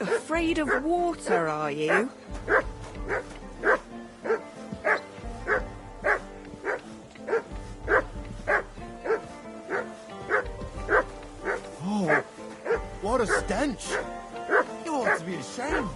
Afraid of water, are you? Oh, what a stench! You ought to be ashamed.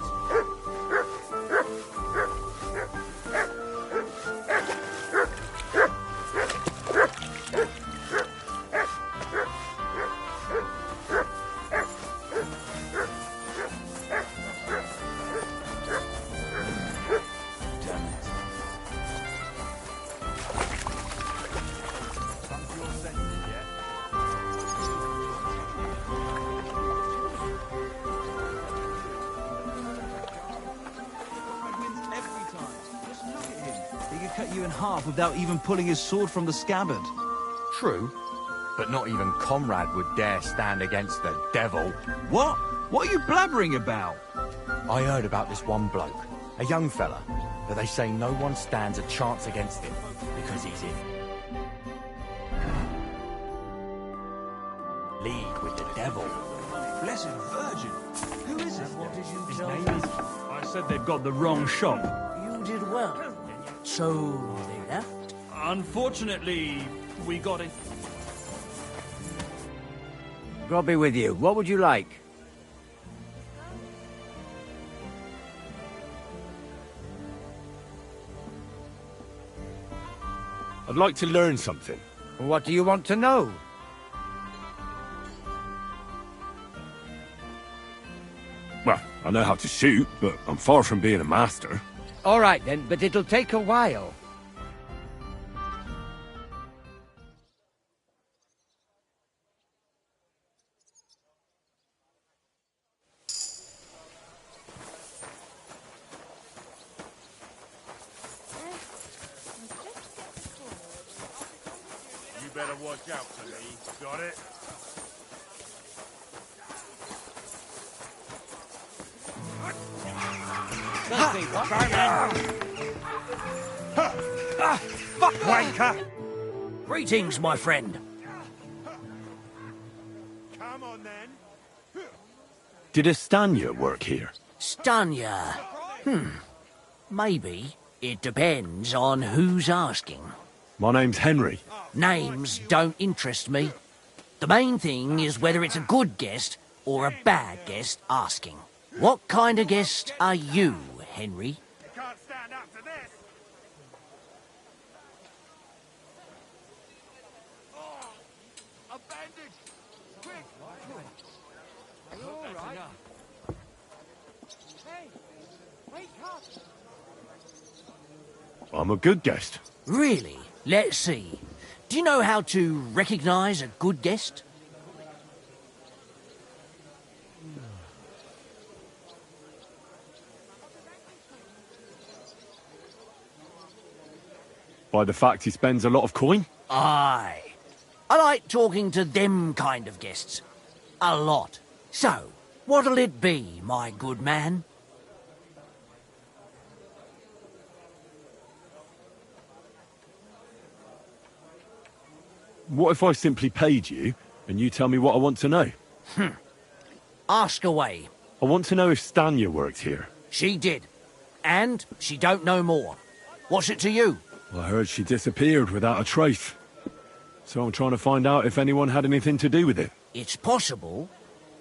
Without even pulling his sword from the scabbard. True, but not even Comrade would dare stand against the devil. What? What are you blabbering about? I heard about this one bloke, a young fella, but they say no one stands a chance against him because he's in league with the devil. Blessed Virgin! Who is it? What did you tell me? I said they've got the wrong shop. You did well. So they left? Unfortunately, we got it. God be with you. What would you like? I'd like to learn something. What do you want to know? Well, I know how to shoot, but I'm far from being a master. All right then, but it'll take a while. You better watch out for me. Got it? Fuck wanker! Greetings, my friend. Come on then. Did Estanya work here? Stanya. Maybe. It depends on who's asking. My name's Henry. Names don't interest me. The main thing is whether it's a good guest or a bad guest asking. What kind of guest are you, Henry? You can't stand up to this. Oh, a bandage! Quick! Are you all right? Hey, wake up! I'm a good guest. Really? Let's see. Do you know how to recognise a good guest? By the fact he spends a lot of coin? Aye. I like talking to them kind of guests. A lot. So, what'll it be, my good man? What if I simply paid you, and you tell me what I want to know? Ask away. I want to know if Stanya worked here. She did. And she don't know more. What's it to you? Well, I heard she disappeared without a trace. So I'm trying to find out if anyone had anything to do with it. It's possible.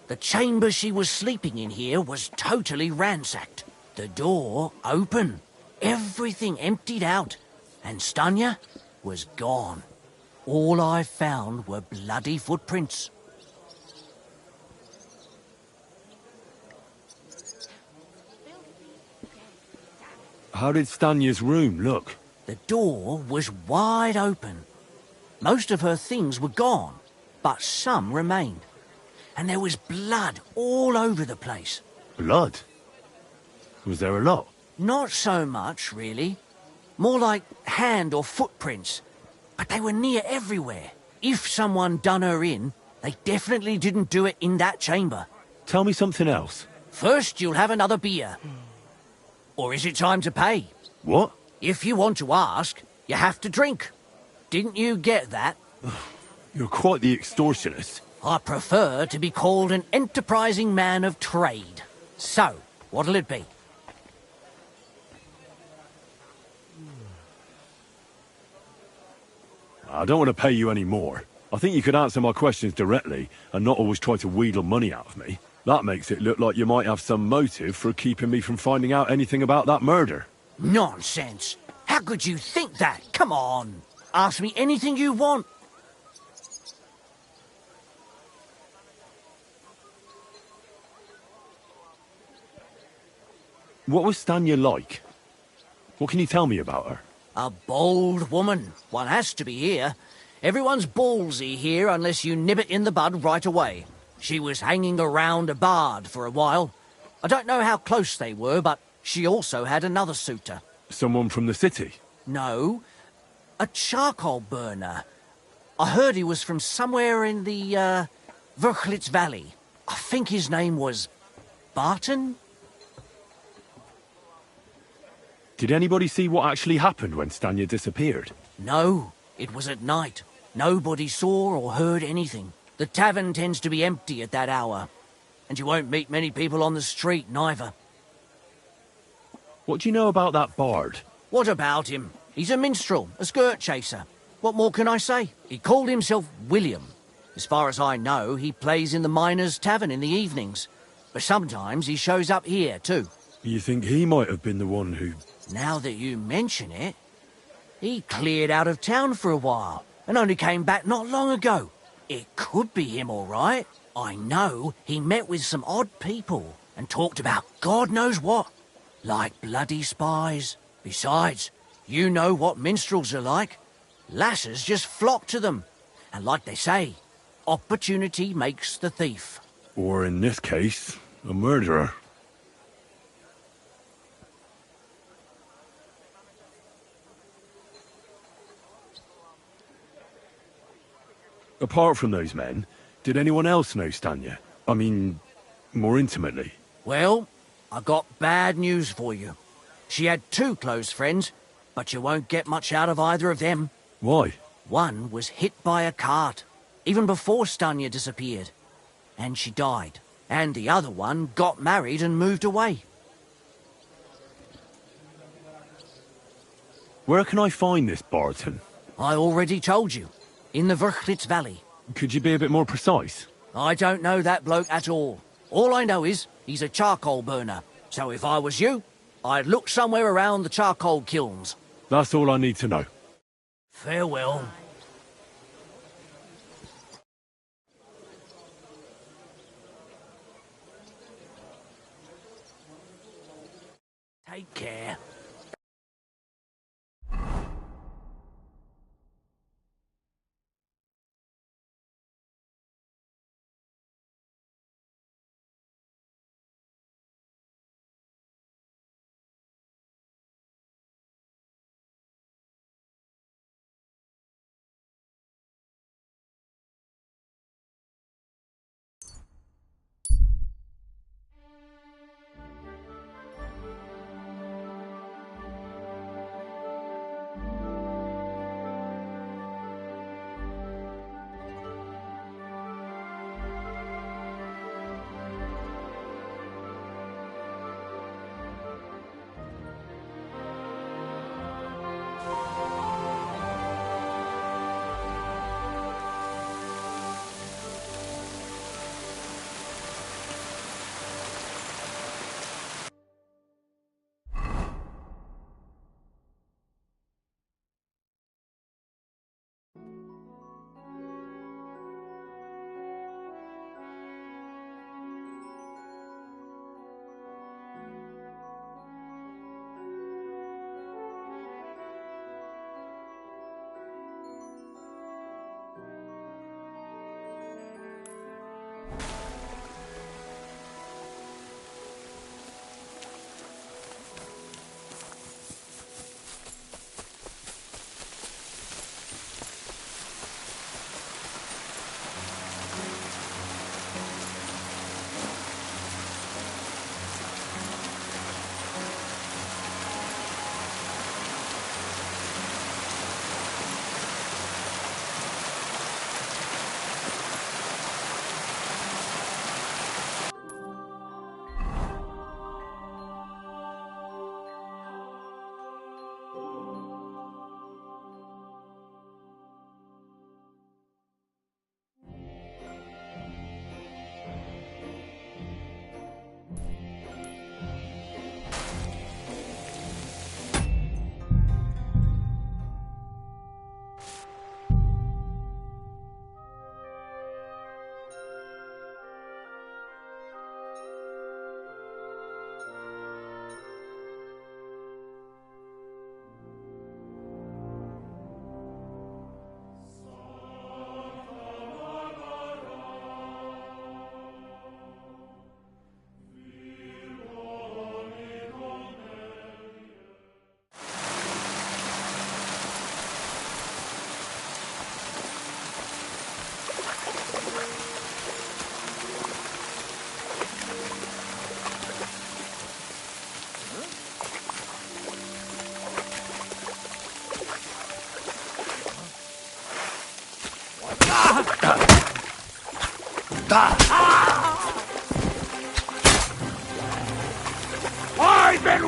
The chamber she was sleeping in here was totally ransacked. The door open. Everything emptied out. And Stanya was gone. All I found were bloody footprints. How did Stanya's room look? The door was wide open. Most of her things were gone, but some remained. And there was blood all over the place. Blood? Was there a lot? Not so much, really. More like hand or footprints. But they were near everywhere. If someone done her in, they definitely didn't do it in that chamber. Tell me something else. First, you'll have another beer. Or is it time to pay? What? If you want to ask, you have to drink. Didn't you get that? You're quite the extortionist. I prefer to be called an enterprising man of trade. So, what'll it be? I don't want to pay you any more. I think you could answer my questions directly and not always try to wheedle money out of me. That makes it look like you might have some motive for keeping me from finding out anything about that murder. Nonsense. How could you think that? Come on. Ask me anything you want. What was Stanya like? What can you tell me about her? A bold woman. One has to be here. Everyone's ballsy here unless you nib it in the bud right away. She was hanging around a bard for a while. I don't know how close they were, but she also had another suitor. Someone from the city? No, a charcoal burner. I heard he was from somewhere in the, Verchlitz Valley. I think his name was Barton? Did anybody see what actually happened when Stanya disappeared? No, it was at night. Nobody saw or heard anything. The tavern tends to be empty at that hour. And you won't meet many people on the street, neither. What do you know about that bard? What about him? He's a minstrel, a skirt chaser. What more can I say? He called himself William. As far as I know, he plays in the miners' tavern in the evenings. But sometimes he shows up here, too. You think he might have been the one who... Now that you mention it, he cleared out of town for a while and only came back not long ago. It could be him, all right. I know he met with some odd people and talked about God knows what, like bloody spies. Besides, you know what minstrels are like. Lasses just flock to them. And like they say, opportunity makes the thief. Or in this case, a murderer. Apart from those men, did anyone else know Stanya? I mean, more intimately. Well, I got bad news for you. She had two close friends, but you won't get much out of either of them. Why? One was hit by a cart, even before Stanya disappeared, and she died. And the other one got married and moved away. Where can I find this Barton? I already told you, in the Verchlitz Valley. Could you be a bit more precise? I don't know that bloke at all. All I know is he's a charcoal burner. So if I was you, I'd look somewhere around the charcoal kilns. That's all I need to know. Farewell. Take care.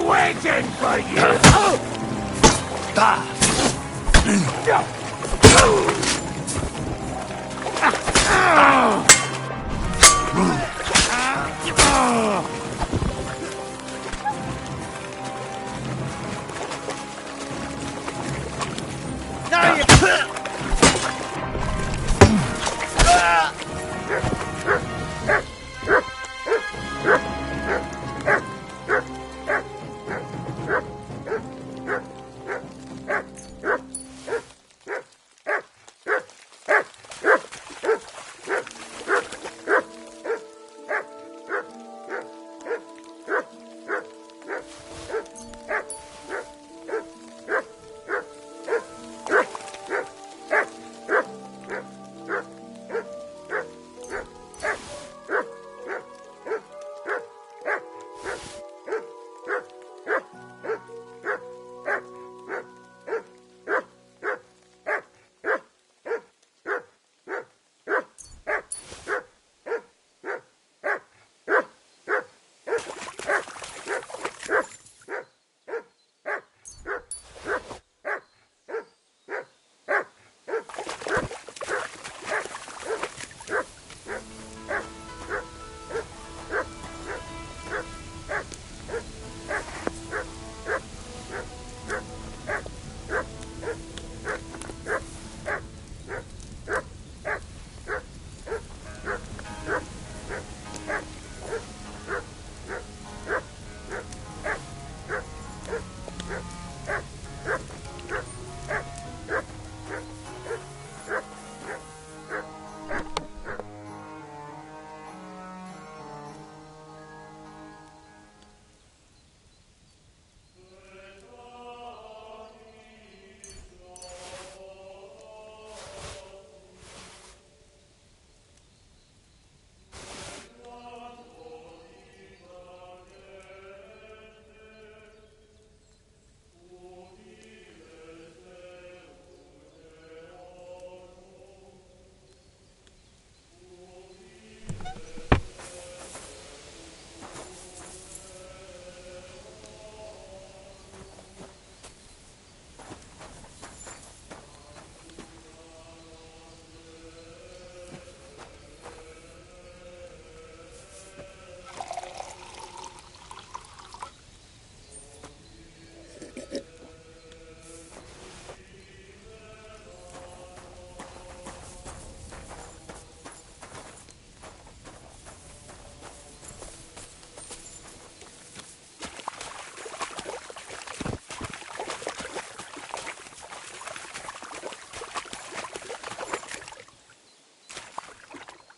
waiting for you!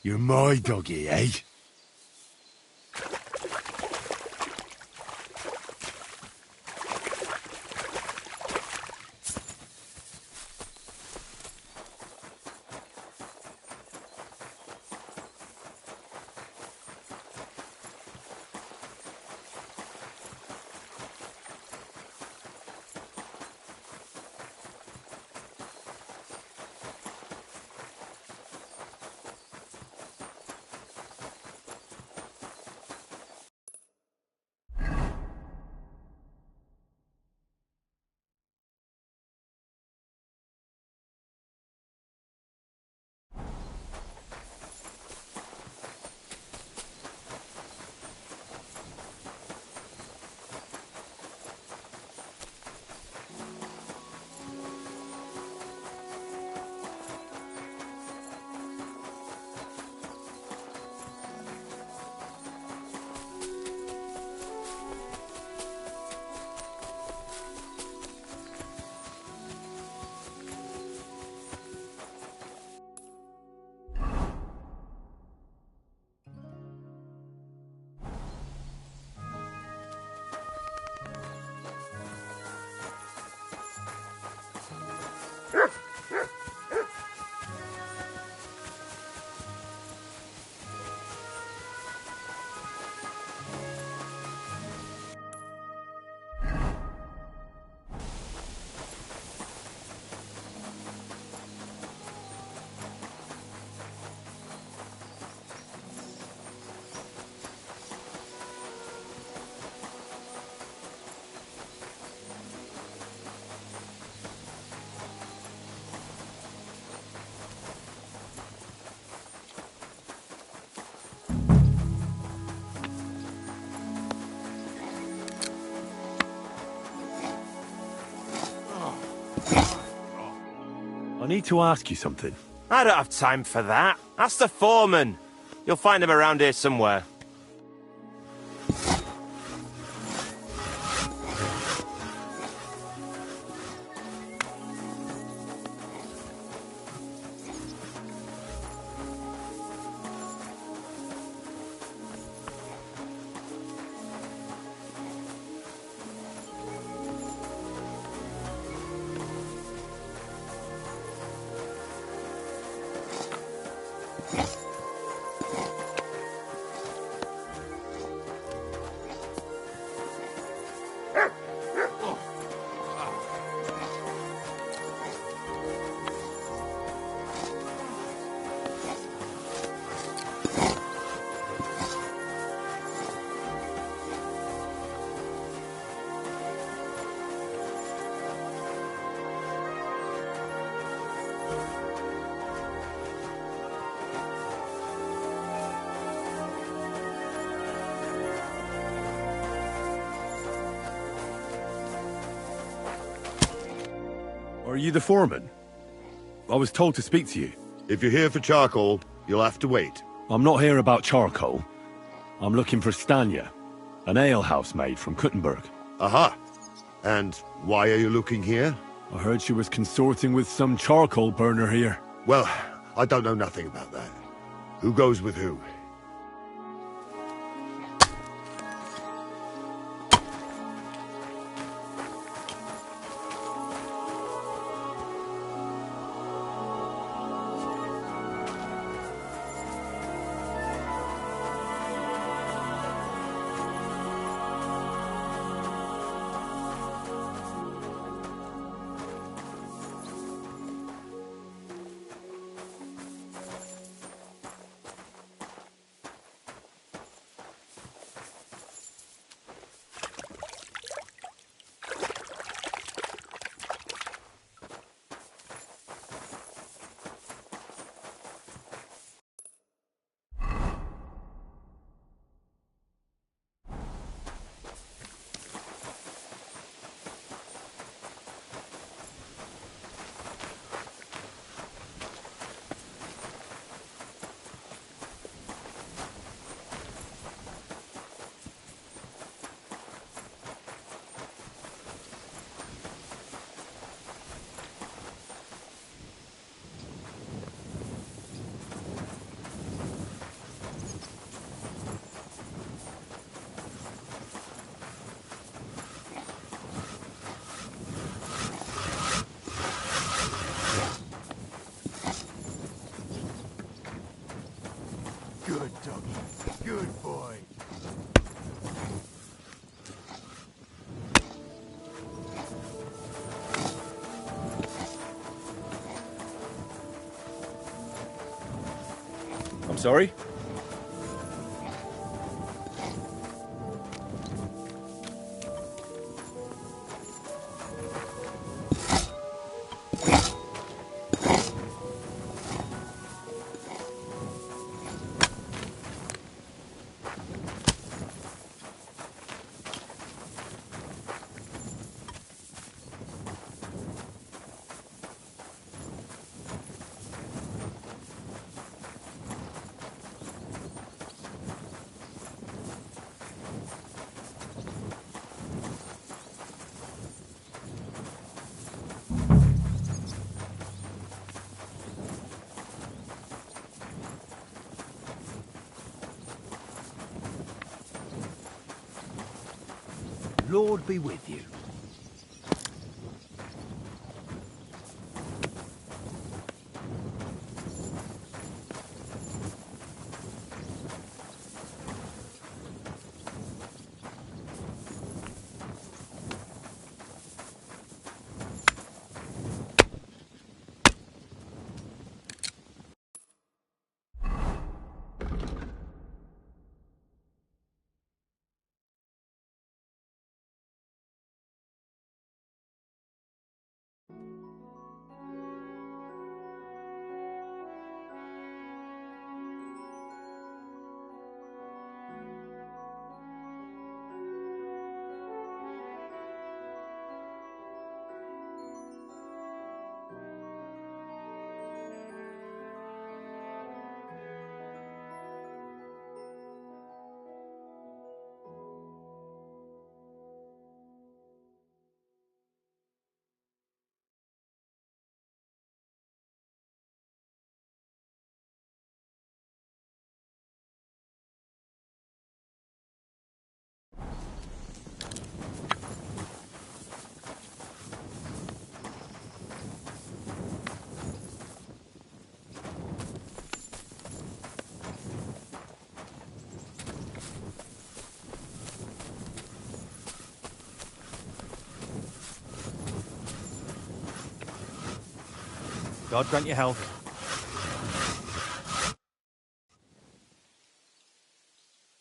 You're my doggy, eh? need to ask you something. I don't have time for that. Ask the foreman. You'll find him around here somewhere. Are you the foreman? I was told to speak to you. If you're here for charcoal, you'll have to wait. I'm not here about charcoal. I'm looking for Stanya, an alehouse maid from Kuttenberg. Aha. And why are you looking here? I heard she was consorting with some charcoal burner here. Well, I don't know nothing about that. Who goes with who? Good doggy. Good boy. I'm sorry? Lord be with you. God grant you health.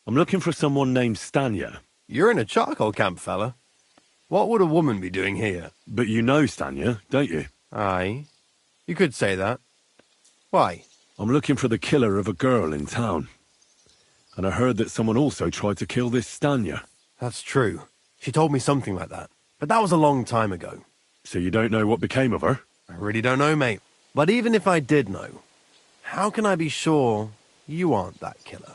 I'm looking for someone named Stanya. You're in a charcoal camp, fella. What would a woman be doing here? But you know Stanya, don't you? Aye. You could say that. Why? I'm looking for the killer of a girl in town. And I heard that someone also tried to kill this Stanya. That's true. She told me something like that. But that was a long time ago. So you don't know what became of her? I really don't know, mate. But even if I did know, how can I be sure you aren't that killer?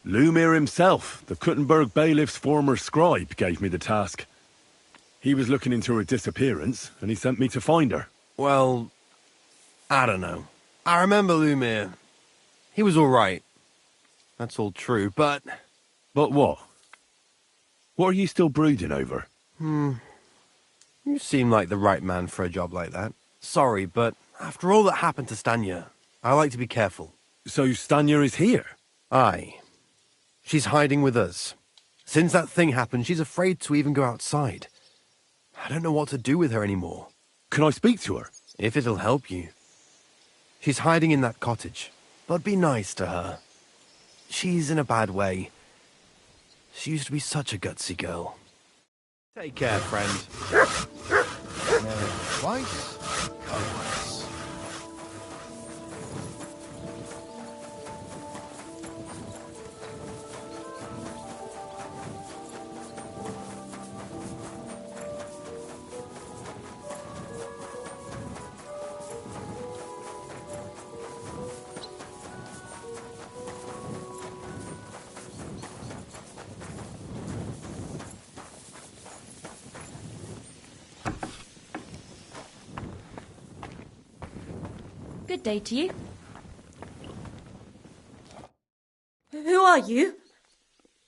Lumir himself, the Kuttenberg bailiff's former scribe, gave me the task. He was looking into her disappearance, and he sent me to find her. Well, I don't know. I remember Lumir. He was all right. That's all true, but... But what? What are you still brooding over? You seem like the right man for a job like that. Sorry, but after all that happened to Stanya, I like to be careful. So Stanya is here? Aye. She's hiding with us. Since that thing happened, she's afraid to even go outside. I don't know what to do with her anymore. Can I speak to her? If it'll help you. She's hiding in that cottage, but be nice to her. She's in a bad way. She used to be such a gutsy girl. Take care, friend. Twice, come once. Good day to you. Who are you?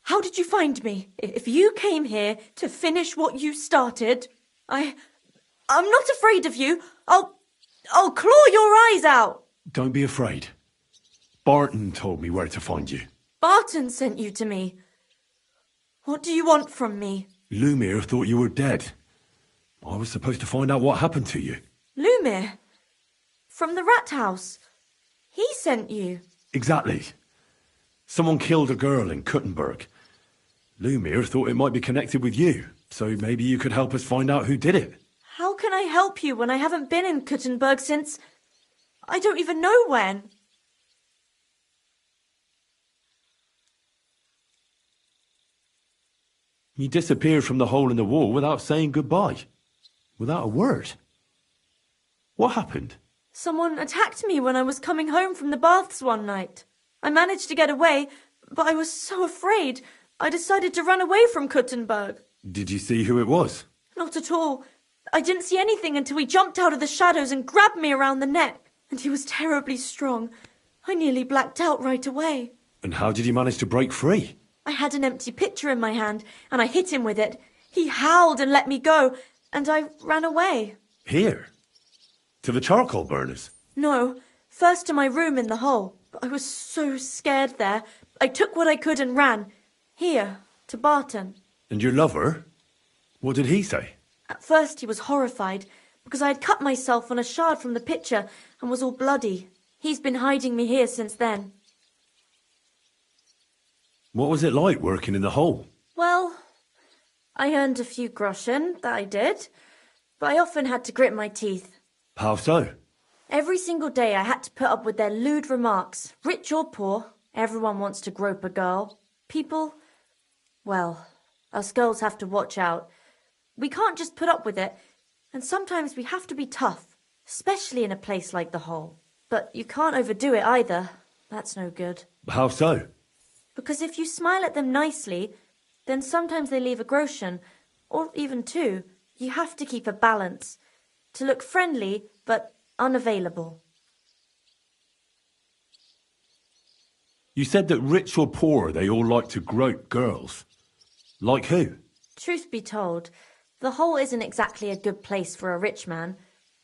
How did you find me? If you came here to finish what you started, I'm not afraid of you. I'll claw your eyes out. Don't be afraid. Barton told me where to find you. Barton sent you to me. What do you want from me? Lumir thought you were dead. I was supposed to find out what happened to you. Lumir? From the rat house. He sent you. Exactly. Someone killed a girl in Kuttenberg. Lumir thought it might be connected with you, so maybe you could help us find out who did it. How can I help you when I haven't been in Kuttenberg since... I don't even know when. You disappeared from the hole in the wall without saying goodbye. Without a word. What happened? Someone attacked me when I was coming home from the baths one night. I managed to get away, but I was so afraid, I decided to run away from Kuttenberg. Did you see who it was? Not at all. I didn't see anything until he jumped out of the shadows and grabbed me around the neck. And he was terribly strong. I nearly blacked out right away. And how did you manage to break free? I had an empty pitcher in my hand, and I hit him with it. He howled and let me go, and I ran away. Here? To the charcoal burners? No, first to my room in the hole. But I was so scared there. I took what I could and ran. Here, to Barton. And your lover? What did he say? At first he was horrified, because I had cut myself on a shard from the pitcher and was all bloody. He's been hiding me here since then. What was it like working in the hole? Well, I earned a few groschen, that I did. But I often had to grit my teeth. How so? Every single day I had to put up with their lewd remarks. Rich or poor, everyone wants to grope a girl. People, well, us girls have to watch out. We can't just put up with it, and sometimes we have to be tough, especially in a place like the hole. But you can't overdo it either. That's no good. How so? Because if you smile at them nicely, then sometimes they leave a groschen, or even two. You have to keep a balance. To look friendly, but unavailable. You said that rich or poor, they all like to grope girls. Like who? Truth be told, The hole isn't exactly a good place for a rich man,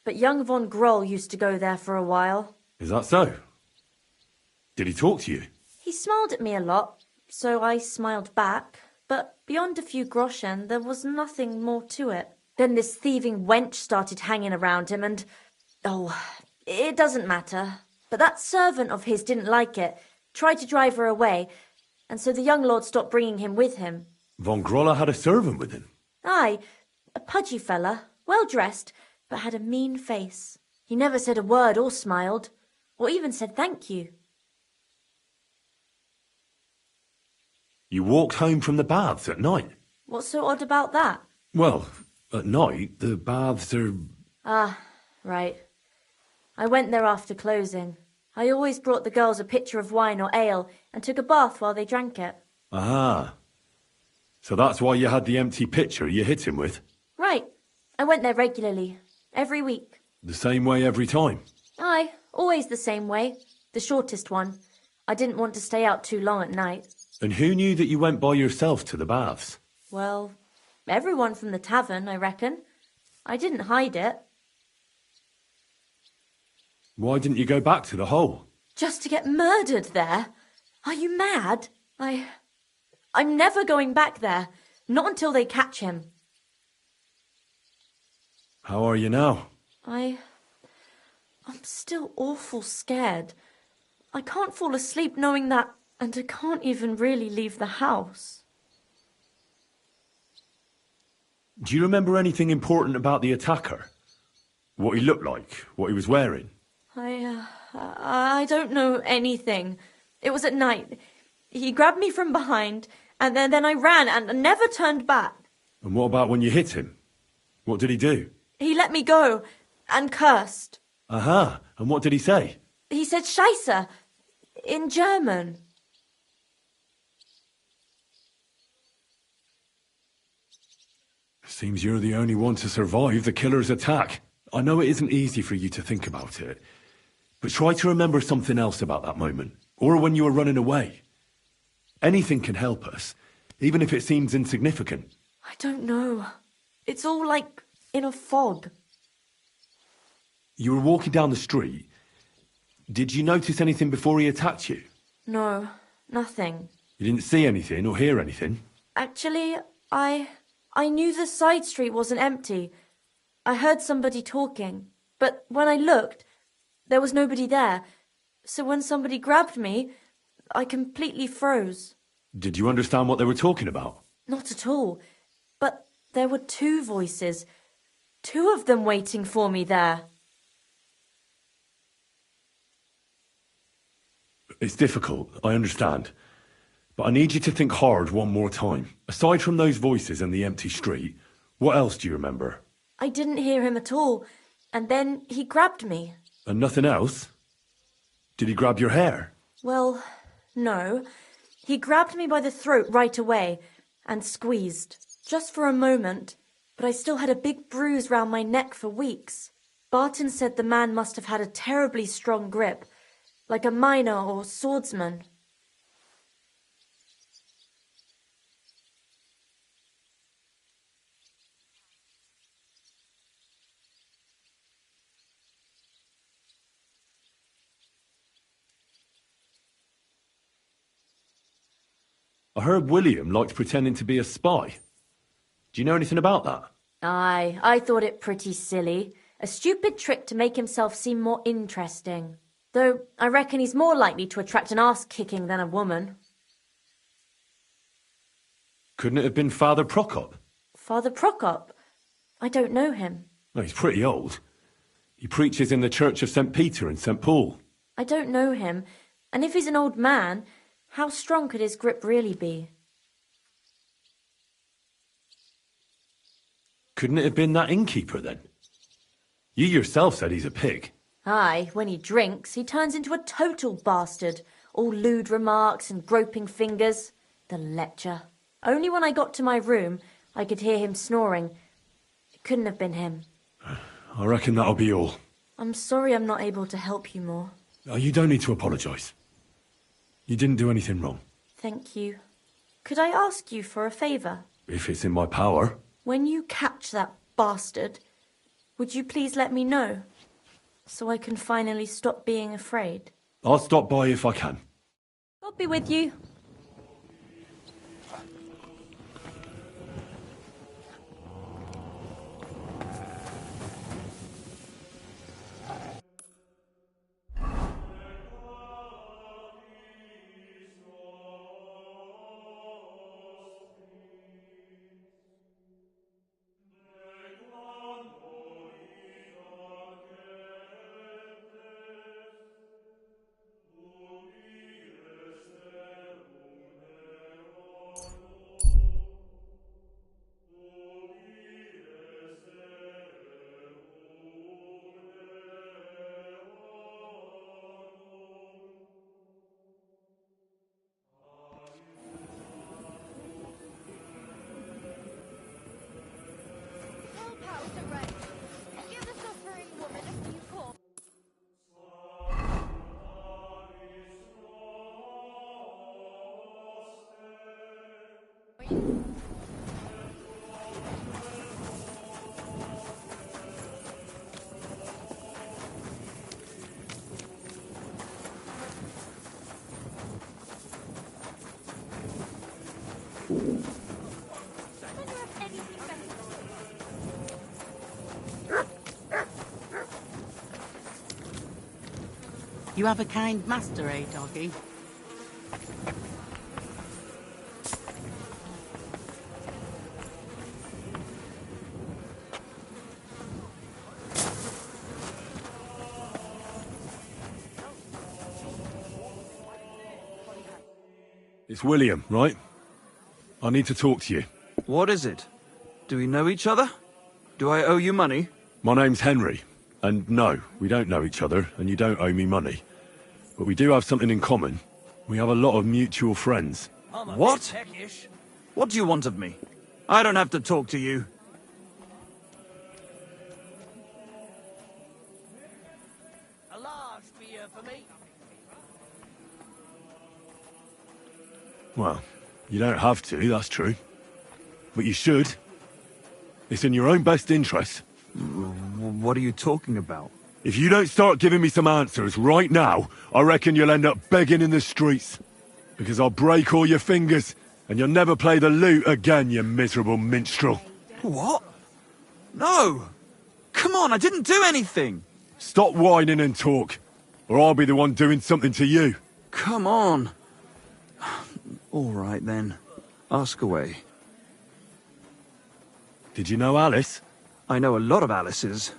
but young von Groll used to go there for a while. Is that so? Did he talk to you? He smiled at me a lot, so I smiled back, but beyond a few groschen, there was nothing more to it. Then this thieving wench started hanging around him and... Oh, it doesn't matter. But that servant of his didn't like it, tried to drive her away, and so the young lord stopped bringing him with him. Von Groller had a servant with him? Aye, a pudgy fella, well-dressed, but had a mean face. He never said a word or smiled, or even said thank you. You walked home from the baths at night? What's so odd about that? Well, at night, the baths are... Ah, right. I went there after closing. I always brought the girls a pitcher of wine or ale and took a bath while they drank it. Ah. So that's why you had the empty pitcher you hit him with? Right. I went there regularly, every week. The same way every time? Aye, always the same way. The shortest one. I didn't want to stay out too long at night. And who knew that you went by yourself to the baths? Well, everyone from the tavern, I reckon. I didn't hide it. Why didn't you go back to the hole? Just to get murdered there? Are you mad? I'm never going back there. Not until they catch him. How are you now? I'm still awful scared. I can't fall asleep knowing that, and I can't even really leave the house. Do you remember anything important about the attacker? What he looked like? What he was wearing? I don't know anything. It was at night. He grabbed me from behind, and then I ran and never turned back. And what about when you hit him? What did he do? He let me go and cursed. Aha, and what did he say? He said Scheisse in German. Seems you're the only one to survive the killer's attack. I know it isn't easy for you to think about it, but try to remember something else about that moment, or when you were running away. Anything can help us, even if it seems insignificant. I don't know. It's all like in a fog. You were walking down the street. Did you notice anything before he attacked you? No, nothing. You didn't see anything or hear anything? Actually, I knew the side street wasn't empty. I heard somebody talking, but when I looked, there was nobody there. So when somebody grabbed me, I completely froze. Did you understand what they were talking about? Not at all. But there were two voices. Two of them waiting for me there. It's difficult, I understand. But I need you to think hard one more time. Aside from those voices and the empty street, what else do you remember? I didn't hear him at all. And then he grabbed me. And nothing else? Did he grab your hair? Well, no. He grabbed me by the throat right away and squeezed. Just for a moment. But I still had a big bruise round my neck for weeks. Barton said the man must have had a terribly strong grip, like a miner or swordsman. I heard William liked pretending to be a spy. Do you know anything about that? Aye, I thought it pretty silly. A stupid trick to make himself seem more interesting. Though I reckon he's more likely to attract an arse-kicking than a woman. Couldn't it have been Father Prokop? Father Prokop? I don't know him. No, he's pretty old. He preaches in the Church of St. Peter and St. Paul. I don't know him, and if he's an old man, how strong could his grip really be? Couldn't it have been that innkeeper, then? You yourself said he's a pig. Aye, when he drinks, he turns into a total bastard. All lewd remarks and groping fingers. The lecher. Only when I got to my room, I could hear him snoring. It couldn't have been him. I reckon that'll be all. I'm sorry I'm not able to help you more. Oh, you don't need to apologise. You didn't do anything wrong. Thank you. Could I ask you for a favour? If it's in my power. When you catch that bastard, would you please let me know? So I can finally stop being afraid. I'll stop by if I can. I'll be with you. You have a kind master, eh, doggy? It's William, right? I need to talk to you. What is it? Do we know each other? Do I owe you money? My name's Henry, and no, we don't know each other, and you don't owe me money. But we do have something in common. We have a lot of mutual friends. What? What do you want of me? I don't have to talk to you. A large beer for me. Well, you don't have to, that's true. But you should. It's in your own best interest. What are you talking about? If you don't start giving me some answers right now, I reckon you'll end up begging in the streets. Because I'll break all your fingers, and you'll never play the lute again, you miserable minstrel. What? No! Come on, I didn't do anything! Stop whining and talk, or I'll be the one doing something to you. Come on. All right, then. Ask away. Did you know Alice? I know a lot of Alices.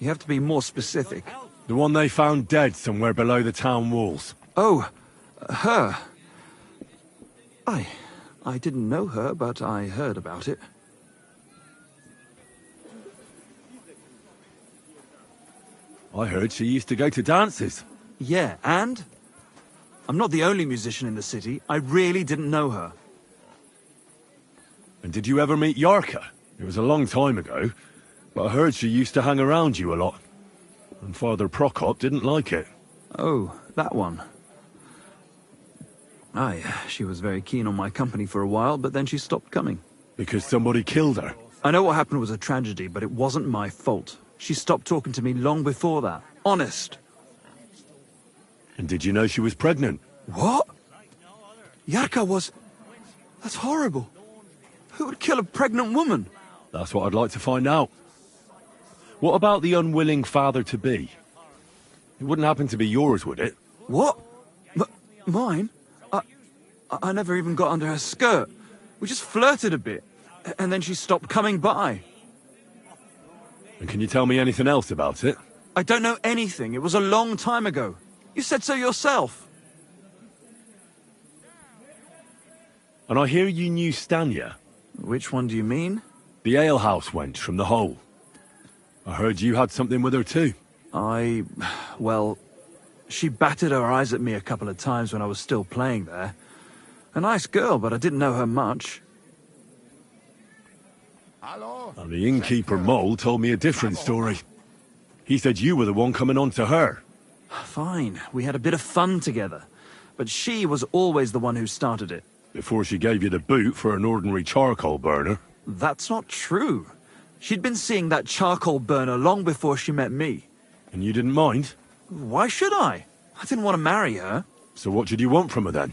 You have to be more specific. The one they found dead somewhere below the town walls. Oh, her. I didn't know her, but I heard about it. I heard she used to go to dances. Yeah, and? I'm not the only musician in the city. I really didn't know her. And did you ever meet Yarka? It was a long time ago, but I heard she used to hang around you a lot. And Father Prokop didn't like it. Oh, that one. Aye, she was very keen on my company for a while, but then she stopped coming. Because somebody killed her? I know what happened was a tragedy, but it wasn't my fault. She stopped talking to me long before that. Honest. And did you know she was pregnant? What? Yarka was... That's horrible. Who would kill a pregnant woman? That's what I'd like to find out. What about the unwilling father-to-be? It wouldn't happen to be yours, would it? What? Mine? I never even got under her skirt. We just flirted a bit, and then she stopped coming by. And can you tell me anything else about it? I don't know anything. It was a long time ago. You said so yourself. And I hear you knew Stanya. Which one do you mean? The alehouse wench from the hole. I heard you had something with her too. Well, she batted her eyes at me a couple of times when I was still playing there. A nice girl, but I didn't know her much. And the innkeeper Mole told me a different story. He said you were the one coming on to her. Fine, we had a bit of fun together. But she was always the one who started it. Before she gave you the boot for an ordinary charcoal burner. That's not true. She'd been seeing that charcoal burner long before she met me. And you didn't mind? Why should I? I didn't want to marry her. So what did you want from her then?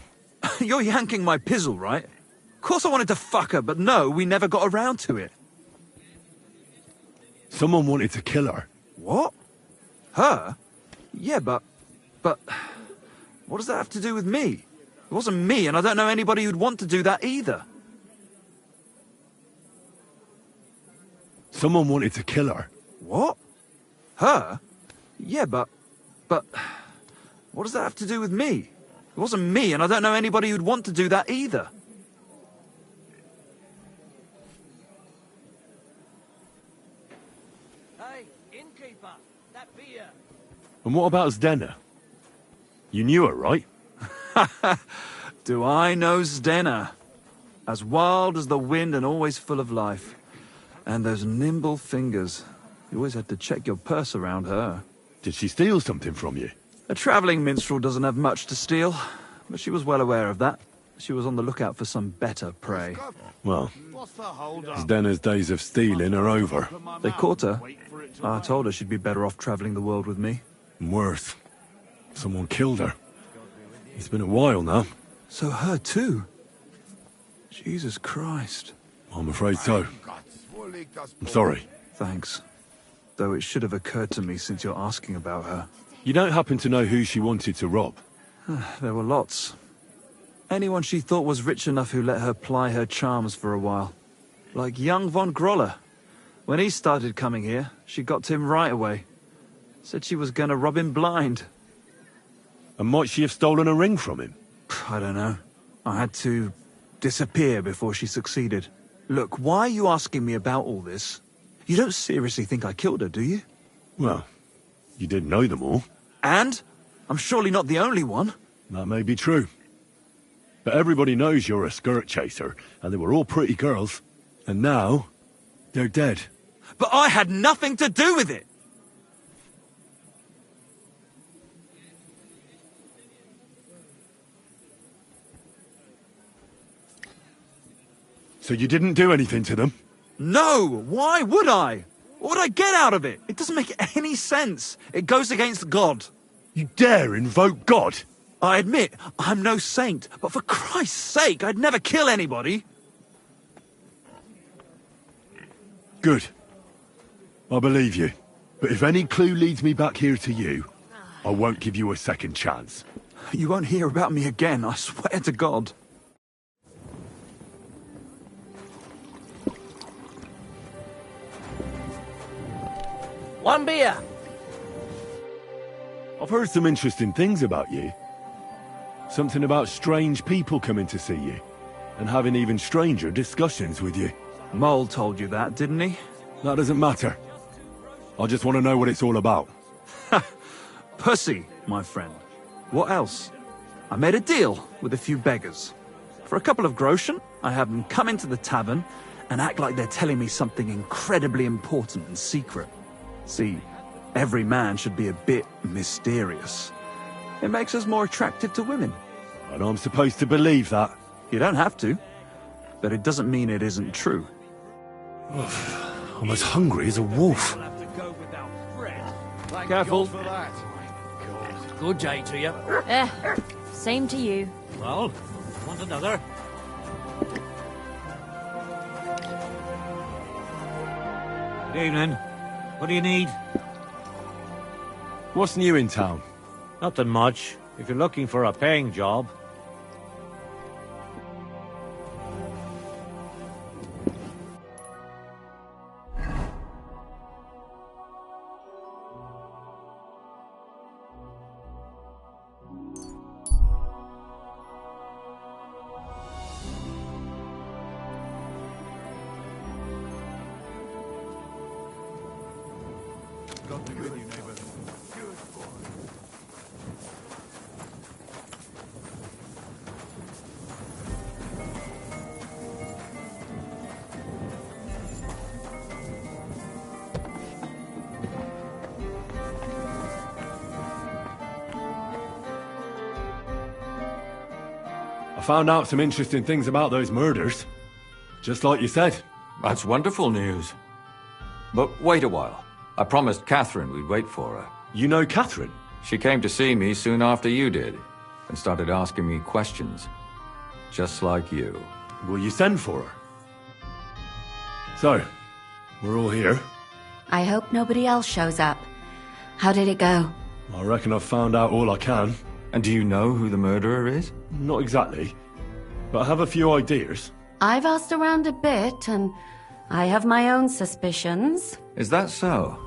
You're yanking my pizzle, right? Of course I wanted to fuck her, but no, we never got around to it. Someone wanted to kill her. What? Her? Yeah, but... What does that have to do with me? It wasn't me, and I don't know anybody who'd want to do that either. Someone wanted to kill her. What? Her? Yeah, but... What does that have to do with me? It wasn't me, and I don't know anybody who'd want to do that either. Hey, innkeeper, that beer. And what about Zdena? You knew her, right? Do I know Zdena? As wild as the wind and always full of life. And those nimble fingers. You always had to check your purse around her. Did she steal something from you? A travelling minstrel doesn't have much to steal, but she was well aware of that. She was on the lookout for some better prey. Well, Zdena's days of stealing are over. They caught her. I told her she'd be better off travelling the world with me. And worse, someone killed her. It's been a while now. So her too? Jesus Christ. I'm afraid so. I'm sorry. Thanks. Though it should have occurred to me since you're asking about her. You don't happen to know who she wanted to rob? There were lots. Anyone she thought was rich enough who let her ply her charms for a while. Like young von Groller. When he started coming here, she got to him right away. Said she was gonna rob him blind. And might she have stolen a ring from him? I don't know. I had to disappear before she succeeded. Look, why are you asking me about all this? You don't seriously think I killed her, do you? Well, you did know them all. And? I'm surely not the only one. That may be true. But everybody knows you're a skirt chaser, and they were all pretty girls. And now, they're dead. But I had nothing to do with it! So you didn't do anything to them? No! Why would I? What would I get out of it? It doesn't make any sense. It goes against God. You dare invoke God? I admit, I'm no saint, but for Christ's sake, I'd never kill anybody. Good. I believe you. But if any clue leads me back here to you, I won't give you a second chance. You won't hear about me again, I swear to God. One beer. I've heard some interesting things about you. Something about strange people coming to see you, and having even stranger discussions with you. Mole told you that, didn't he? That doesn't matter. I just want to know what it's all about. Pussy, my friend. What else? I made a deal with a few beggars. For a couple of groschen, I have them come into the tavern and act like they're telling me something incredibly important and secret. See, every man should be a bit mysterious. It makes us more attractive to women. And I'm supposed to believe that? You don't have to, but it doesn't mean it isn't true. I'm as hungry as a wolf. Careful. Good day to you. Same to you. Well, want another? Good evening. What do you need? What's new in town? Nothing much. If you're looking for a paying job. I found out some interesting things about those murders. Just like you said. That's wonderful news. But wait a while. I promised Catherine we'd wait for her. You know Catherine? She came to see me soon after you did, and started asking me questions. Just like you. Will you send for her? So, we're all here. I hope nobody else shows up. How did it go? I reckon I've found out all I can. And do you know who the murderer is? Not exactly, but I have a few ideas. I've asked around a bit, and I have my own suspicions. Is that so?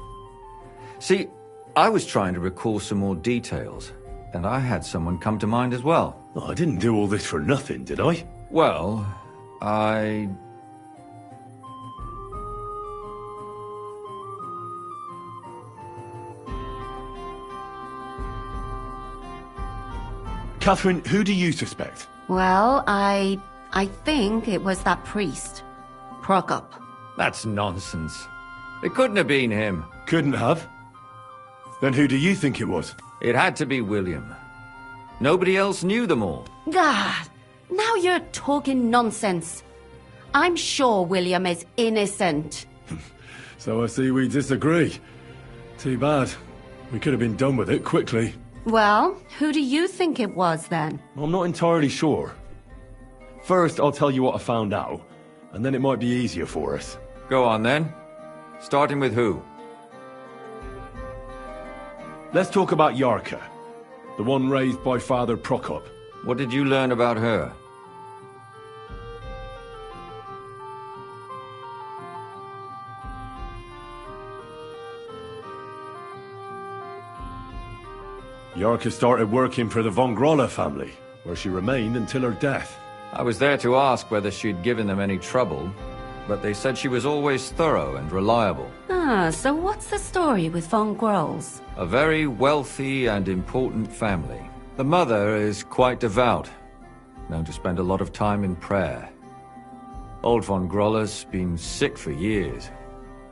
See, I was trying to recall some more details, and I had someone come to mind as well. Oh, I didn't do all this for nothing, did I? Well, I... Catherine, who do you suspect? Well, I think it was that priest. Prokop. That's nonsense. It couldn't have been him. Couldn't have? Then who do you think it was? It had to be William. Nobody else knew them all. Ah, now you're talking nonsense. I'm sure William is innocent. So I see we disagree. Too bad. We could have been done with it quickly. Well, who do you think it was then? I'm not entirely sure. First, I'll tell you what I found out, and then it might be easier for us. Go on then. Starting with who? Let's talk about Yarka, the one raised by Father Prokop. What did you learn about her? Yarka started working for the von Grolla family, where she remained until her death. I was there to ask whether she'd given them any trouble, but they said she was always thorough and reliable. Ah, so what's the story with von Grolls? A very wealthy and important family. The mother is quite devout, known to spend a lot of time in prayer. Old von Grolla's been sick for years.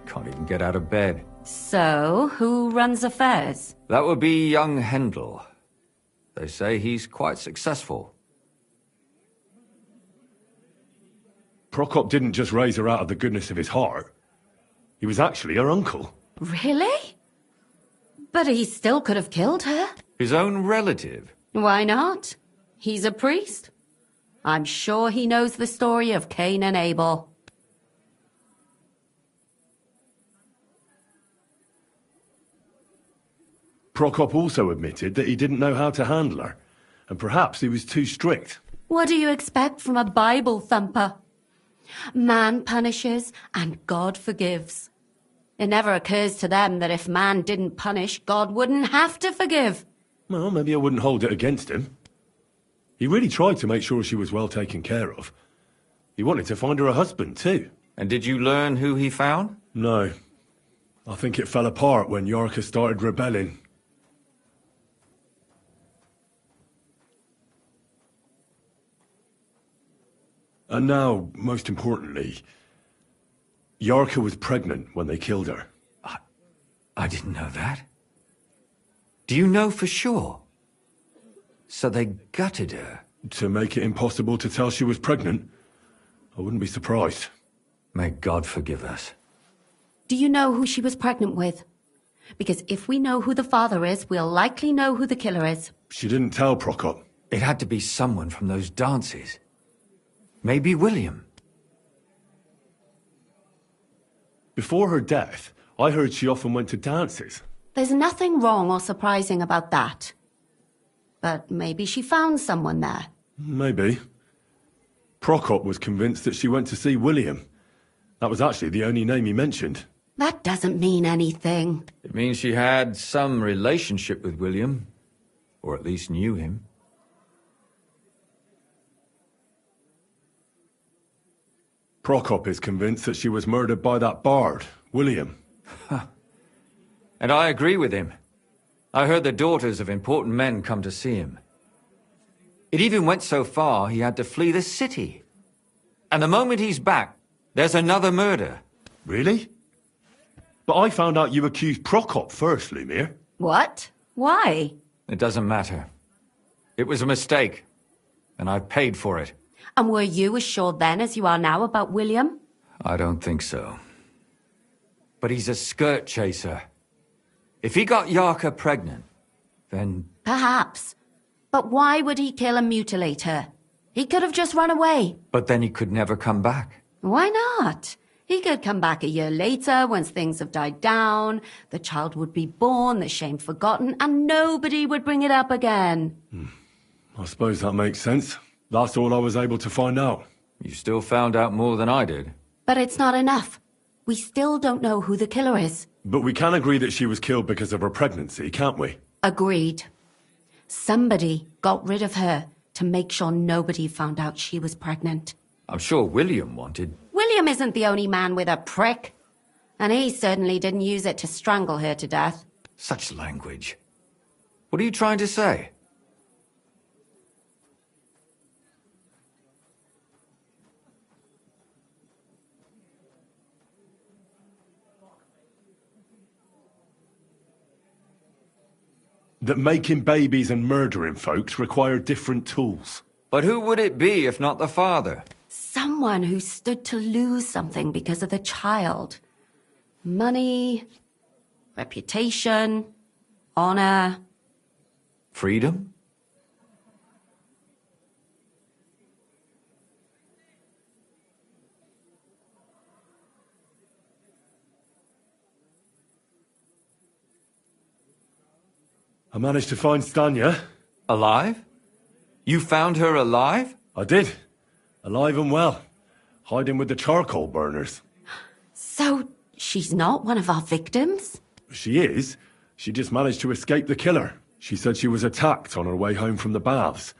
Can't even get out of bed. So, who runs affairs? That would be young Hendel. They say he's quite successful. Prokop didn't just raise her out of the goodness of his heart. He was actually her uncle. Really? But he still could have killed her. His own relative? Why not? He's a priest. I'm sure he knows the story of Cain and Abel. Prokop also admitted that he didn't know how to handle her, and perhaps he was too strict. What do you expect from a Bible thumper? Man punishes and God forgives. It never occurs to them that if man didn't punish, God wouldn't have to forgive. Well, maybe I wouldn't hold it against him. He really tried to make sure she was well taken care of. He wanted to find her a husband, too. And did you learn who he found? No. I think it fell apart when Yarka started rebelling. And now, most importantly, Yarka was pregnant when they killed her. I didn't know that. Do you know for sure? So they gutted her? To make it impossible to tell she was pregnant? I wouldn't be surprised. May God forgive us. Do you know who she was pregnant with? Because if we know who the father is, we'll likely know who the killer is. She didn't tell Prokop. It had to be someone from those dances. Maybe William. Before her death, I heard she often went to dances. There's nothing wrong or surprising about that. But maybe she found someone there. Maybe. Prokop was convinced that she went to see William. That was actually the only name he mentioned. That doesn't mean anything. It means she had some relationship with William. Or at least knew him. Prokop is convinced that she was murdered by that bard, William. And I agree with him. I heard the daughters of important men come to see him. It even went so far he had to flee the city. And the moment he's back, there's another murder. Really? But I found out you accused Prokop first, Lumir. What? Why? It doesn't matter. It was a mistake. And I paid for it. And were you as sure then as you are now about William? I don't think so. But he's a skirt chaser. If he got Yarka pregnant, then... Perhaps. But why would he kill and mutilate her? He could have just run away. But then he could never come back. Why not? He could come back a year later, once things have died down, the child would be born, the shame forgotten, and nobody would bring it up again. I suppose that makes sense. That's all I was able to find out. You still found out more than I did. But it's not enough. We still don't know who the killer is. But we can agree that she was killed because of her pregnancy, can't we? Agreed. Somebody got rid of her to make sure nobody found out she was pregnant. I'm sure William wanted... William isn't the only man with a prick. And he certainly didn't use it to strangle her to death. Such language. What are you trying to say? That making babies and murdering folks require different tools. But who would it be if not the father? Someone who stood to lose something because of the child. Money, reputation, honor. Freedom? I managed to find Stanya. Alive? You found her alive? I did. Alive and well. Hiding with the charcoal burners. So, she's not one of our victims? She is. She just managed to escape the killer. She said she was attacked on her way home from the baths.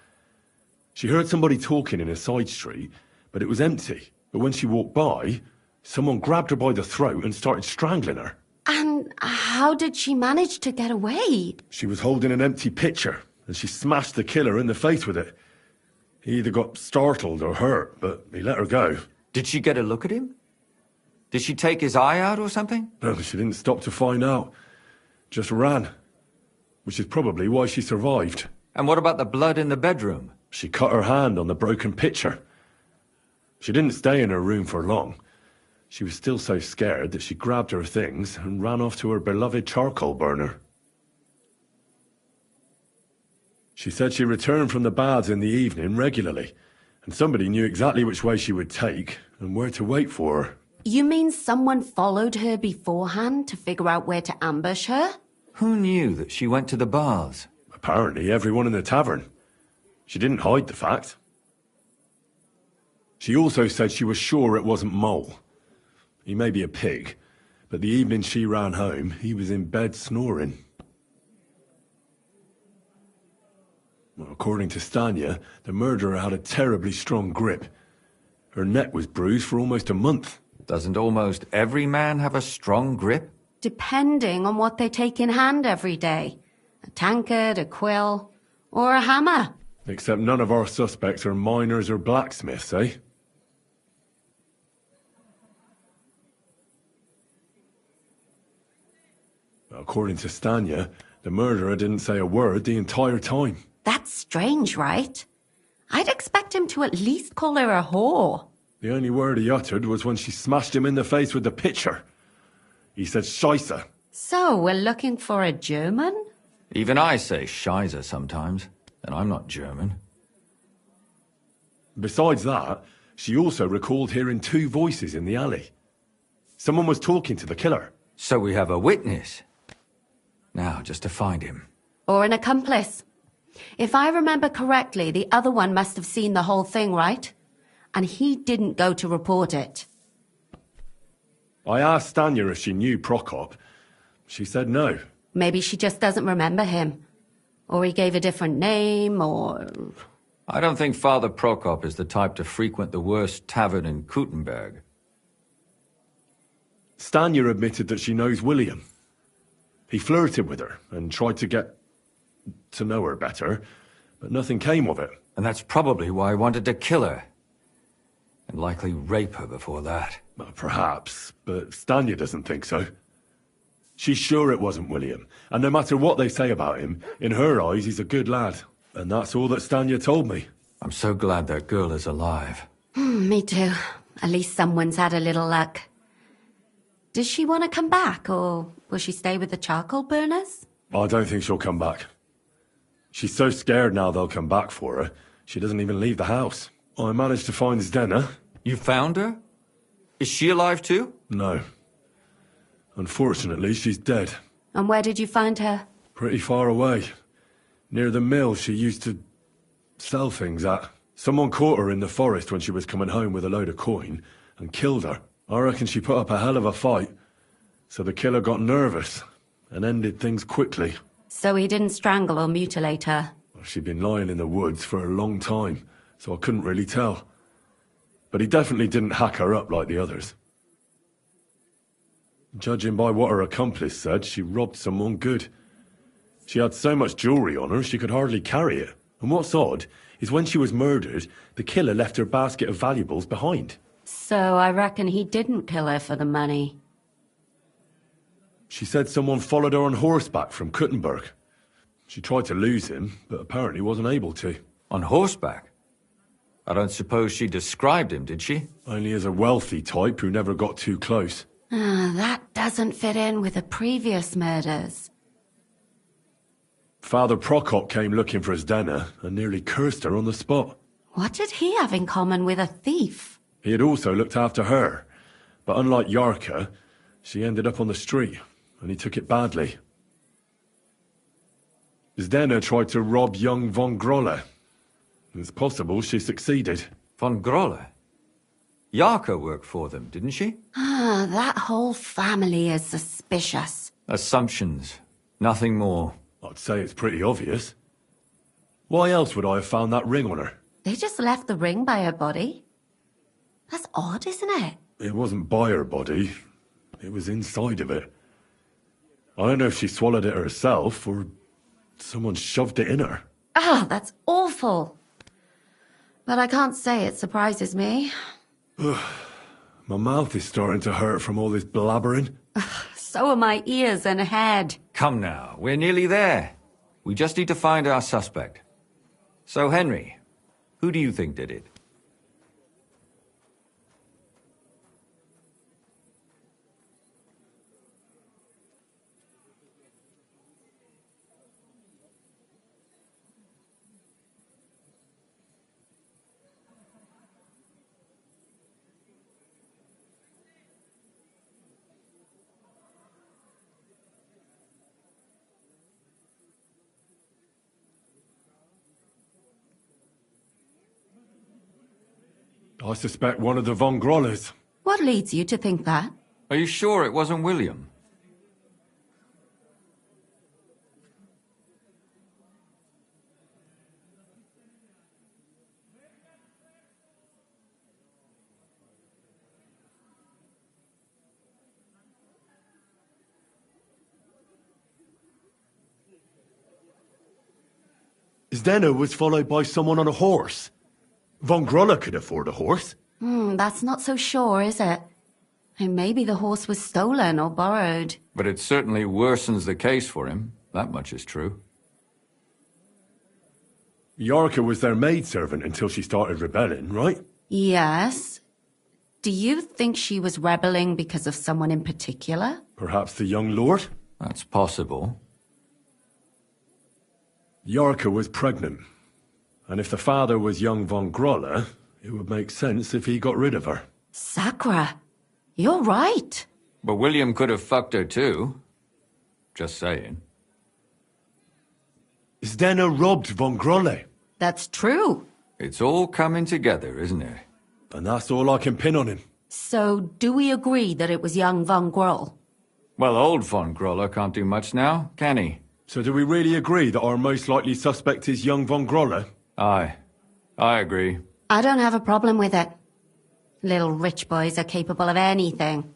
She heard somebody talking in a side street, but it was empty. But when she walked by, someone grabbed her by the throat and started strangling her. And how did she manage to get away? She was holding an empty pitcher, and she smashed the killer in the face with it. He either got startled or hurt, but he let her go. Did she get a look at him? Did she take his eye out or something? No, she didn't stop to find out. Just ran. Which is probably why she survived. And what about the blood in the bedroom? She cut her hand on the broken pitcher. She didn't stay in her room for long. She was still so scared that she grabbed her things and ran off to her beloved charcoal burner. She said she returned from the baths in the evening regularly, and somebody knew exactly which way she would take and where to wait for her. You mean someone followed her beforehand to figure out where to ambush her? Who knew that she went to the baths? Apparently everyone in the tavern. She didn't hide the fact. She also said she was sure it wasn't Mole. He may be a pig, but the evening she ran home, he was in bed snoring. Well, according to Stanya, the murderer had a terribly strong grip. Her neck was bruised for almost a month. Doesn't almost every man have a strong grip? Depending on what they take in hand every day. A tankard, a quill, or a hammer. Except none of our suspects are miners or blacksmiths, eh? According to Stanya, the murderer didn't say a word the entire time. That's strange, right? I'd expect him to at least call her a whore. The only word he uttered was when she smashed him in the face with the pitcher. He said Scheisse. So, we're looking for a German? Even I say Scheiße sometimes, and I'm not German. Besides that, she also recalled hearing two voices in the alley. Someone was talking to the killer. So we have a witness. Now, just to find him. Or an accomplice. If I remember correctly, the other one must have seen the whole thing, right? And he didn't go to report it. I asked Stanya if she knew Prokop. She said no. Maybe she just doesn't remember him. Or he gave a different name, or... I don't think Father Prokop is the type to frequent the worst tavern in Kuttenberg. Stanya admitted that she knows William. He flirted with her and tried to get to know her better, but nothing came of it. And that's probably why I wanted to kill her. And likely rape her before that. Well, perhaps, but Stanya doesn't think so. She's sure it wasn't William, and no matter what they say about him, in her eyes he's a good lad. And that's all that Stanya told me. I'm so glad that girl is alive. Me too. At least someone's had a little luck. Does she want to come back, or will she stay with the charcoal burners? I don't think she'll come back. She's so scared now they'll come back for her, she doesn't even leave the house. I managed to find Zdena. You found her? Is she alive too? No. Unfortunately, she's dead. And where did you find her? Pretty far away. Near the mill she used to sell things at. Someone caught her in the forest when she was coming home with a load of coin and killed her. I reckon she put up a hell of a fight. So the killer got nervous and ended things quickly. So he didn't strangle or mutilate her? She'd been lying in the woods for a long time, so I couldn't really tell. But he definitely didn't hack her up like the others. Judging by what her accomplice said, she robbed someone good. She had so much jewellery on her, she could hardly carry it. And what's odd is when she was murdered, the killer left her basket of valuables behind. So I reckon he didn't kill her for the money. She said someone followed her on horseback from Kuttenberg. She tried to lose him, but apparently wasn't able to. On horseback? I don't suppose she described him, did she? Only as a wealthy type who never got too close. That doesn't fit in with the previous murders. Father Prokop came looking for Zdena and nearly cursed her on the spot. What did he have in common with a thief? He had also looked after her, but unlike Yarka, she ended up on the street, and he took it badly. Zdena tried to rob young von Grolle. It's possible she succeeded. Von Grolle? Yarka worked for them, didn't she? That whole family is suspicious. Assumptions. Nothing more. I'd say it's pretty obvious. Why else would I have found that ring on her? They just left the ring by her body. That's odd, isn't it? It wasn't by her body. It was inside of it. I don't know if she swallowed it herself or someone shoved it in her. That's awful. But I can't say it surprises me. My mouth is starting to hurt from all this blabbering. So are my ears and head. Come now, we're nearly there. We just need to find our suspect. So, Henry, who do you think did it? I suspect one of the von Grolles. What leads you to think that? Are you sure it wasn't William? Zdena was followed by someone on a horse. Von Grolle could afford a horse. That's not so sure, is it? And maybe the horse was stolen or borrowed. But it certainly worsens the case for him. That much is true. Yarka was their maidservant until she started rebelling, right? Yes. Do you think she was rebelling because of someone in particular? Perhaps the young lord? That's possible. Yarka was pregnant. And if the father was young von Grolle, it would make sense if he got rid of her. Sakura, you're right. But William could have fucked her too. Just saying. Zdena robbed von Grolle. That's true. It's all coming together, isn't it? And that's all I can pin on him. So, do we agree that it was young von Groll? Well, old von Grolle can't do much now, can he? So do we really agree that our most likely suspect is young von Grolle? Aye. I agree. I don't have a problem with it. Little rich boys are capable of anything.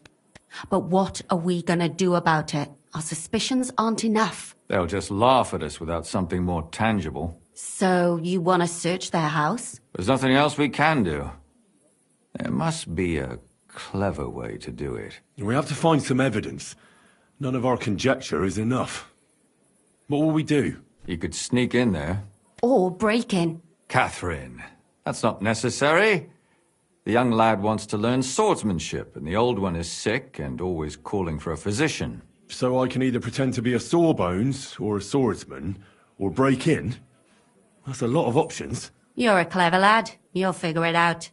But what are we gonna do about it? Our suspicions aren't enough. They'll just laugh at us without something more tangible. So, you want to search their house? There's nothing else we can do. There must be a clever way to do it. We have to find some evidence. None of our conjecture is enough. What will we do? You could sneak in there. Or break in. Catherine, that's not necessary. The young lad wants to learn swordsmanship, and the old one is sick and always calling for a physician. So I can either pretend to be a sawbones, or a swordsman, or break in? That's a lot of options. You're a clever lad. You'll figure it out.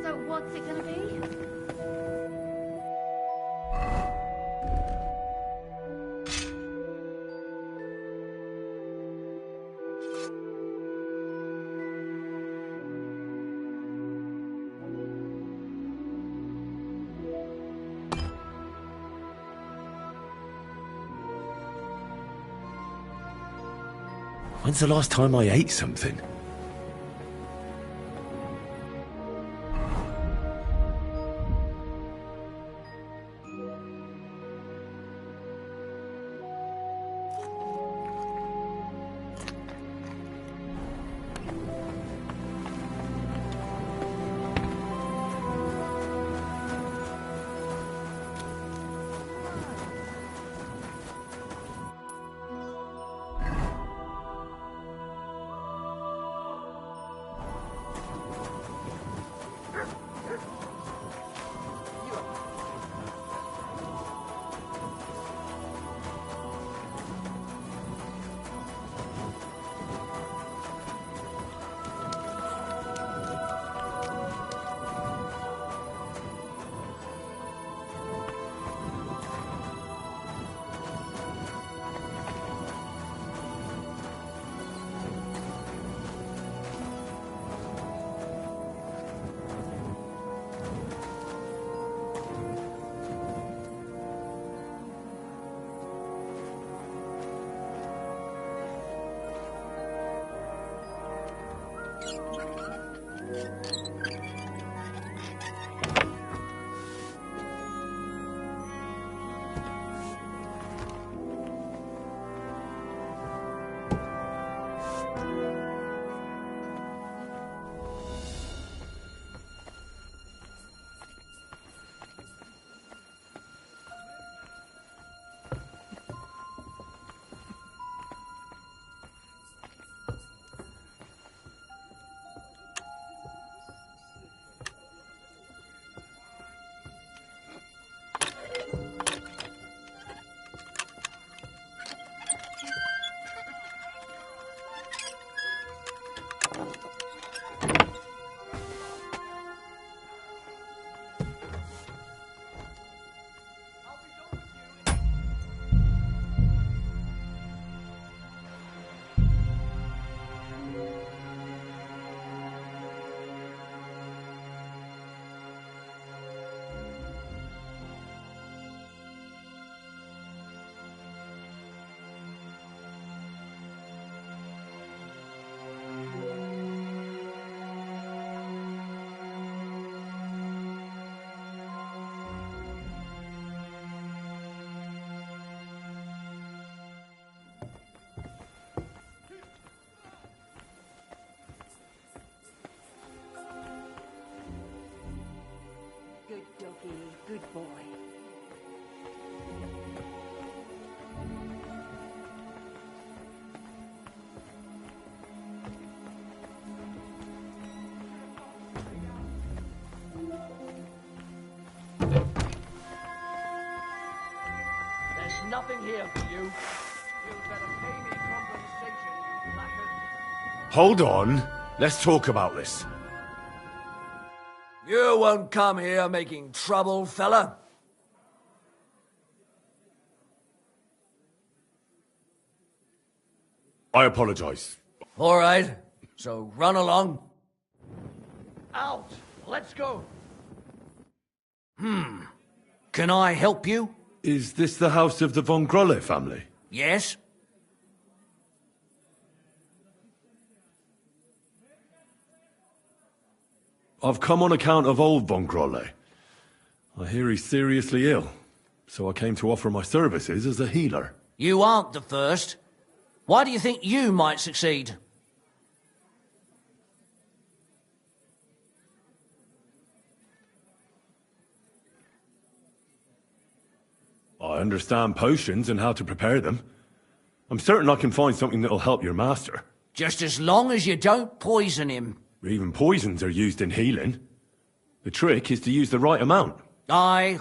So what's it gonna be? When's the last time I ate something? Good doggy, good boy. There's nothing here for you. You'd better pay me compensation, you blackguard. Hold on. Let's talk about this. You won't come here making trouble, fella. I apologize. All right, so run along. Out! Let's go! Can I help you? Is this the house of the Von Grolle family? Yes? I've come on account of old Von Grolle. I hear he's seriously ill, so I came to offer my services as a healer. You aren't the first. Why do you think you might succeed? I understand potions and how to prepare them. I'm certain I can find something that'll help your master. Just as long as you don't poison him. Even poisons are used in healing. The trick is to use the right amount. I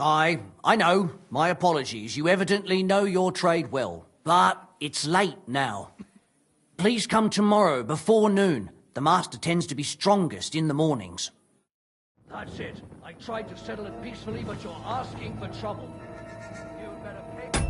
know. My apologies. You evidently know your trade well. But it's late now. Please come tomorrow before noon. The master tends to be strongest in the mornings. That's it. I tried to settle it peacefully, but you're asking for trouble. You'd better pay...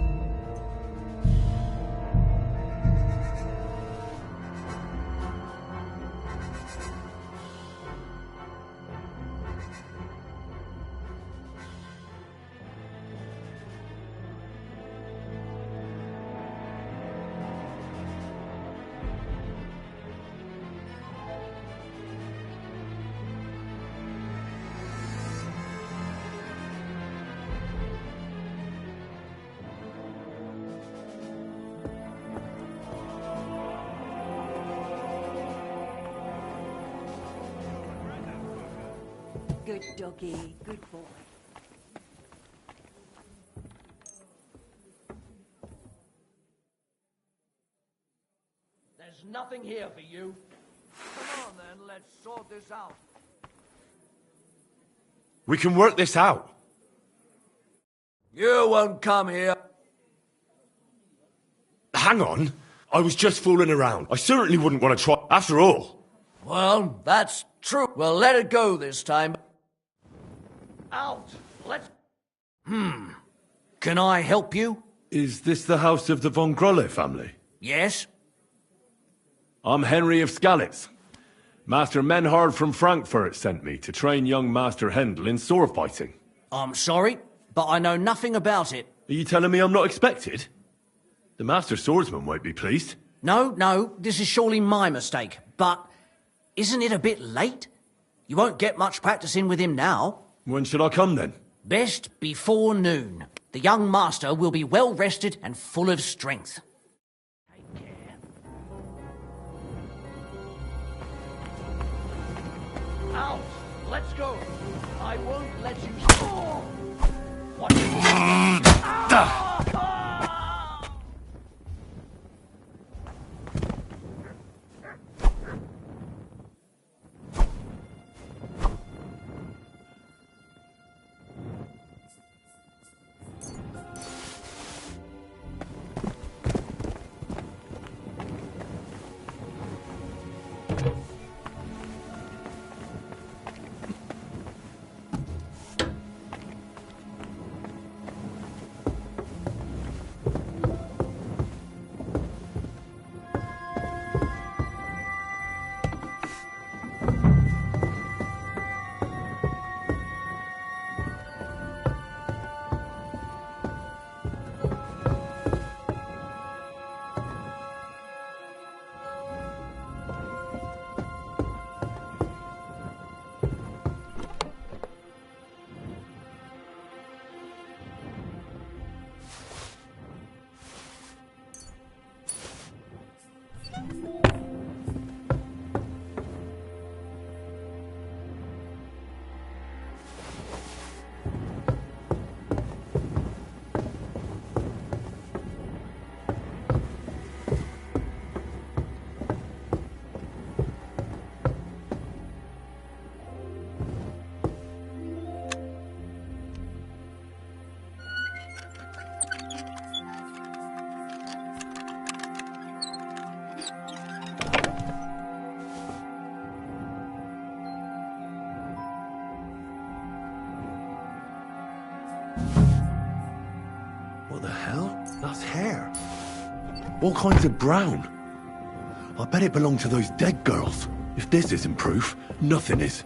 Good doggy, good boy. There's nothing here for you. Come on then, let's sort this out. We can work this out. You won't come here. Hang on. I was just fooling around. I certainly wouldn't want to try. After all. Well, that's true. Well, let it go this time. Out! Let's... Can I help you? Is this the house of the Von Grolle family? Yes? I'm Henry of Skalitz. Master Menhard from Frankfurt sent me to train young Master Hendel in sword fighting. I'm sorry, but I know nothing about it. Are you telling me I'm not expected? The Master Swordsman won't be pleased. No, this is surely my mistake. But isn't it a bit late? You won't get much practice in with him now. When should I come then? Best before noon. The young master will be well rested and full of strength. Take care. Out! Let's go! I won't let you... Oh! What? What the hell? That's hair. All kinds of brown. I bet it belonged to those dead girls. If this isn't proof, nothing is.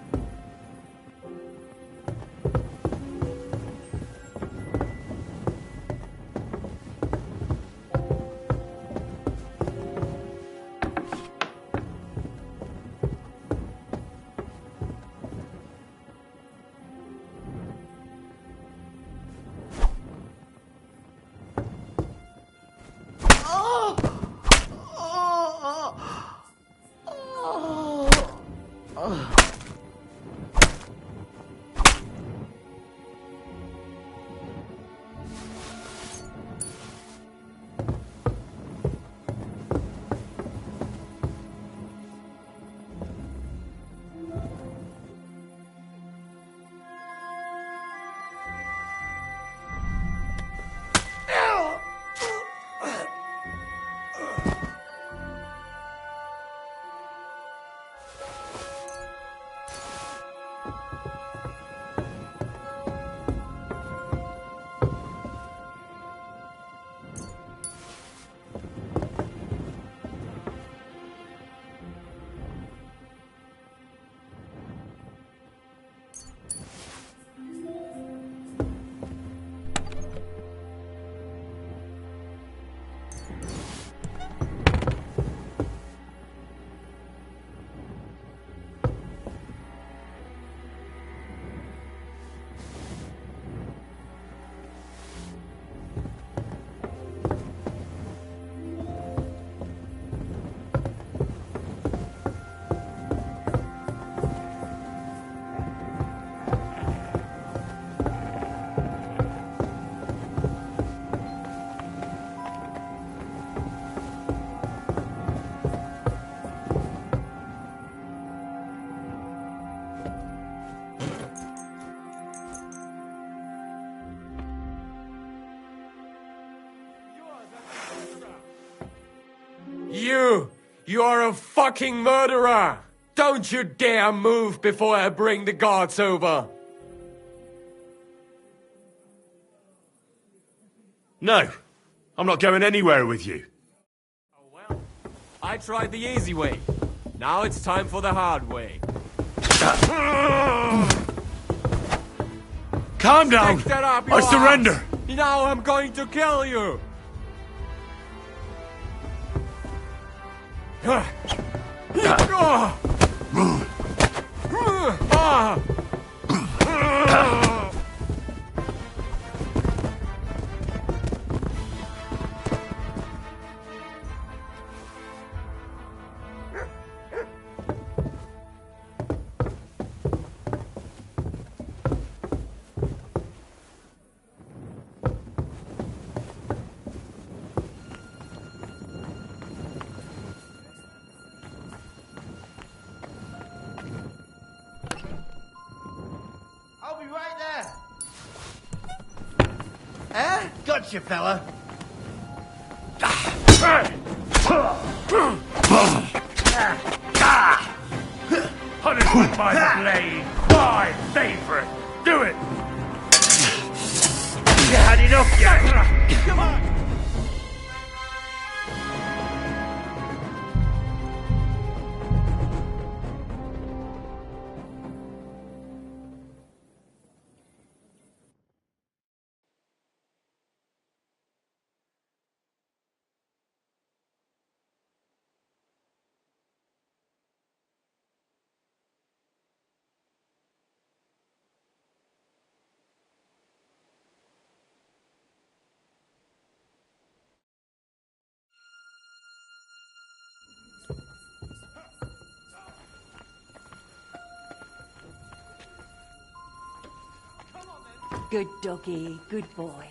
You are a fucking murderer! Don't you dare move before I bring the guards over! No, I'm not going anywhere with you. I tried the easy way. Now it's time for the hard way. Calm down! Stick that up I your surrender! ass. Now I'm going to kill you! I'll be right there. Eh? Gotcha, fella. Punishment by the blade! My favorite! Do it! You had enough yet? Come on! Good doggy, good boy.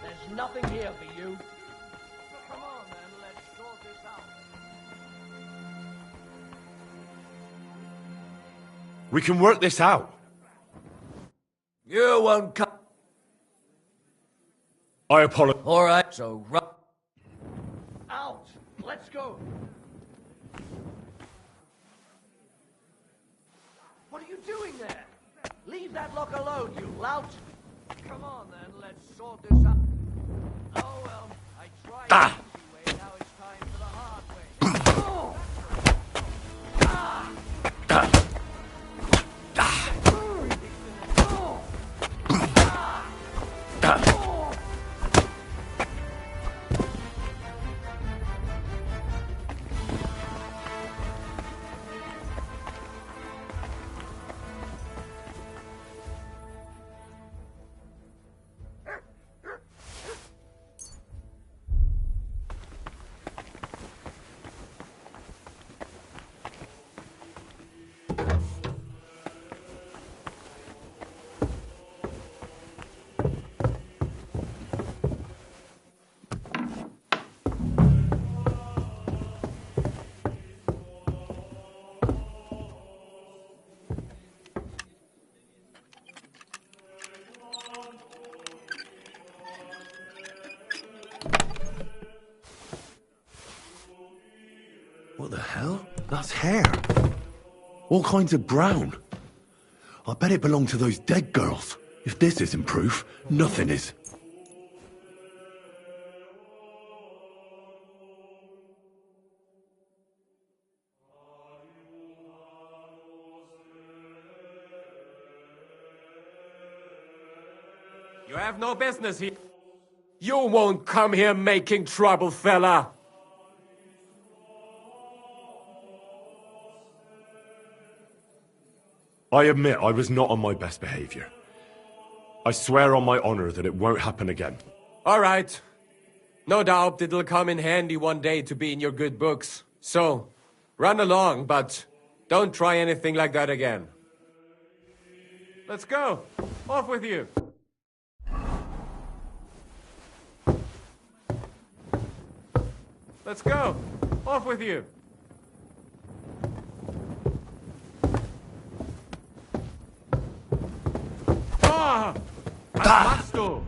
There's nothing here for you. Come on, then, let's sort this out. We can work this out. You won't come. I apologize. All right, so run. Out. Let's go. What are you doing there? Leave that lock alone, you lout. Come on, then, let's sort this out. Oh, well, I tried the easy way. Now it's time for the hard way. That's hair. All kinds of brown. I bet it belonged to those dead girls. If this isn't proof, nothing is. You have no business here. You won't come here making trouble, fella. I admit I was not on my best behavior. I swear on my honor that it won't happen again. All right. No doubt it'll come in handy one day to be in your good books. So, run along, but don't try anything like that again. Let's go. Off with you. Let's go. Off with you. Ah! Machst du?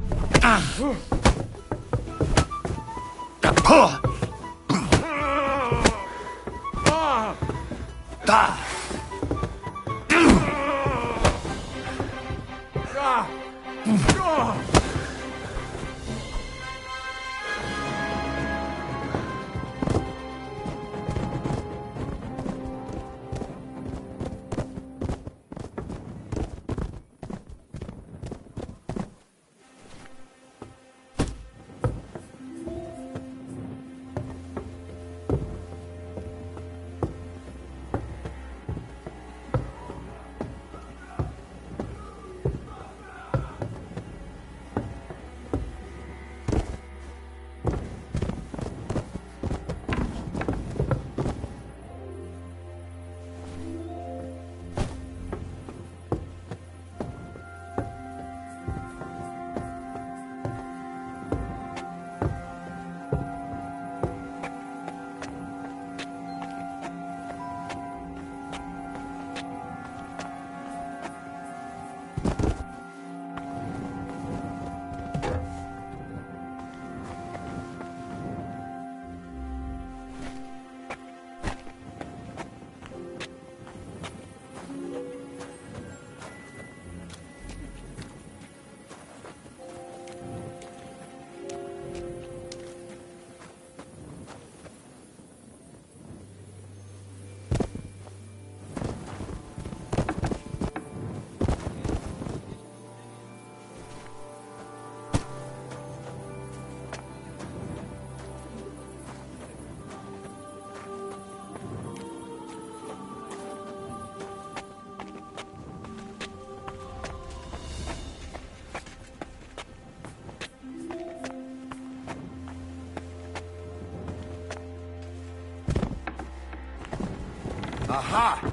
Aha!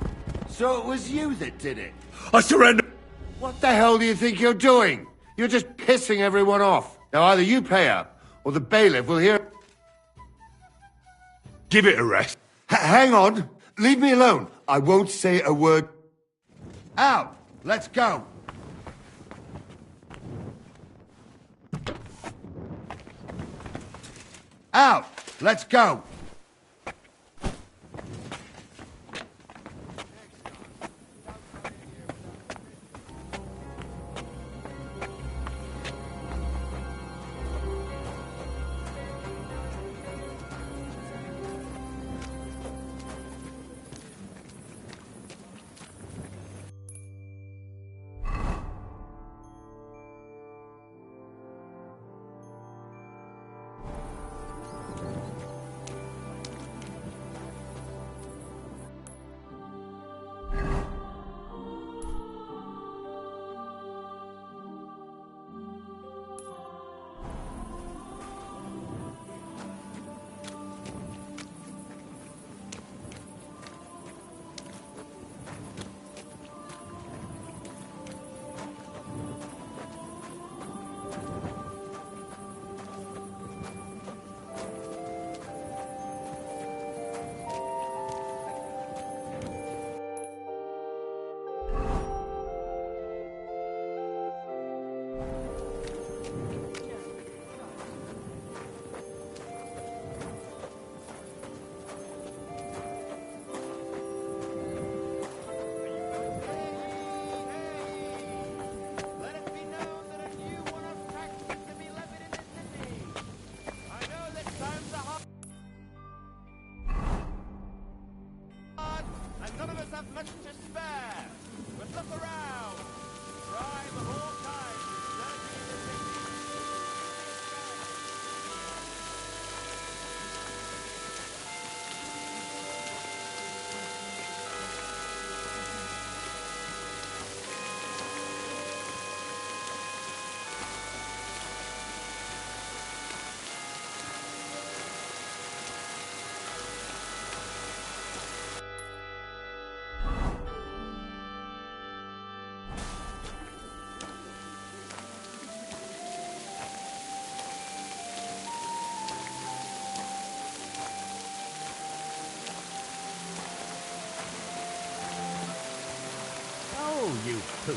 So it was you that did it? I surrender! What the hell do you think you're doing? You're just pissing everyone off. Now either you pay up, or the bailiff will hear... Give it a rest. Hang on! Leave me alone! I won't say a word. Out! Let's go! Out! Let's go! too.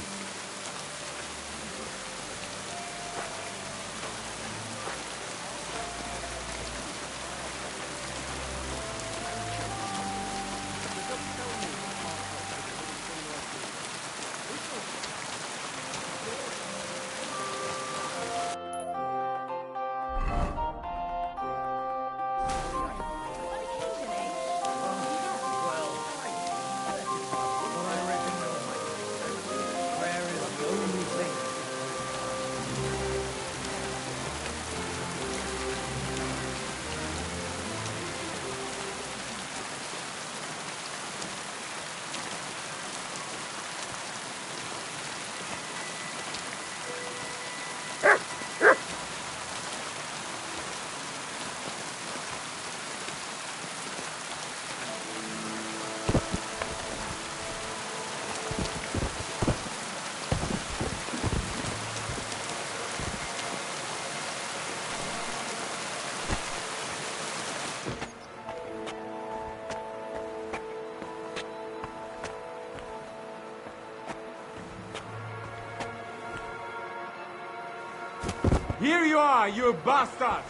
Here you are, you bastard!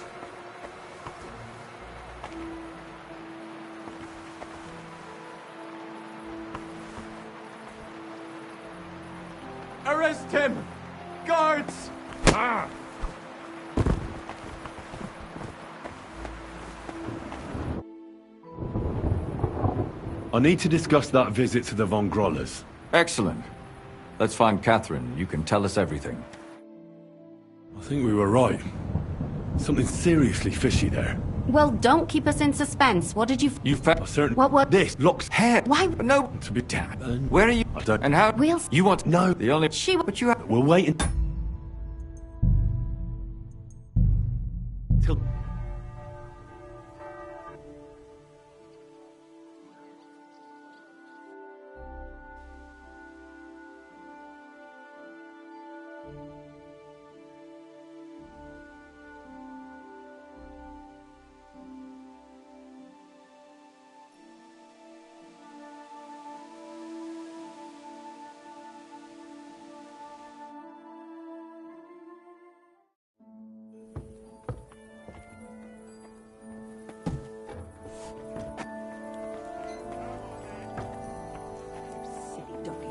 Arrest him! Guards! Ah! I need to discuss that visit to the Von Grollers. Excellent. Let's find Catherine. You can tell us everything. I think we were right. Something seriously fishy there. Well, don't keep us in suspense. What did you... You found a certain... What? This looks... Hair. Why? No. To be damn. Where are you? I don't... And how... We'll... You want... No. The only... She... But you have... We'll wait until... Silly doggy.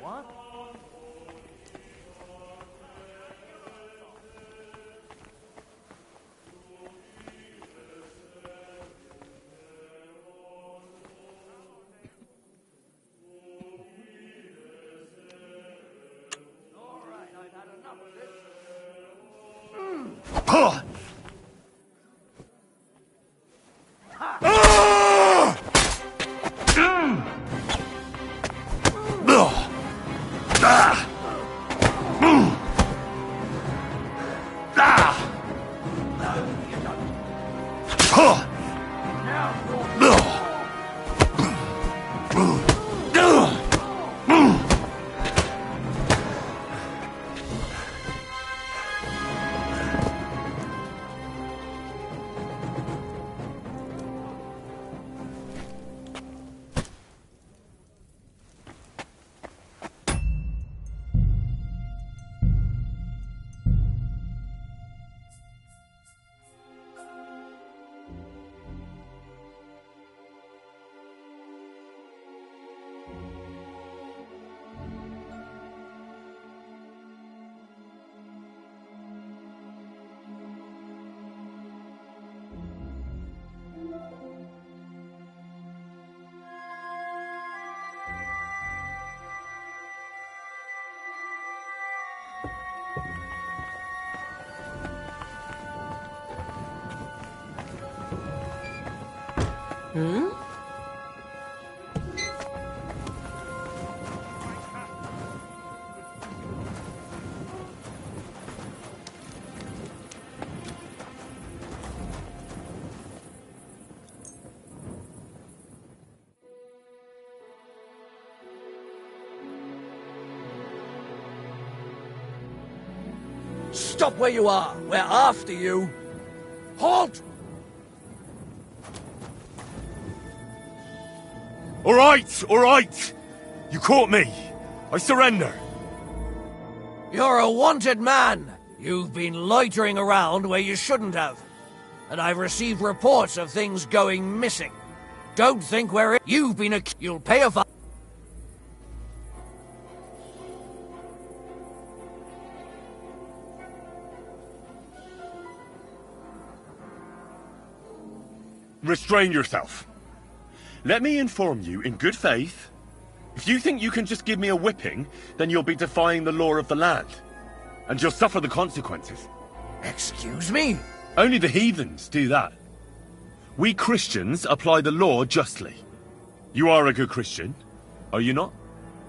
What? All right, I've had enough of this. Hmm? Stop where you are. We're after you. Halt! All right. You caught me. I surrender. You're a wanted man. You've been loitering around where you shouldn't have. And I've received reports of things going missing. Don't think we're... You've been You'll pay a fine. Restrain yourself. Let me inform you in good faith. If you think you can just give me a whipping, then you'll be defying the law of the land. And you'll suffer the consequences. Excuse me? Only the heathens do that. We Christians apply the law justly. You are a good Christian, are you not?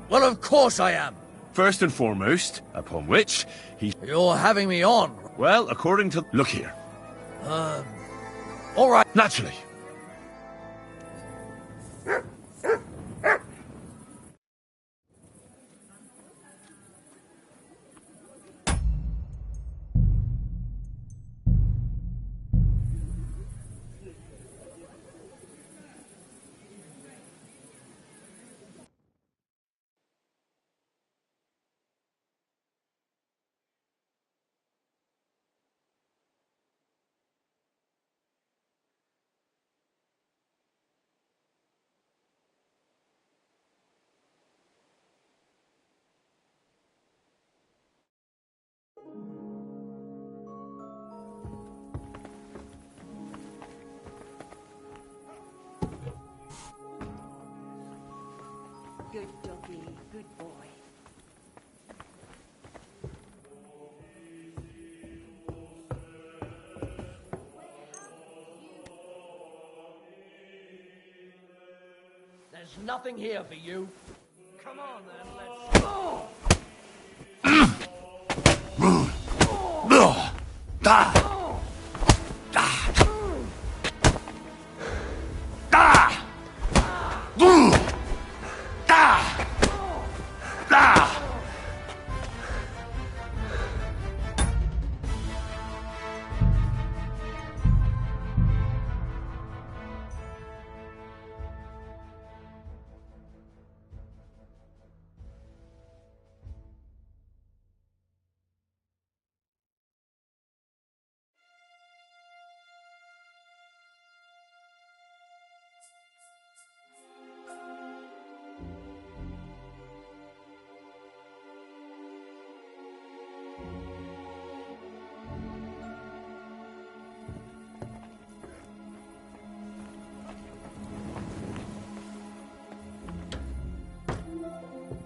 Well, of course I am. First and foremost, upon which he... You're having me on. Well, according to... Look here. All right. Naturally. Good doggy, good boy. There's nothing here for you. Come on then, let's...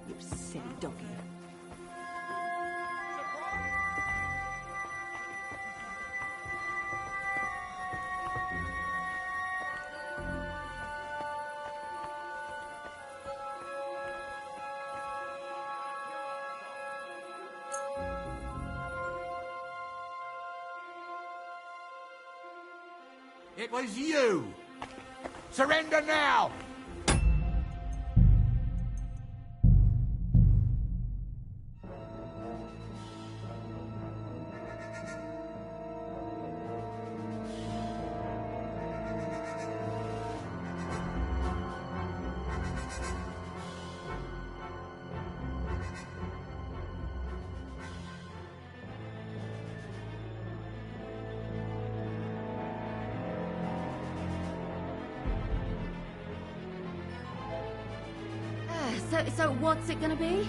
You silly doggy. It was you! Surrender now! So what's it gonna be?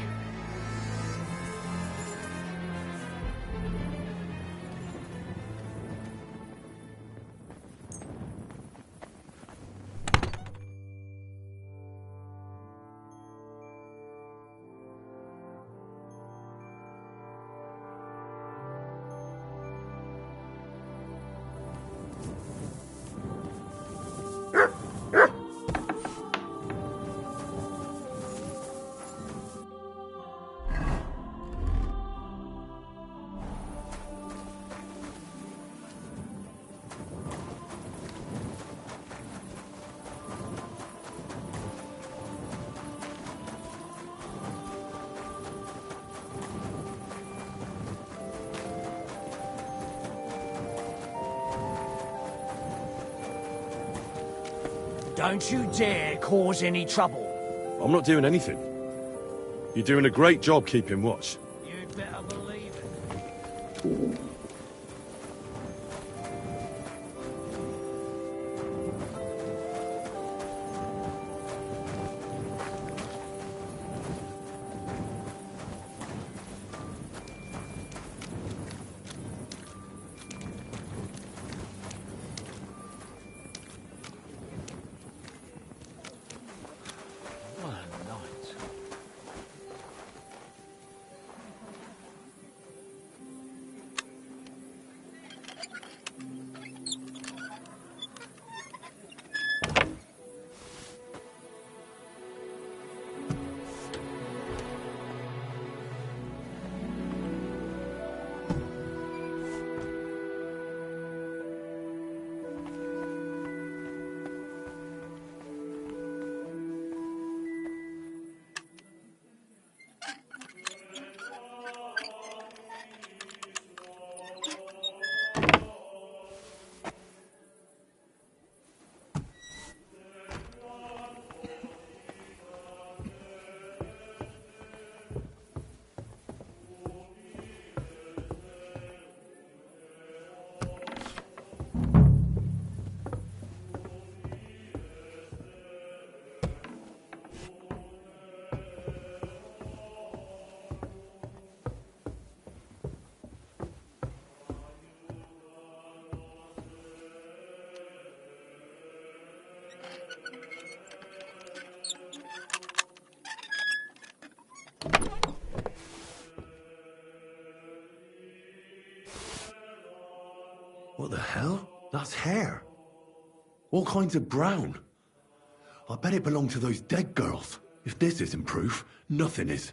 Don't you dare cause any trouble. I'm not doing anything. You're doing a great job keeping watch. You'd better believe it. What the hell? That's hair. All kinds of brown. I bet it belonged to those dead girls. If this isn't proof, nothing is.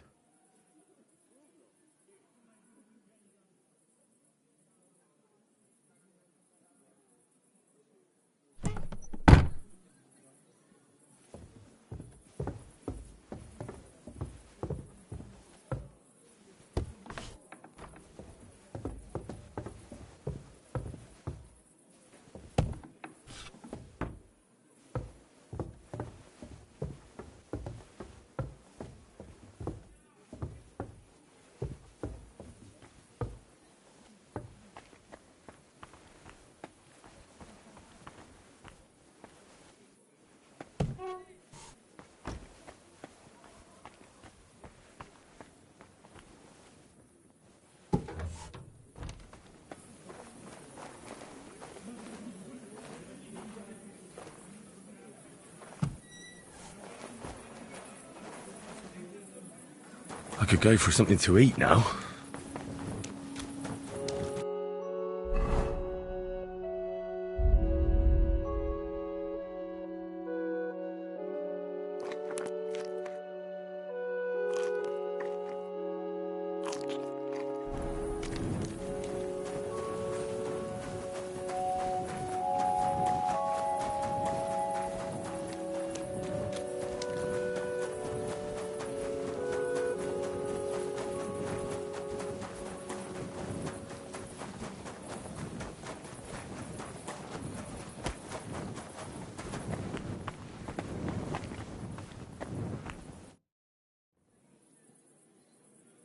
I could go for something to eat now.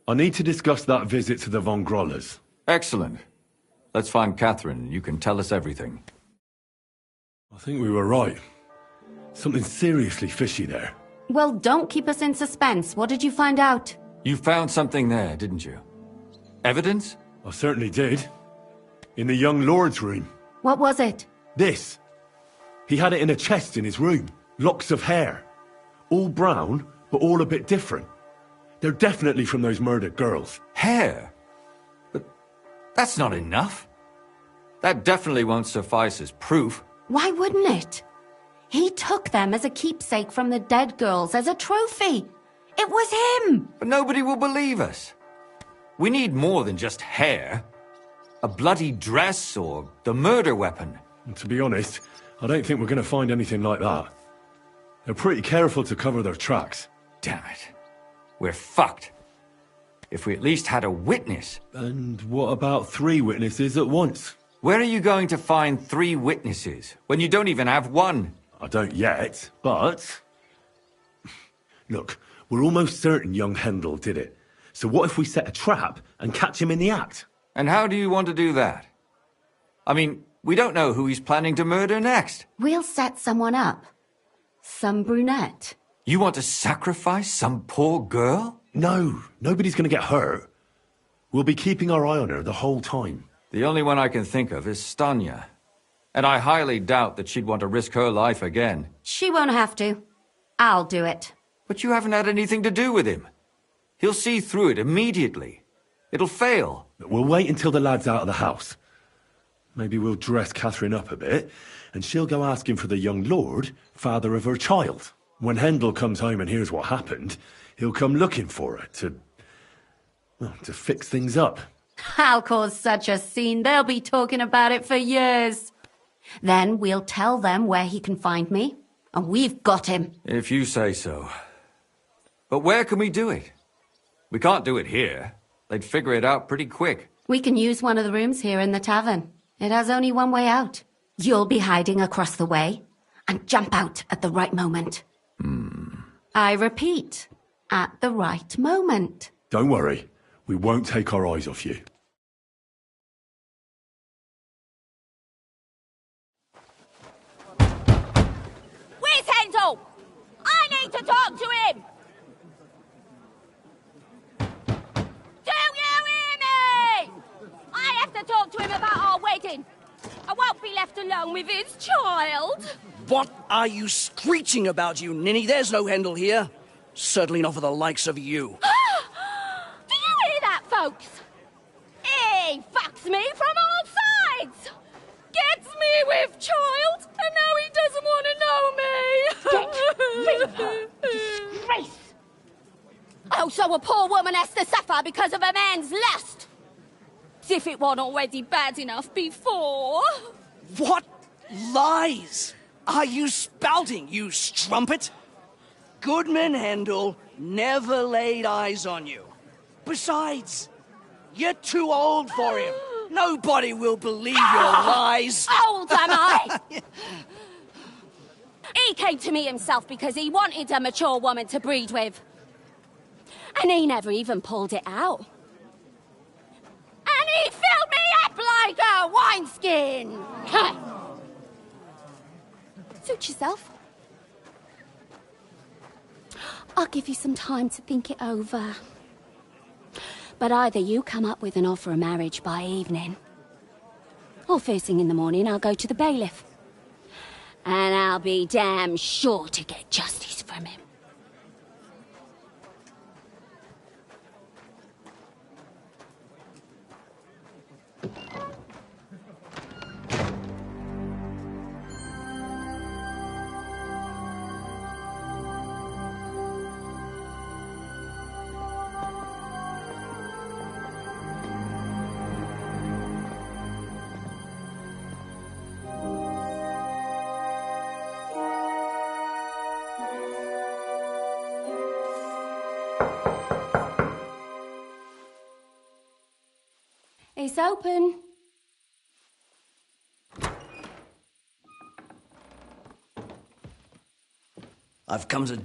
I need to discuss that visit to the Von Grollers. Excellent. Let's find Catherine, and you can tell us everything. I think we were right. Something seriously fishy there. Well, don't keep us in suspense. What did you find out? You found something there, didn't you? Evidence? I certainly did. In the young lord's room. What was it? This. He had it in a chest in his room. Locks of hair. All brown, but all a bit different. They're definitely from those murdered girls. Hair? But that's not enough. That definitely won't suffice as proof. Why wouldn't it? He took them as a keepsake from the dead girls, as a trophy. It was him! But nobody will believe us. We need more than just hair. A bloody dress or the murder weapon. And to be honest, I don't think we're going to find anything like that. They're pretty careful to cover their tracks. Damn it. We're fucked. If we at least had a witness. And what about 3 witnesses at once? Where are you going to find 3 witnesses when you don't even have one? I don't yet, but... Look, we're almost certain young Hendel did it. So what if we set a trap and catch him in the act? And how do you want to do that? I mean, we don't know who he's planning to murder next. We'll set someone up. Some brunette. You want to sacrifice some poor girl? No, nobody's going to get hurt. We'll be keeping our eye on her the whole time. The only one I can think of is Stanya. And I highly doubt that she'd want to risk her life again. She won't have to. I'll do it. But you haven't had anything to do with him. He'll see through it immediately. It'll fail. We'll wait until the lad's out of the house. Maybe we'll dress Catherine up a bit, and she'll go asking for the young lord, father of her child. When Hendel comes home and hears what happened, he'll come looking for her to fix things up. I'll cause such a scene, they'll be talking about it for years. Then we'll tell them where he can find me, and we've got him. If you say so. But where can we do it? We can't do it here. They'd figure it out pretty quick. We can use one of the rooms here in the tavern. It has only one way out. You'll be hiding across the way, and jump out at the right moment. I repeat, at the right moment. Don't worry. We won't take our eyes off you. Where's Hendel? I need to talk to him! Do you hear me? I have to talk to him about our wedding. I won't be left alone with his child. What are you screeching about, you ninny? There's no Hendel here. Certainly not for the likes of you. Do you hear that, folks? He fucks me from all sides. Gets me with child, and now he doesn't want to know me. Get rid of her. Disgrace. Oh, so a poor woman has to suffer because of a man's lust. As if it wasn't already bad enough before. What lies are you spouting, you strumpet? Goodman Hendel never laid eyes on you. Besides, you're too old for him. Nobody will believe your lies. Old am I? He came to me himself because he wanted a mature woman to breed with. And he never even pulled it out. And he filled me up like a wineskin. Suit yourself. I'll give you some time to think it over. But either you come up with an offer of marriage by evening, or first thing in the morning I'll go to the bailiff. And I'll be damn sure to get justice from him. It's open. I've come to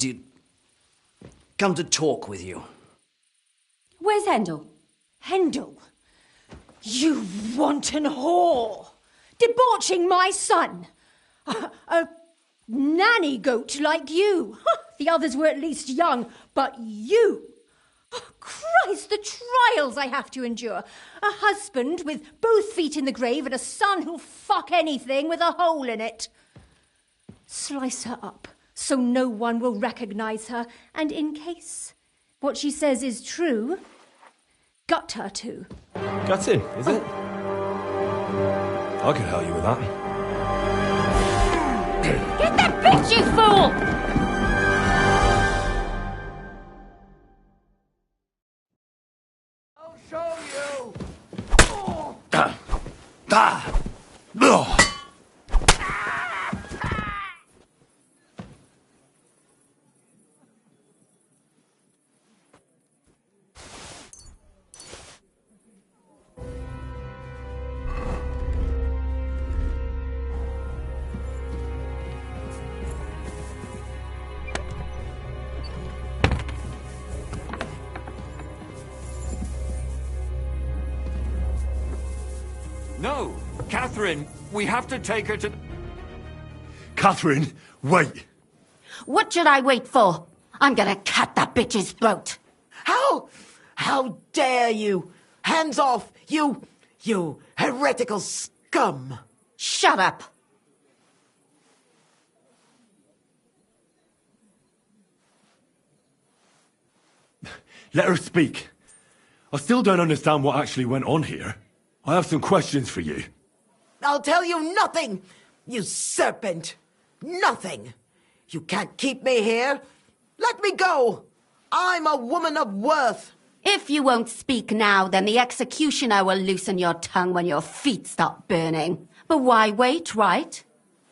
talk with you. Where's Hendel? Hendel? You wanton whore! Debauching my son! A nanny goat like you! The others were at least young, but you! Oh, Christ, the trials I have to endure. A husband with both feet in the grave and a son who'll fuck anything with a hole in it. Slice her up so no one will recognize her, and in case what she says is true, gut her too. Gutting, is it? I could help you with that. Get that bitch, you fool! Show you! Catherine, we have to take her to... Catherine, wait. What should I wait for? I'm gonna cut that bitch's throat. How dare you? Hands off, you heretical scum. Shut up. Let her speak. I still don't understand what actually went on here. I have some questions for you. I'll tell you nothing, you serpent. Nothing. You can't keep me here. Let me go. I'm a woman of worth. If you won't speak now, then the executioner will loosen your tongue when your feet stop burning. But why wait, right?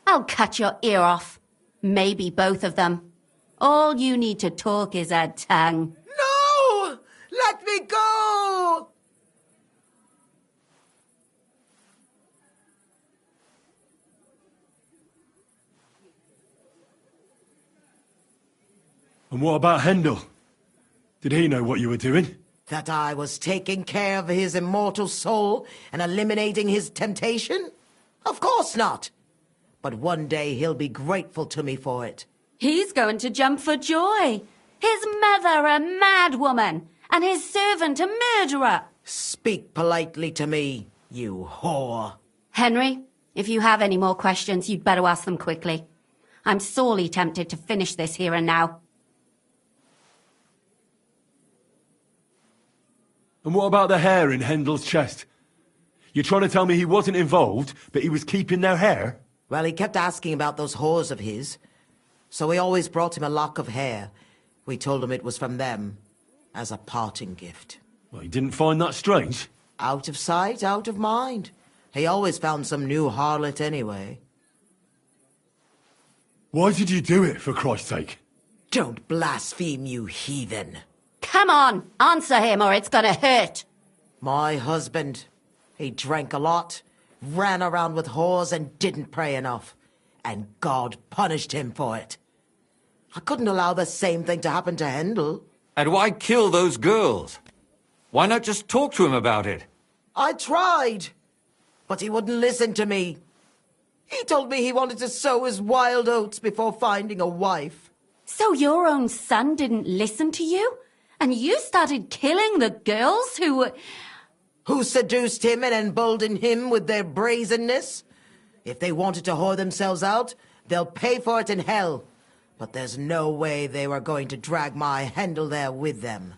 I'll cut your ear off. Maybe both of them. All you need to talk is a tongue. No! Let me go! And what about Hendel? Did he know what you were doing? That I was taking care of his immortal soul and eliminating his temptation? Of course not. But one day he'll be grateful to me for it. He's going to jump for joy. His mother a mad woman, and his servant a murderer. Speak politely to me, you whore. Henry, if you have any more questions, you'd better ask them quickly. I'm sorely tempted to finish this here and now. And what about the hair in Hendel's chest? You're trying to tell me he wasn't involved, but he was keeping their hair? Well, he kept asking about those whores of his. So we always brought him a lock of hair. We told him it was from them, as a parting gift. Well, he didn't find that strange? Out of sight, out of mind. He always found some new harlot anyway. Why did you do it, for Christ's sake? Don't blaspheme, you heathen. Come on, answer him or it's gonna hurt. My husband, he drank a lot, ran around with whores and didn't pray enough. And God punished him for it. I couldn't allow the same thing to happen to Hendel. And why kill those girls? Why not just talk to him about it? I tried, but he wouldn't listen to me. He told me he wanted to sow his wild oats before finding a wife. So your own son didn't listen to you? And you started killing the girls who seduced him and emboldened him with their brazenness? If they wanted to whore themselves out, they'll pay for it in hell. But there's no way they were going to drag my Hendel there with them.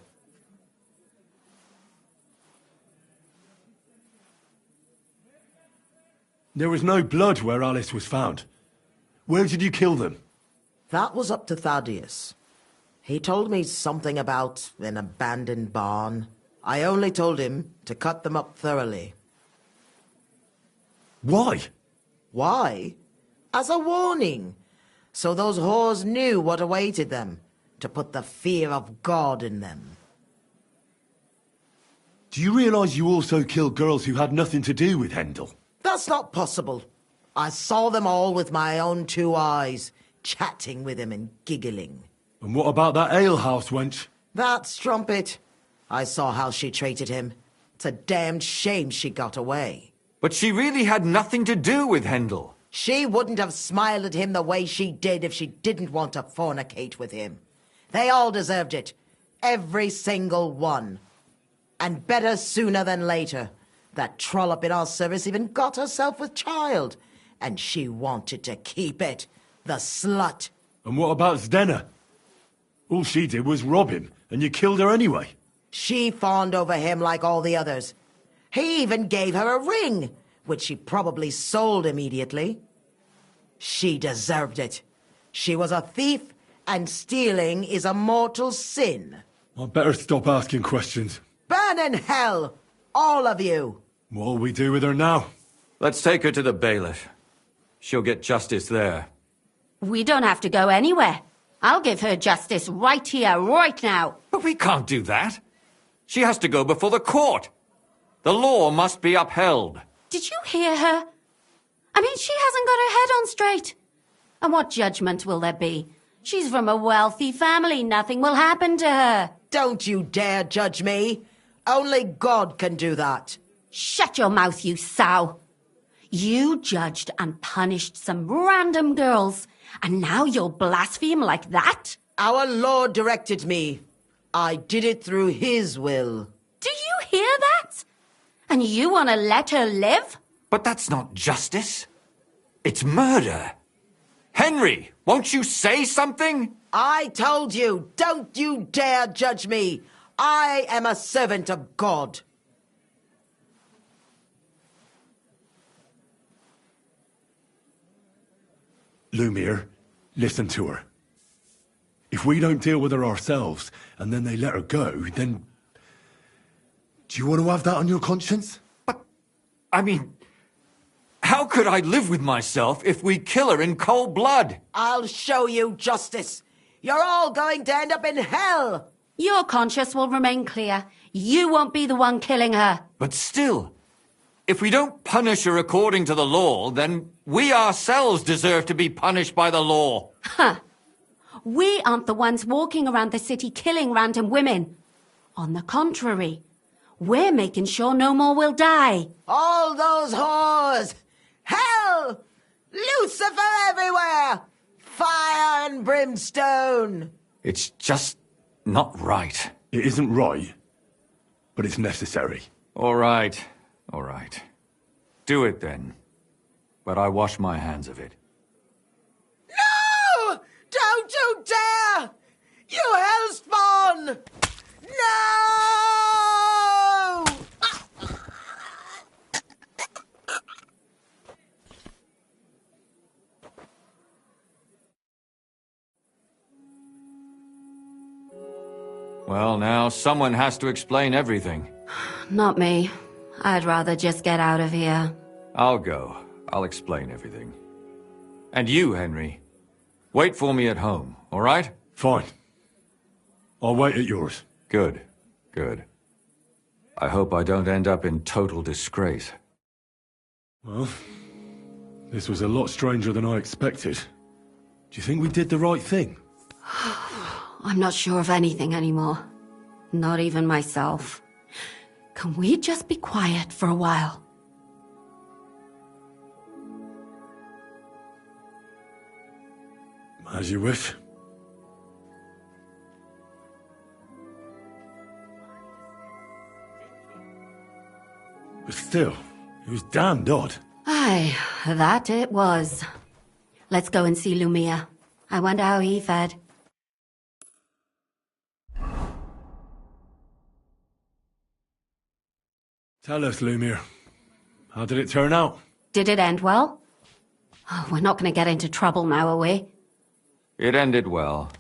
There was no blood where Alice was found. Where did you kill them? That was up to Thaddeus. He told me something about an abandoned barn. I only told him to cut them up thoroughly. Why? Why? As a warning. So those whores knew what awaited them. To put the fear of God in them. Do you realize you also killed girls who had nothing to do with Hendel? That's not possible. I saw them all with my own 2 eyes, chatting with him and giggling. And what about that alehouse wench? That strumpet. I saw how she treated him. It's a damned shame she got away. But she really had nothing to do with Hendel. She wouldn't have smiled at him the way she did if she didn't want to fornicate with him. They all deserved it. Every single one. And better sooner than later. That trollop in our service even got herself with child. And she wanted to keep it. The slut. And what about Zdenna? All she did was rob him, and you killed her anyway. She fawned over him like all the others. He even gave her a ring, which she probably sold immediately. She deserved it. She was a thief, and stealing is a mortal sin. I'd better stop asking questions. Burn in hell, all of you. What'll we do with her now? Let's take her to the bailiff. She'll get justice there. We don't have to go anywhere. I'll give her justice right here, right now. But we can't do that. She has to go before the court. The law must be upheld. Did you hear her? I mean, she hasn't got her head on straight. And what judgment will there be? She's from a wealthy family. Nothing will happen to her. Don't you dare judge me. Only God can do that. Shut your mouth, you sow. You judged and punished some random girls, and now you'll blaspheme like that? Our Lord directed me. I did it through His will. Do you hear that? And you want to let her live? But that's not justice. It's murder. Henry, won't you say something? I told you, don't you dare judge me. I am a servant of God. Lumiere, listen to her. If we don't deal with her ourselves, and then they let her go, then... Do you want to have that on your conscience? I mean, how could I live with myself if we kill her in cold blood? I'll show you justice. You're all going to end up in hell. Your conscience will remain clear. You won't be the one killing her. But still, if we don't punish her according to the law, then we ourselves deserve to be punished by the law. Huh. We aren't the ones walking around the city killing random women. On the contrary, we're making sure no more will die. All those whores! Hell! Lucifer everywhere! Fire and brimstone! It's just not right. It isn't right, but it's necessary. All right, all right. Do it then. But I wash my hands of it. No! Don't you dare! You hellspawn! No! Well, now someone has to explain everything. Not me. I'd rather just get out of here. I'll go. I'll explain everything. And you, Henry, wait for me at home, all right? Fine. I'll wait at yours. Good, good. I hope I don't end up in total disgrace. Well, this was a lot stranger than I expected. Do you think we did the right thing? I'm not sure of anything anymore. Not even myself. Can we just be quiet for a while? As you wish. But still, it was damned odd. Aye, that it was. Let's go and see Lumiere. I wonder how he fared. Tell us, Lumiere. How did it turn out? Did it end well? Oh, we're not going to get into trouble now, are we? It ended well,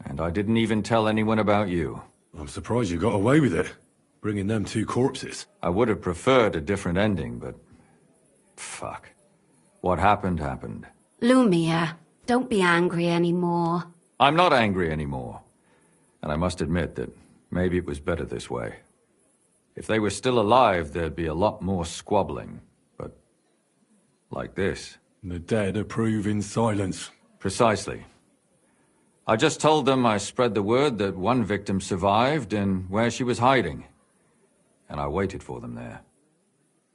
and I didn't even tell anyone about you. I'm surprised you got away with it, bringing them two corpses. I would have preferred a different ending, but... fuck. What happened, happened. Lumiere, don't be angry anymore. I'm not angry anymore. And I must admit that maybe it was better this way. If they were still alive, there'd be a lot more squabbling. But... like this. The dead approve in silence. Precisely. I just told them I spread the word that one victim survived and where she was hiding. And I waited for them there.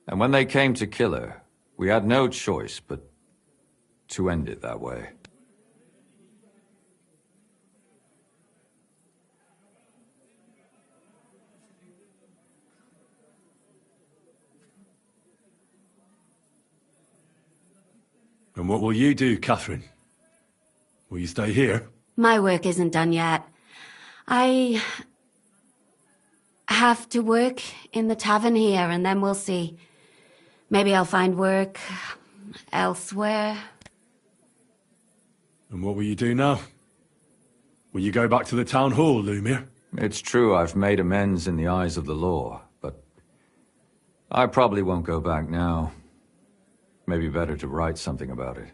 And when they came to kill her, we had no choice but to end it that way. And what will you do, Catherine? Will you stay here? My work isn't done yet. I have to work in the tavern here, and then we'll see. Maybe I'll find work elsewhere. And what will you do now? Will you go back to the town hall, Lumiere? It's true I've made amends in the eyes of the law, but I probably won't go back now. Maybe better to write something about it.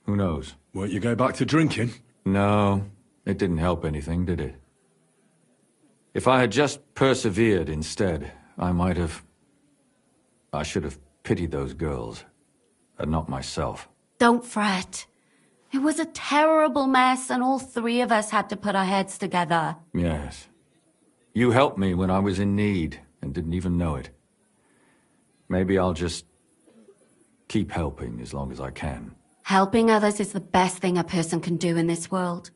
Who knows? Won't you go back to drinking? No, it didn't help anything, did it? If I had just persevered instead, I might have... I should have pitied those girls, and not myself. Don't fret. It was a terrible mess, and all three of us had to put our heads together. Yes. You helped me when I was in need, and didn't even know it. Maybe I'll just keep helping as long as I can. Helping others is the best thing a person can do in this world.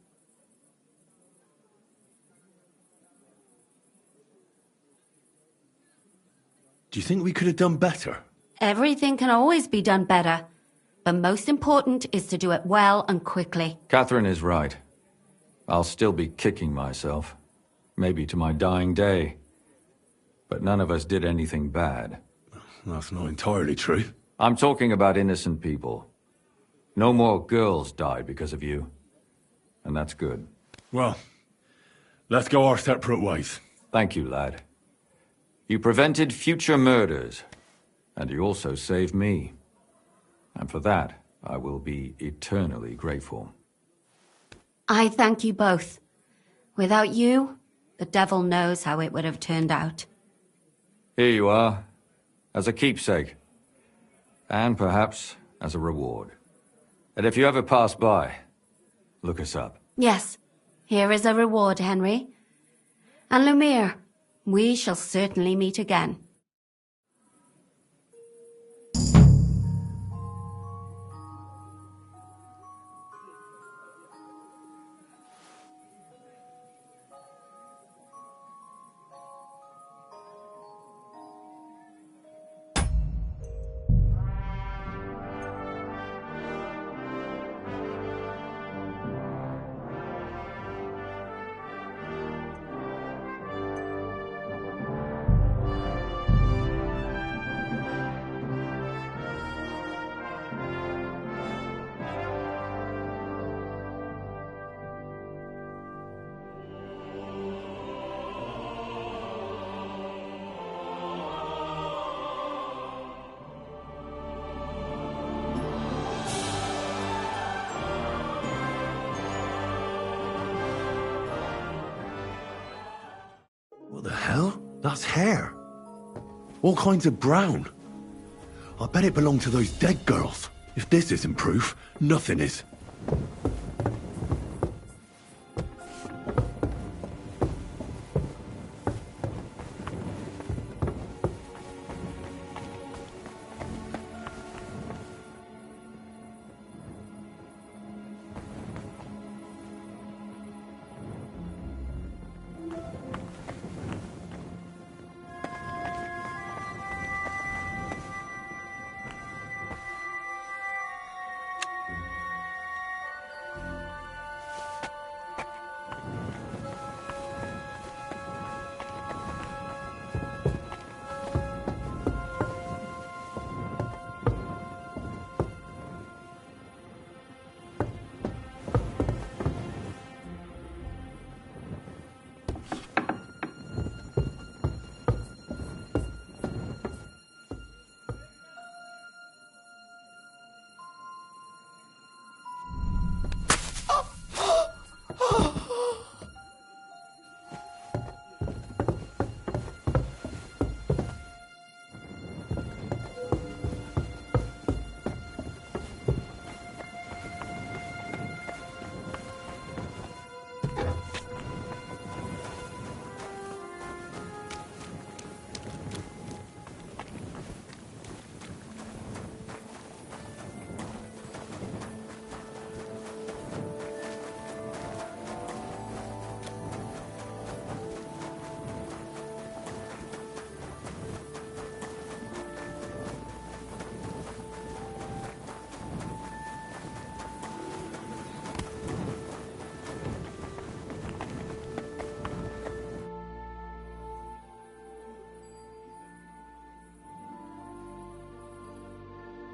Do you think we could have done better? Everything can always be done better. But most important is to do it well and quickly. Catherine is right. I'll still be kicking myself. Maybe to my dying day. But none of us did anything bad. That's not entirely true. I'm talking about innocent people. No more girls died because of you. And that's good. Well, let's go our separate ways. Thank you, lad. You prevented future murders. And you also saved me. And for that, I will be eternally grateful. I thank you both. Without you, the devil knows how it would have turned out. Here you are, as a keepsake. And perhaps as a reward. And if you ever pass by, look us up. Yes, here is a reward, Henry. And Lumiere, we shall certainly meet again. What the hell? That's hair. All kinds of brown. I bet it belonged to those dead girls. If this isn't proof, nothing is.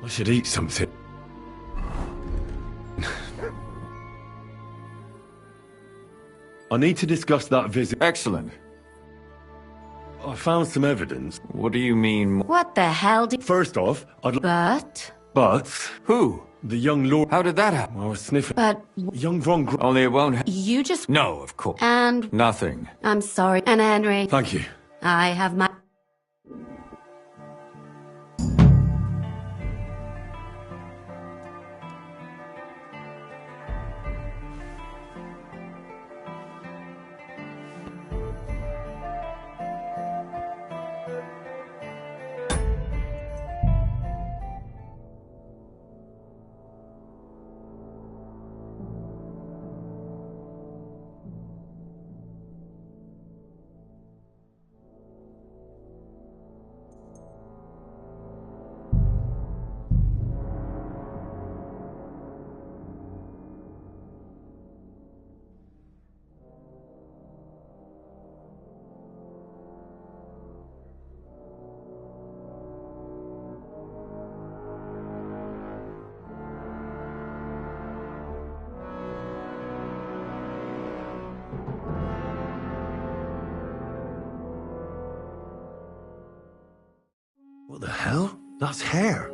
I should eat something. I need to discuss that visit. Excellent. I found some evidence. What do you mean? What the hell did... First off, But... But... Who? The young lord... How did that happen? I was sniffing... But... Young Von Only it won't... You just... No, of course. And... Nothing. I'm sorry. And Henry... Thank you. I have my... That's hair.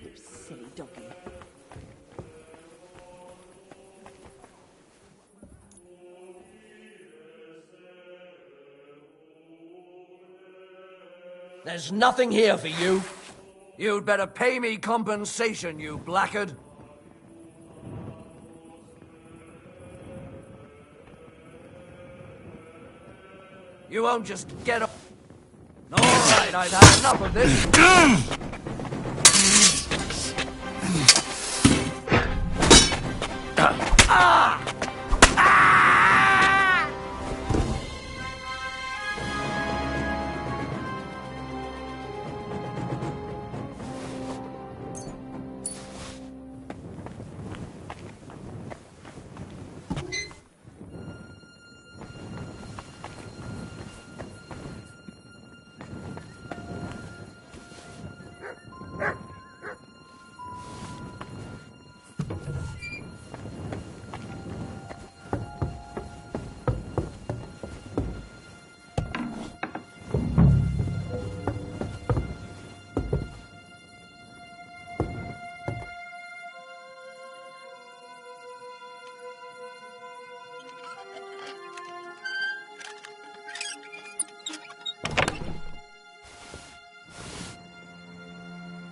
You silly doggy. There's nothing here for you. You'd better pay me compensation, you blackguard. You won't just get up. All right, I've had enough of this. Ah!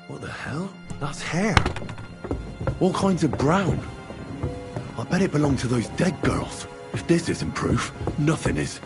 What the hell? That's hair. All kinds of brown. I bet it belonged to those dead girls. If this isn't proof, nothing is.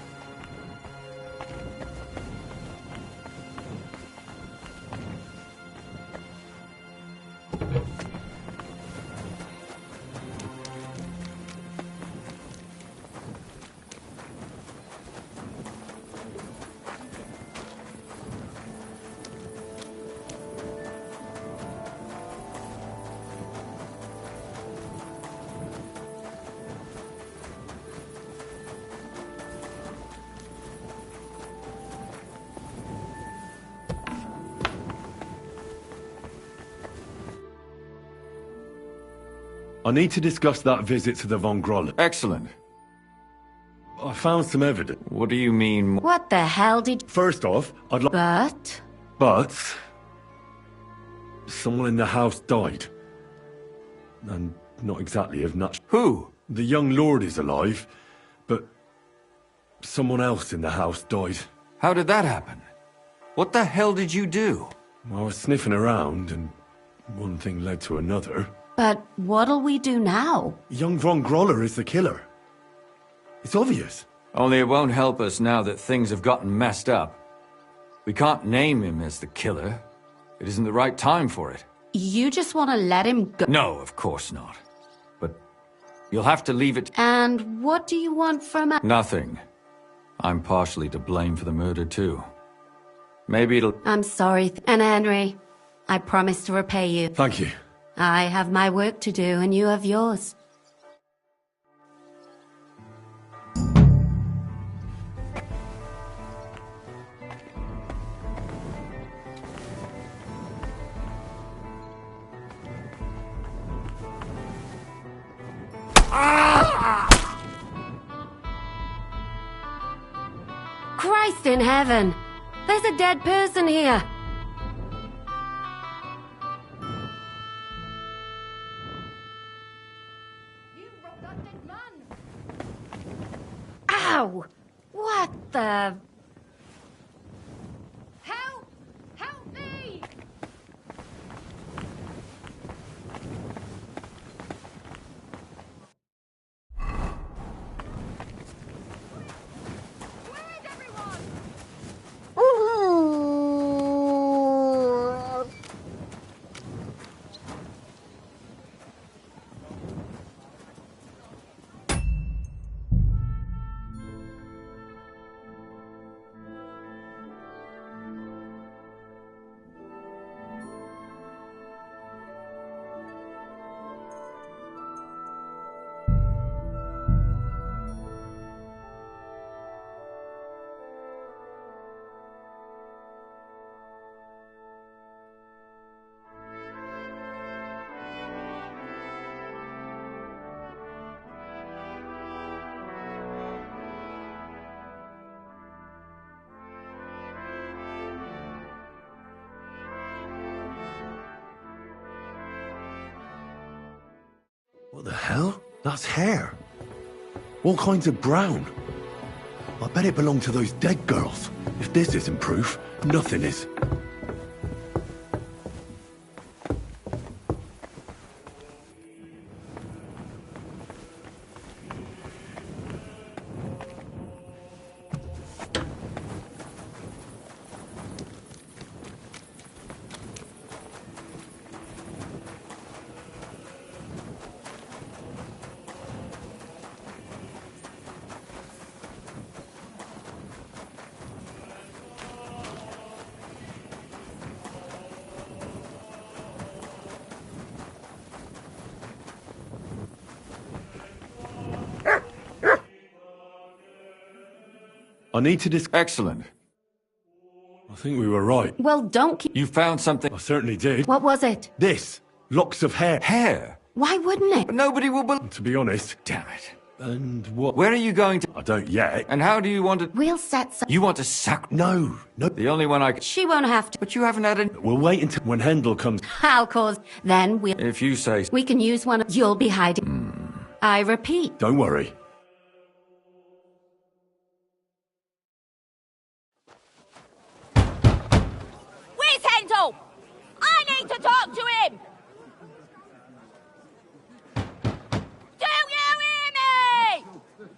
I need to discuss that visit to the Von Grollen. Excellent. I found some evidence. What do you mean? What the hell did... First off, I'd like... But... But... Someone in the house died. And not exactly of natural... Who? The young lord is alive, but... someone else in the house died. How did that happen? What the hell did you do? I was sniffing around, and one thing led to another. But what'll we do now? Young Von Groller is the killer. It's obvious. Only it won't help us now that things have gotten messed up. We can't name him as the killer. It isn't the right time for it. You just want to let him go? No, of course not. But you'll have to leave it... And what do you want from us? Nothing. I'm partially to blame for the murder, too. Maybe it'll... I'm sorry. And Henry, I promise to repay you. Thank you. I have my work to do, and you have yours. Christ in heaven! There's a dead person here! Ow! What the... Help! Help me! Where's everyone? hell? That's hair. All kinds of brown. I bet it belonged to those dead girls. If this isn't proof, nothing is. I need to Excellent. I think we were right. Well, don't keep... You found something. I certainly did. What was it? This. Locks of hair. Hair? Why wouldn't it? Nobody will believe... To be honest. Damn it. And what? Where are you going to... I don't yet. And how do you want to... We'll set some... You want to sack... No. The only one I... She won't have to. But you haven't had any... We'll wait until when Hendel comes. I'll cause... Then we'll... If you say... We can use one of... You'll be hiding. I repeat. Don't worry. Where's Hendel? I need to talk to him! Do you hear me?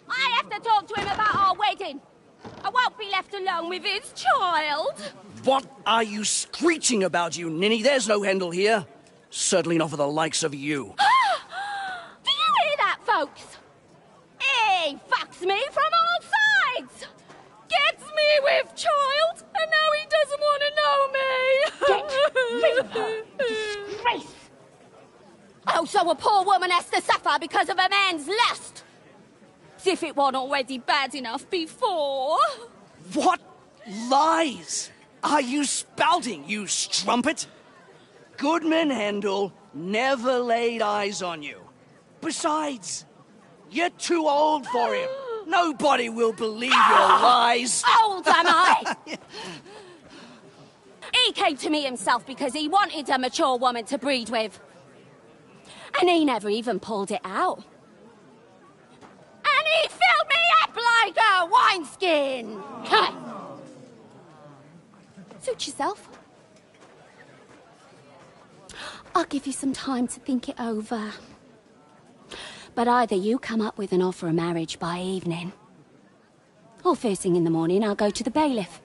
I have to talk to him about our wedding. I won't be left alone with his child. What are you screeching about, you ninny? There's no Hendel here. Certainly not for the likes of you. Do you hear that, folks? He fucks me from all sides. Gets me with child, and now he doesn't want to know me. Get rid of her. Disgrace. Oh, so a poor woman has to suffer because of a man's lust. As if it wasn't already bad enough before. What lies are you spouting, you strumpet? Goodman Hendel never laid eyes on you. Besides, you're too old for him. Nobody will believe your lies. Old am I? He came to me himself because he wanted a mature woman to breed with. And he never even pulled it out. And he filled me up like a wineskin. Suit yourself. I'll give you some time to think it over. But either you come up with an offer of marriage by evening, or first thing in the morning I'll go to the bailiff.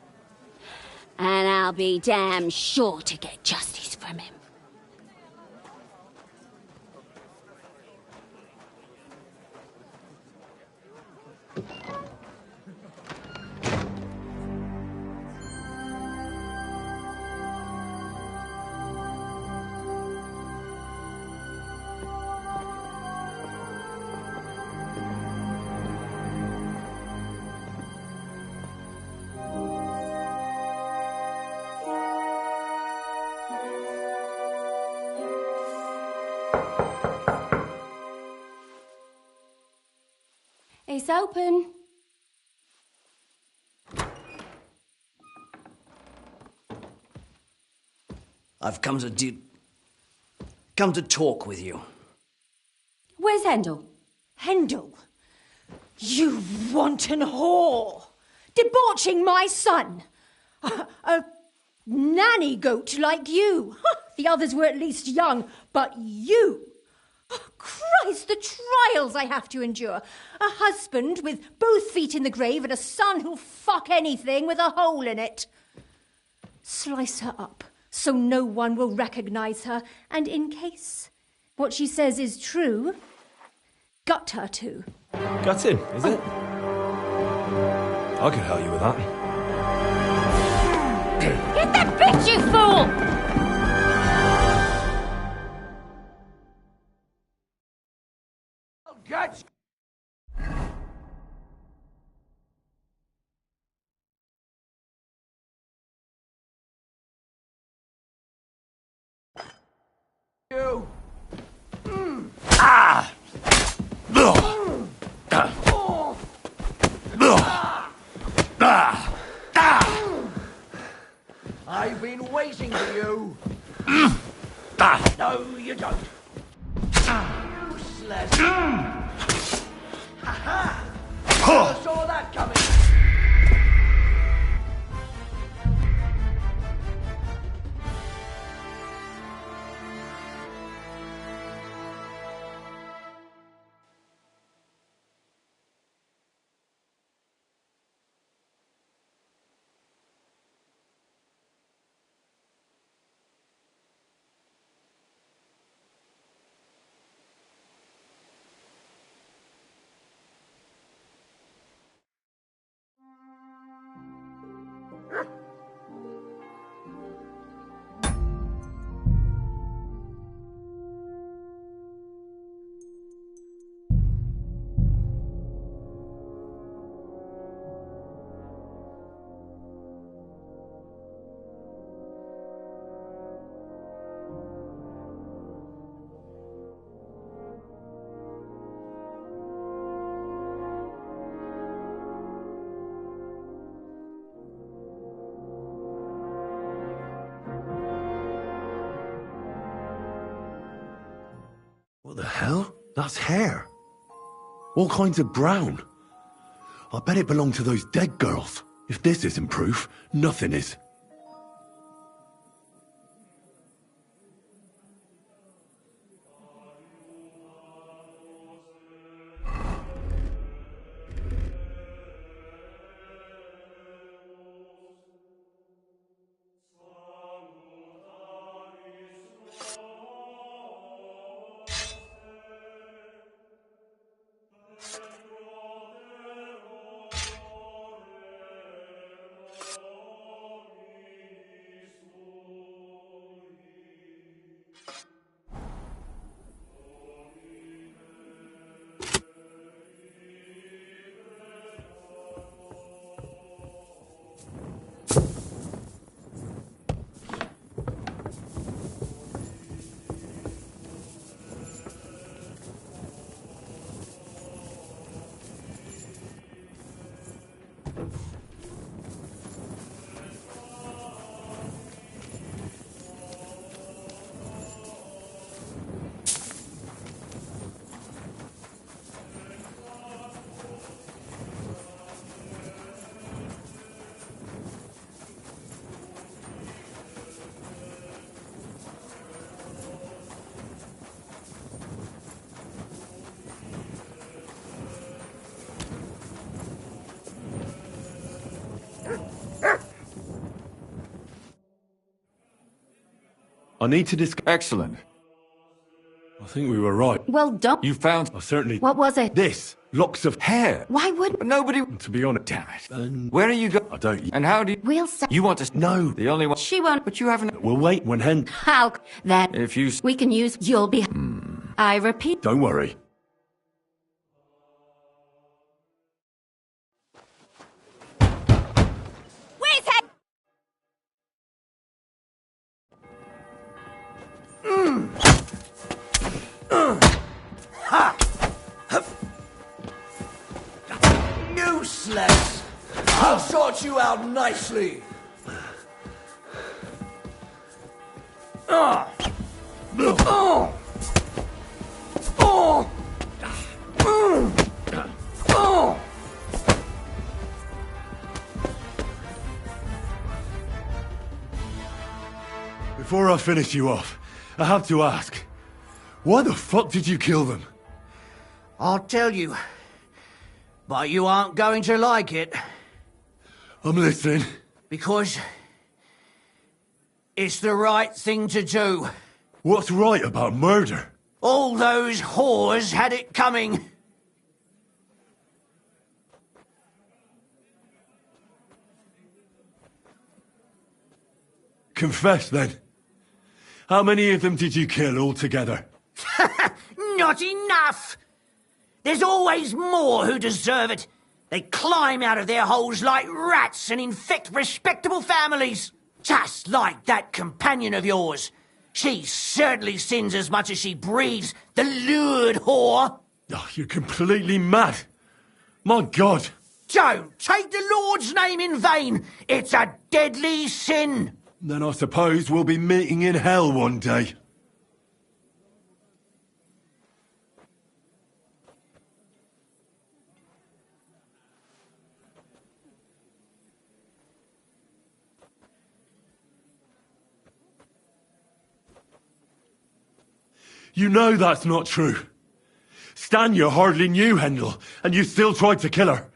And I'll be damn sure to get justice from him. It's open. I've come to talk with you. Where's Hendel? Hendel? You wanton whore! Debauching my son! A nanny goat like you! The others were at least young, but you! Christ, the trials I have to endure. A husband with both feet in the grave and a son who'll fuck anything with a hole in it. Slice her up so no one will recognize her, and in case what she says is true, gut her too. Gut him, is it? I can help you with that. Get that bitch, you fool! Gut! You! Ah! I've been waiting for you. No, you don't. Useless. hell? That's hair. All kinds of brown. I bet it belonged to those dead girls. If this isn't proof, nothing is. I need to discuss... Excellent. I think we were right. Well done. You found... I certainly... What was it? This. Locks of hair. Why would... Nobody... To be honest... Damn it. Where are you going? I don't... And how do you... We'll say... You want to... No. The only one... She won't... But you haven't... We'll wait when Hen... How... Then... If you... We can use... You'll be... I repeat... Don't worry. Where's Hen? Useless! I'll sort you out nicely. Before I finish you off, I have to ask, why the fuck did you kill them? I'll tell you. But you aren't going to like it. I'm listening. Because... it's the right thing to do. What's right about murder? All those whores had it coming. Confess, then. How many of them did you kill altogether? Not enough! There's always more who deserve it. They climb out of their holes like rats and infect respectable families. Just like that companion of yours. She certainly sins as much as she breathes, the lured whore. Oh, you're completely mad. My God. Don't take the Lord's name in vain. It's a deadly sin. Then I suppose we'll be meeting in hell one day. You know that's not true. Stanya hardly knew Hendel, and you still tried to kill her.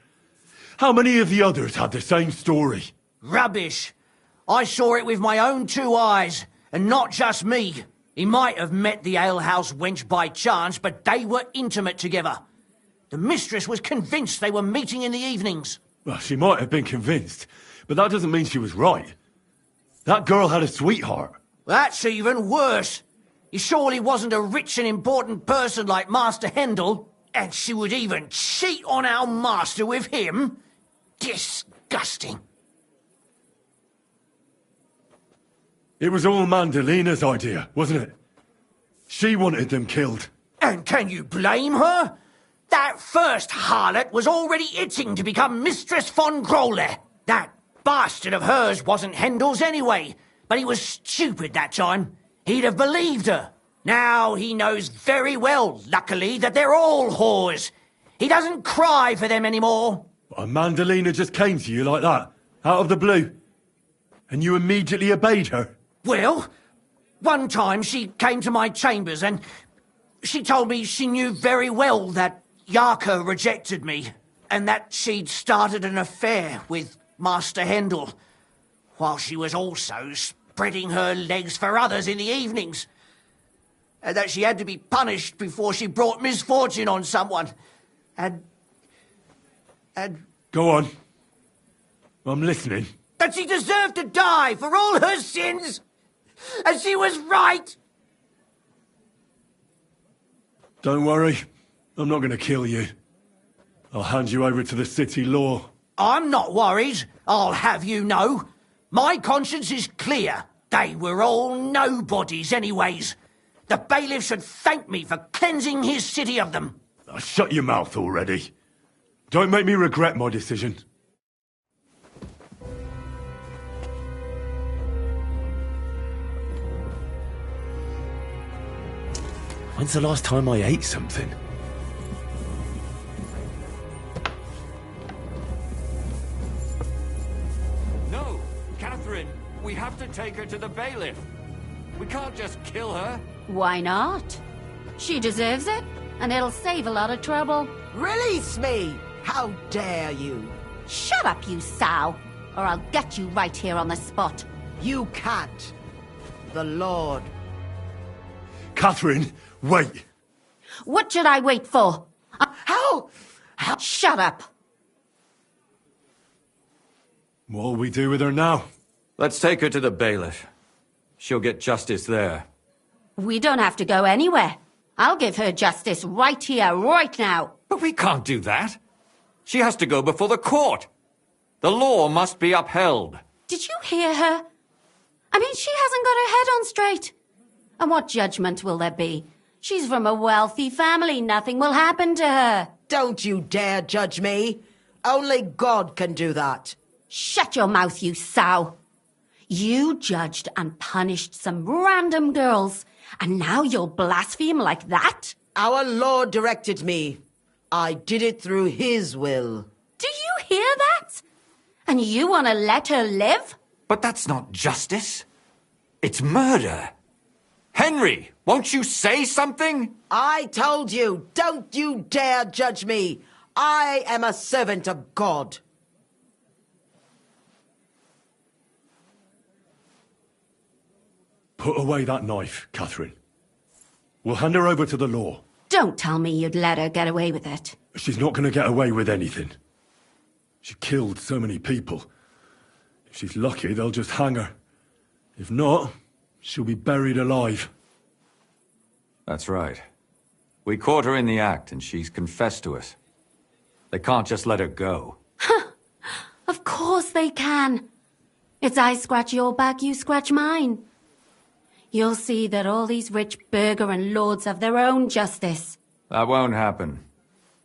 How many of the others had the same story? Rubbish. I saw it with my own two eyes, and not just me. He might have met the alehouse wench by chance, but they were intimate together. The mistress was convinced they were meeting in the evenings. Well, she might have been convinced, but that doesn't mean she was right. That girl had a sweetheart. That's even worse. He surely wasn't a rich and important person like Master Hendel, and she would even cheat on our master with him. Disgusting. It was all Mandalina's idea, wasn't it? She wanted them killed. And can you blame her? That first harlot was already itching to become Mistress von Grole. That bastard of hers wasn't Hendel's anyway, but he was stupid that time. He'd have believed her. Now he knows very well, luckily, that they're all whores. He doesn't cry for them anymore. And Mandalina just came to you like that, out of the blue, and you immediately obeyed her? Well, one time she came to my chambers and she told me she knew very well that Yarka rejected me and that she'd started an affair with Master Hendel, while she was also spreading her legs for others in the evenings, and that she had to be punished before she brought misfortune on someone. And... Go on. I'm listening. That she deserved to die for all her sins, and she was right. Don't worry. I'm not going to kill you. I'll hand you over to the city law. I'm not worried, I'll have you know. My conscience is clear. They were all nobodies anyways. The bailiff should thank me for cleansing his city of them. Shut your mouth already. Don't make me regret my decision. When's the last time I ate something? No, Catherine, we have to take her to the bailiff. We can't just kill her. Why not? She deserves it, and it'll save a lot of trouble. Release me! How dare you? Shut up, you sow, or I'll get you right here on the spot. You can't. The Lord. Catherine, wait! What should I wait for? How? Shut up! What'll we do with her now? Let's take her to the bailiff. She'll get justice there. We don't have to go anywhere. I'll give her justice right here, right now. But we can't do that. She has to go before the court. The law must be upheld. Did you hear her? I mean, she hasn't got her head on straight. And what judgment will there be? She's from a wealthy family. Nothing will happen to her. Don't you dare judge me. Only God can do that. Shut your mouth, you sow. You judged and punished some random girls, and now you'll blaspheme like that? Our Lord directed me. I did it through His will. Do you hear that? And you want to let her live? But that's not justice. It's murder. Henry, won't you say something? I told you, don't you dare judge me. I am a servant of God. Put away that knife, Catherine. We'll hand her over to the law. Don't tell me you'd let her get away with it. She's not going to get away with anything. She killed so many people. If she's lucky, they'll just hang her. If not, she'll be buried alive. That's right. We caught her in the act, and she's confessed to us. They can't just let her go. Of course they can. It's I scratch your back, you scratch mine. You'll see that all these rich burgher and lords have their own justice. That won't happen.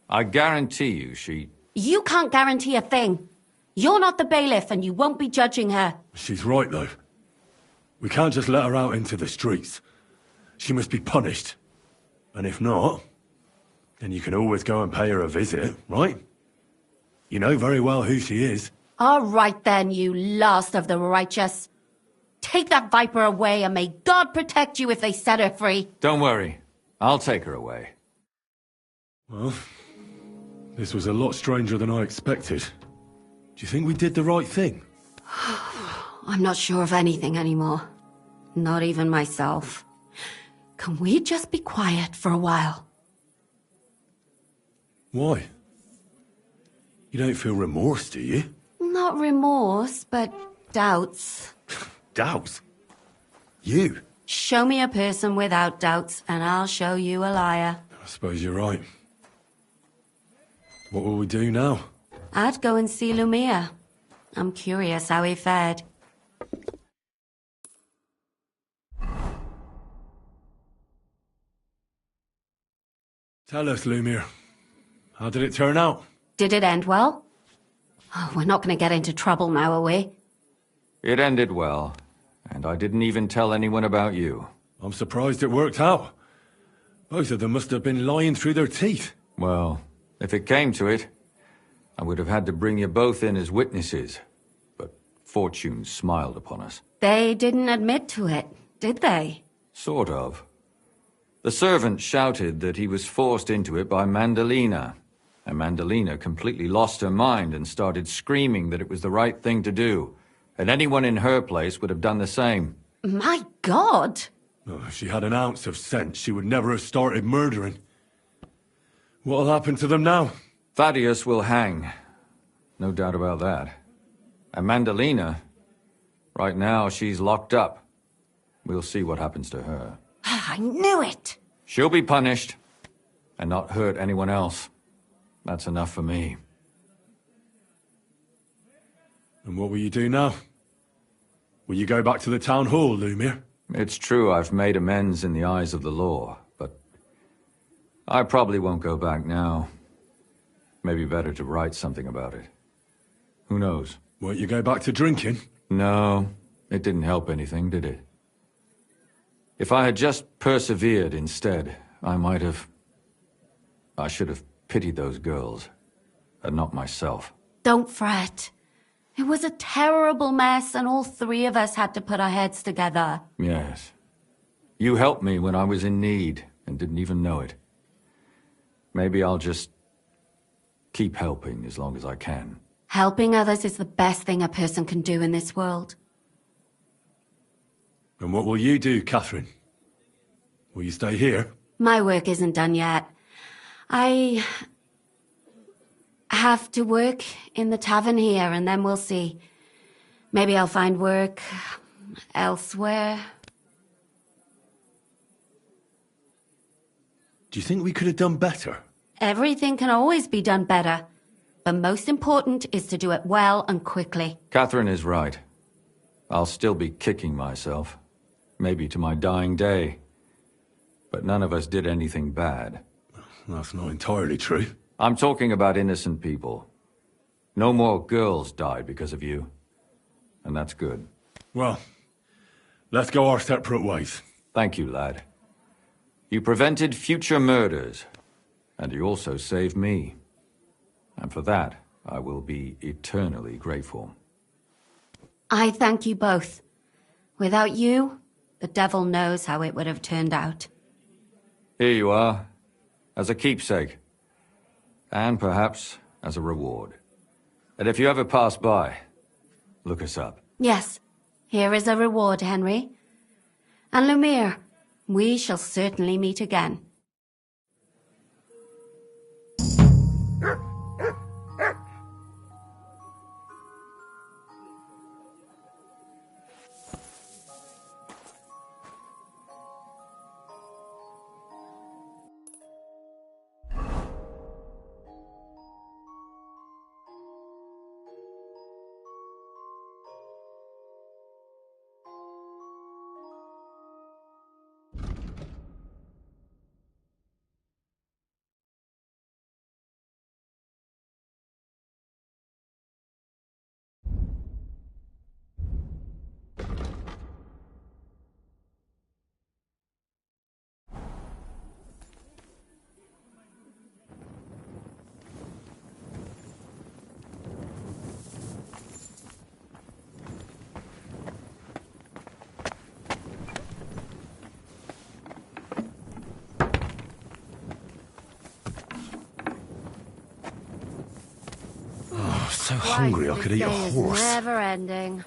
I guarantee you she... You can't guarantee a thing. You're not the bailiff, and you won't be judging her. She's right, though. We can't just let her out into the streets. She must be punished. And if not, then you can always go and pay her a visit, right? You know very well who she is. All right then, you last of the righteous. Take that viper away, and may God protect you if they set her free. Don't worry. I'll take her away. Well, this was a lot stranger than I expected. Do you think we did the right thing? I'm not sure of anything anymore. Not even myself. Can we just be quiet for a while? Why? You don't feel remorse, do you? Not remorse, but doubts. Doubts? You? Show me a person without doubts, and I'll show you a liar. I suppose you're right. What will we do now? I'd go and see Lumia. I'm curious how he fared. Tell us, Lumir. How did it turn out? Did it end well? Oh, we're not going to get into trouble now, are we? It ended well, and I didn't even tell anyone about you. I'm surprised it worked out. Both of them must have been lying through their teeth. Well, if it came to it, I would have had to bring you both in as witnesses. But fortune smiled upon us. They didn't admit to it, did they? Sort of. The servant shouted that he was forced into it by Mandalina. And Mandalina completely lost her mind and started screaming that it was the right thing to do. And anyone in her place would have done the same. My God! Oh, if she had an ounce of sense, she would never have started murdering. What'll happen to them now? Thaddeus will hang. No doubt about that. And Mandalina, right now she's locked up. We'll see what happens to her. I knew it! She'll be punished, and not hurt anyone else. That's enough for me. And what will you do now? Will you go back to the town hall, Lumir? It's true I've made amends in the eyes of the law, but I probably won't go back now. Maybe better to write something about it. Who knows? Won't you go back to drinking? No, it didn't help anything, did it? If I had just persevered instead, I should have pitied those girls, and not myself. Don't fret. It was a terrible mess, and all three of us had to put our heads together. Yes. You helped me when I was in need, and didn't even know it. Maybe I'll just keep helping as long as I can. Helping others is the best thing a person can do in this world. And what will you do, Catherine? Will you stay here? My work isn't done yet. I have to work in the tavern here, and then we'll see. Maybe I'll find work elsewhere. Do you think we could have done better? Everything can always be done better. But most important is to do it well and quickly. Catherine is right. I'll still be kicking myself. Maybe to my dying day. But none of us did anything bad. That's not entirely true. I'm talking about innocent people. No more girls died because of you. And that's good. Well, let's go our separate ways. Thank you, lad. You prevented future murders. And you also saved me. And for that, I will be eternally grateful. I thank you both. Without you, the devil knows how it would have turned out. Here you are, as a keepsake. And perhaps as a reward. And if you ever pass by, look us up. Yes, here is a reward, Henry. And Lumir, we shall certainly meet again. So hungry I could eat a horse. Never ending.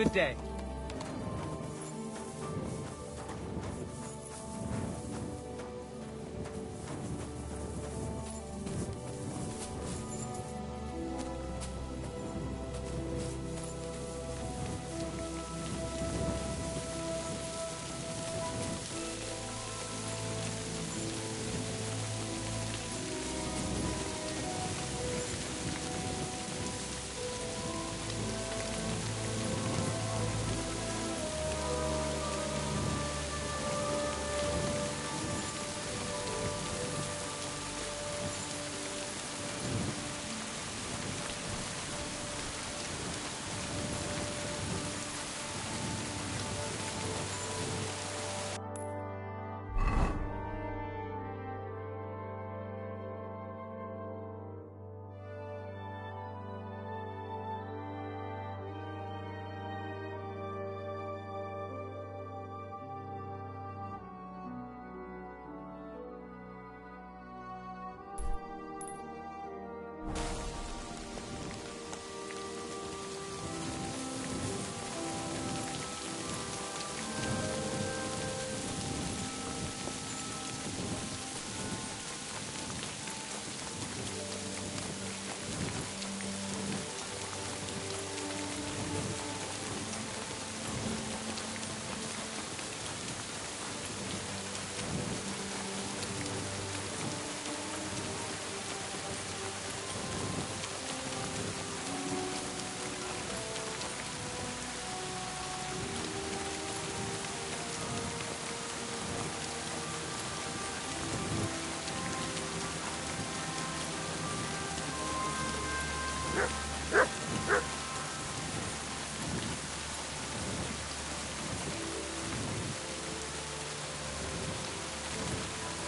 Good day.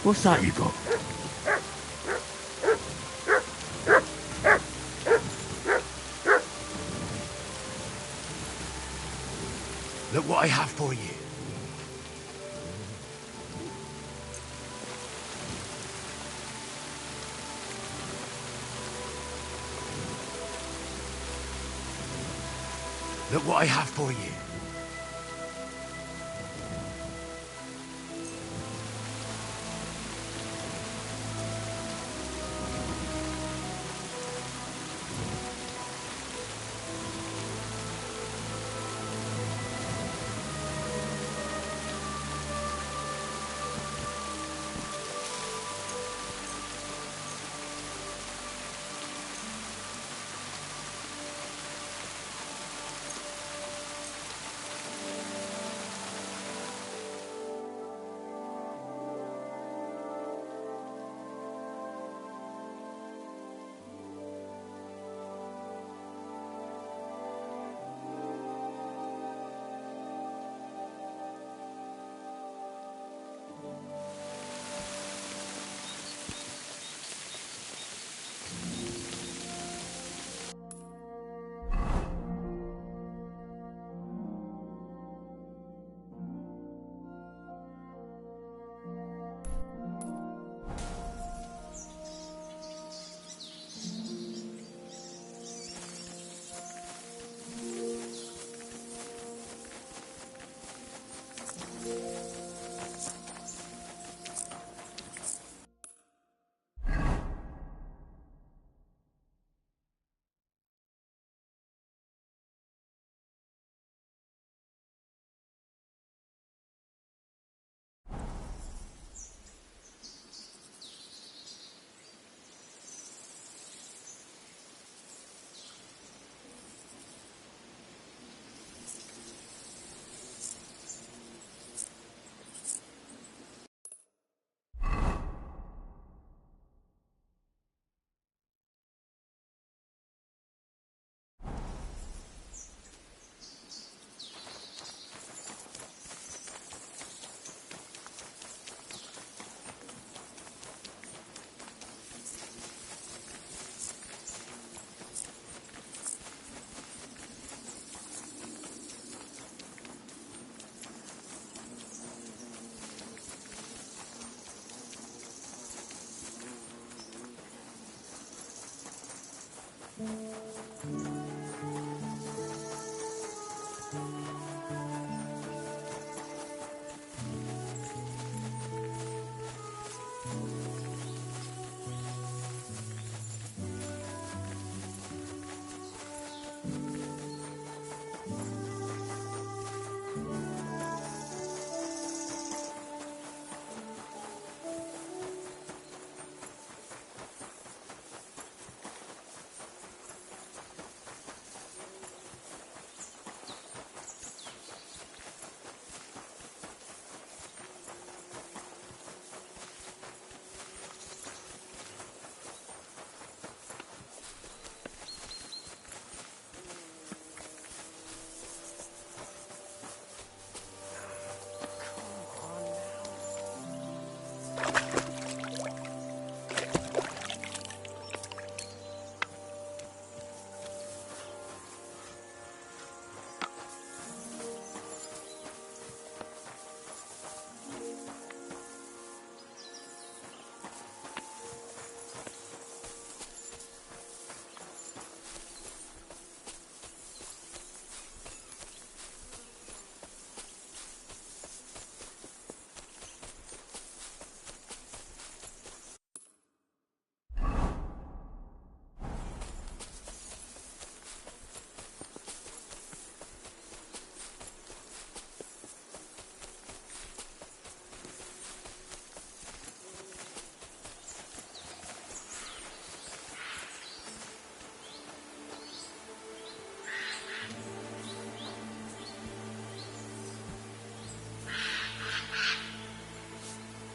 What's that you got? Look what I have for you. Look what I have for you.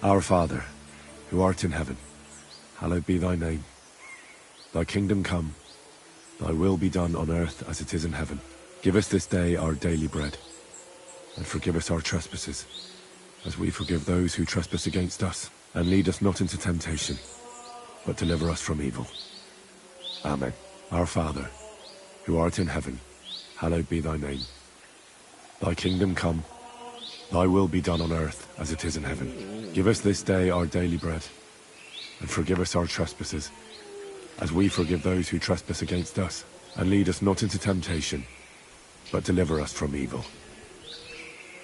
Our Father, who art in heaven, hallowed be thy name. Thy kingdom come, thy will be done on earth as it is in heaven. Give us this day our daily bread, and forgive us our trespasses, as we forgive those who trespass against us. And lead us not into temptation, but deliver us from evil. Amen. Our Father, who art in heaven, hallowed be thy name. Thy kingdom come, thy will be done on earth as it is in heaven. Give us this day our daily bread, and forgive us our trespasses, as we forgive those who trespass against us. And lead us not into temptation, but deliver us from evil.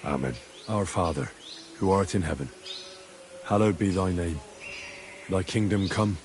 Amen. Our Father, who art in heaven, hallowed be thy name. Thy kingdom come.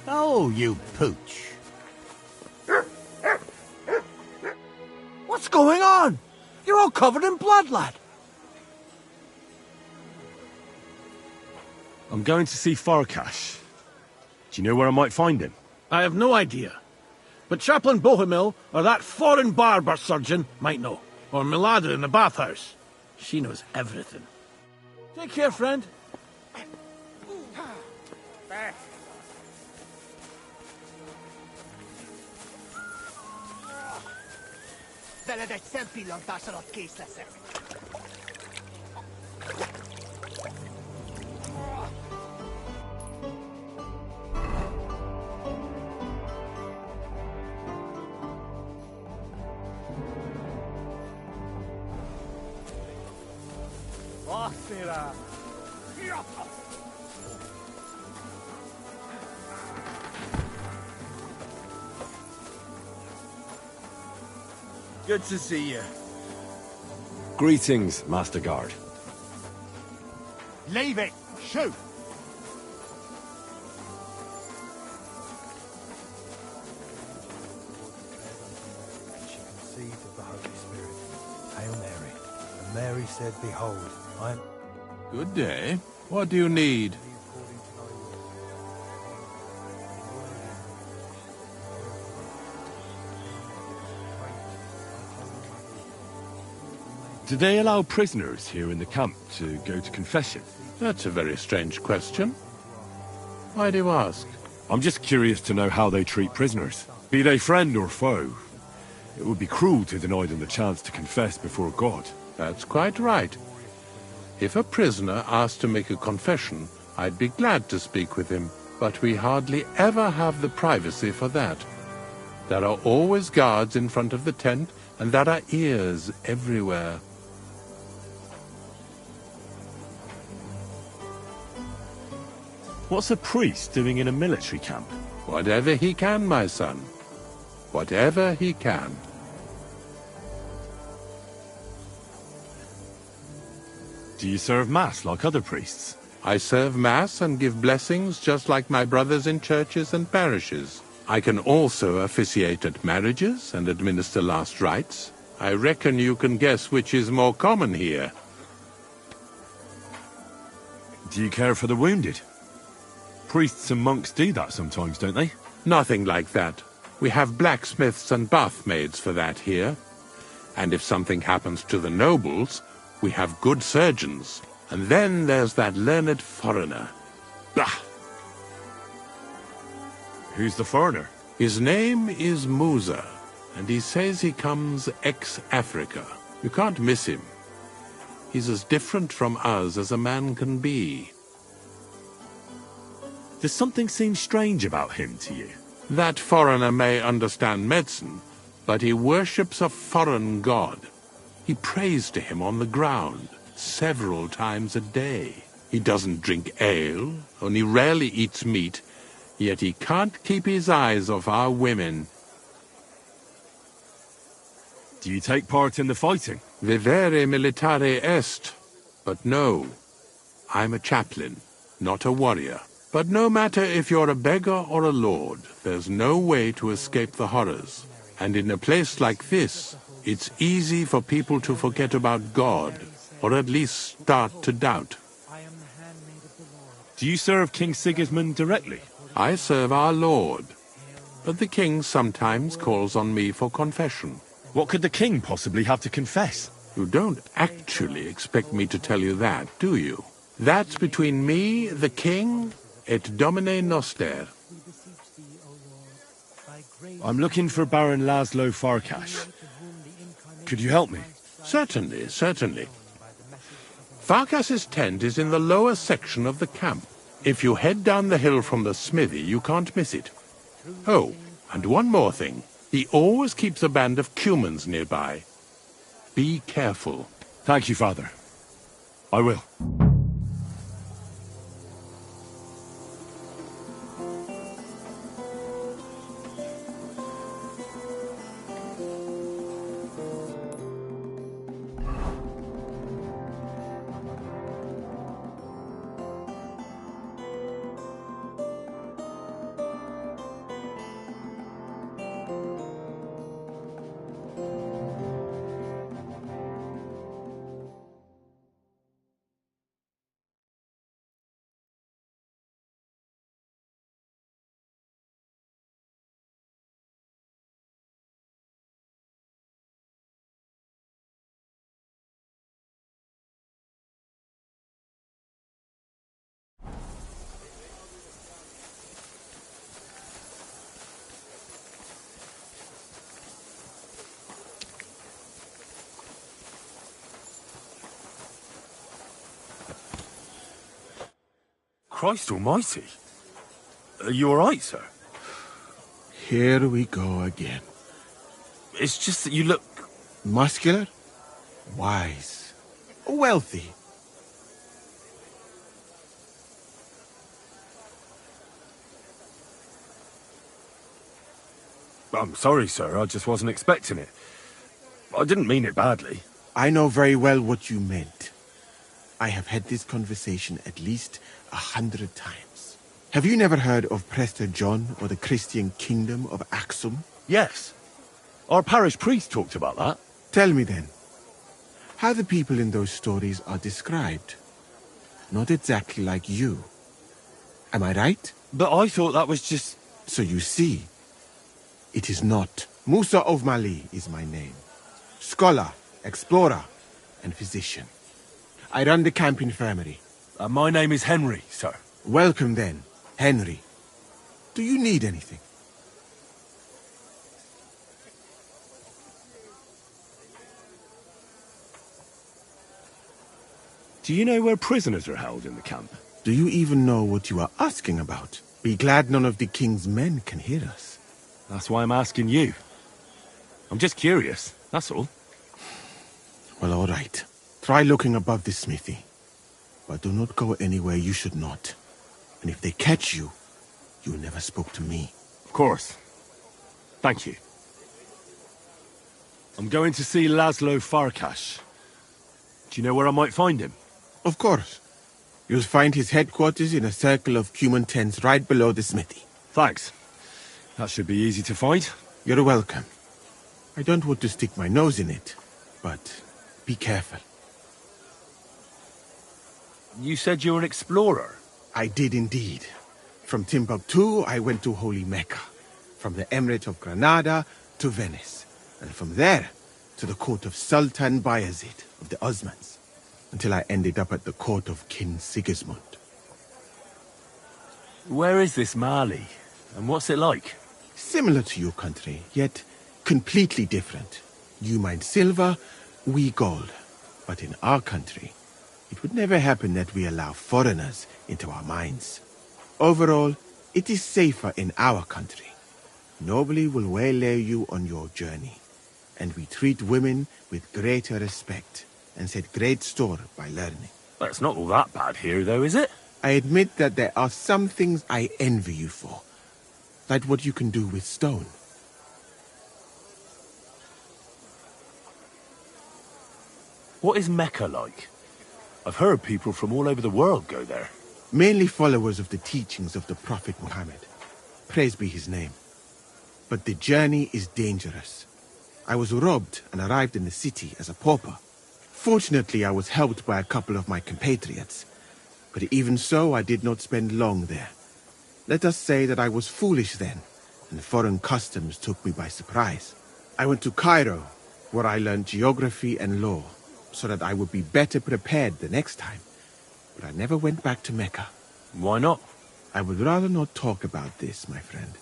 Oh, you pooch. What's going on? You're all covered in blood, lad. I'm going to see Farkash. Do you know where I might find him? I have no idea. But Chaplain Bohemil or that foreign barber surgeon might know. Or Milada in the bathhouse. She knows everything. Take care, friend. Veled egy szempillantás alatt kész leszek. Vasszira! Good to see you. Greetings, Master Guard. Leave it! Shoot! She conceived of the Holy Spirit. Hail Mary. And Mary said, Behold, I am... Good day. What do you need? Do they allow prisoners here in the camp to go to confession? That's a very strange question. Why do you ask? I'm just curious to know how they treat prisoners, be they friend or foe. It would be cruel to deny them the chance to confess before God. That's quite right. If a prisoner asked to make a confession, I'd be glad to speak with him, but we hardly ever have the privacy for that. There are always guards in front of the tent, and there are ears everywhere. What's a priest doing in a military camp? Whatever he can, my son. Whatever he can. Do you serve Mass like other priests? I serve Mass and give blessings just like my brothers in churches and parishes. I can also officiate at marriages and administer last rites. I reckon you can guess which is more common here. Do you care for the wounded? Priests and monks do that sometimes, don't they? Nothing like that. We have blacksmiths and bathmaids for that here. And if something happens to the nobles, we have good surgeons. And then there's that learned foreigner. Bah! Who's the foreigner? His name is Musa, and he says he comes ex-Africa. You can't miss him. He's as different from us as a man can be. Does something seem strange about him to you? That foreigner may understand medicine, but he worships a foreign god. He prays to him on the ground several times a day. He doesn't drink ale, only rarely eats meat, yet he can't keep his eyes off our women. Do you take part in the fighting? Vivere militare est. But no, I'm a chaplain, not a warrior. But no matter if you're a beggar or a lord, there's no way to escape the horrors. And in a place like this, it's easy for people to forget about God, or at least start to doubt. Do you serve King Sigismund directly? I serve our Lord, but the king sometimes calls on me for confession. What could the king possibly have to confess? You don't actually expect me to tell you that, do you? That's between me, the king, et Domine Noster. I'm looking for Baron Laszlo Farkash. Could you help me? Certainly, certainly. Farkas's tent is in the lower section of the camp. If you head down the hill from the smithy, you can't miss it. Oh, and one more thing. He always keeps a band of Cumans nearby. Be careful. Thank you, Father. I will. Christ almighty. Are you alright, sir? Here we go again. It's just that you look... Muscular, wise, wealthy. I'm sorry, sir. I just wasn't expecting it. I didn't mean it badly. I know very well what you meant. I have had this conversation at least 100 times. Have you never heard of Prester John or the Christian kingdom of Axum? Yes. Our parish priest talked about that. Tell me then, how the people in those stories are described. Not exactly like you. Am I right? But I thought that was just... So you see, it is not. Musa of Mali is my name. Scholar, explorer, and physician. I run the camp infirmary. My name is Henry, sir. Welcome then, Henry. Do you need anything? Do you know where prisoners are held in the camp? Do you even know what you are asking about? Be glad none of the king's men can hear us. That's why I'm asking you. I'm just curious, that's all. Well, all right. Try looking above the smithy. But do not go anywhere you should not. And if they catch you, you never spoke to me. Of course. Thank you. I'm going to see Laszlo Farkas. Do you know where I might find him? Of course. You'll find his headquarters in a circle of cumin tents right below the smithy. Thanks. That should be easy to find. You're welcome. I don't want to stick my nose in it, but be careful. You said you were an explorer? I did indeed. From Timbuktu, I went to Holy Mecca. From the Emirate of Granada to Venice. And from there to the court of Sultan Bayezid of the Osmans. Until I ended up at the court of King Sigismund. Where is this Mali? And what's it like? Similar to your country, yet completely different. You mine silver, we gold. But in our country, it would never happen that we allow foreigners into our mines. Overall, it is safer in our country. Nobody will waylay you on your journey. And we treat women with greater respect. And set great store by learning. Well, it's not all that bad here, though, is it? I admit that there are some things I envy you for. Like what you can do with stone. What is Mecca like? I've heard people from all over the world go there. Mainly followers of the teachings of the Prophet Muhammad. Praise be his name. But the journey is dangerous. I was robbed and arrived in the city as a pauper. Fortunately, I was helped by a couple of my compatriots. But even so, I did not spend long there. Let us say that I was foolish then, and foreign customs took me by surprise. I went to Cairo, where I learned geography and law, so that I would be better prepared the next time. But I never went back to Mecca. Why not? I would rather not talk about this, my friend.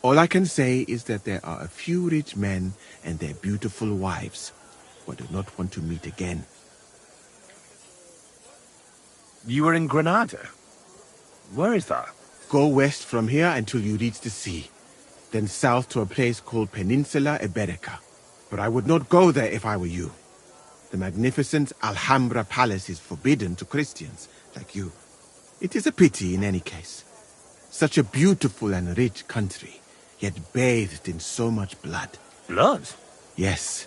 All I can say is that there are a few rich men and their beautiful wives who I do not want to meet again. You were in Granada? Where is that? Go west from here until you reach the sea. Then south to a place called Peninsula Iberica. But I would not go there if I were you. The magnificent Alhambra Palace is forbidden to Christians like you. It is a pity in any case. Such a beautiful and rich country, yet bathed in so much blood. Blood? Yes.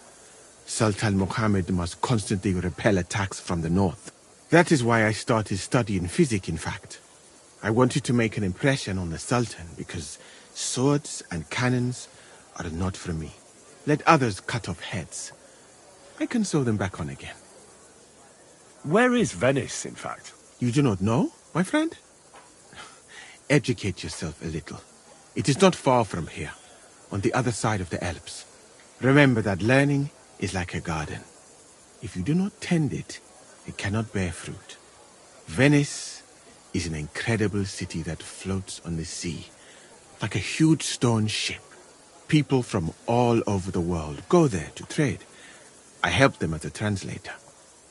Sultan Muhammad must constantly repel attacks from the north. That is why I started studying physics, in fact. I wanted to make an impression on the Sultan because swords and cannons are not for me. Let others cut off heads. I can sew them back on again. Where is Venice, in fact? You do not know, my friend? Educate yourself a little. It is not far from here, on the other side of the Alps. Remember that learning is like a garden. If you do not tend it, it cannot bear fruit. Venice is an incredible city that floats on the sea, like a huge stone ship. People from all over the world go there to trade. I help them as a translator,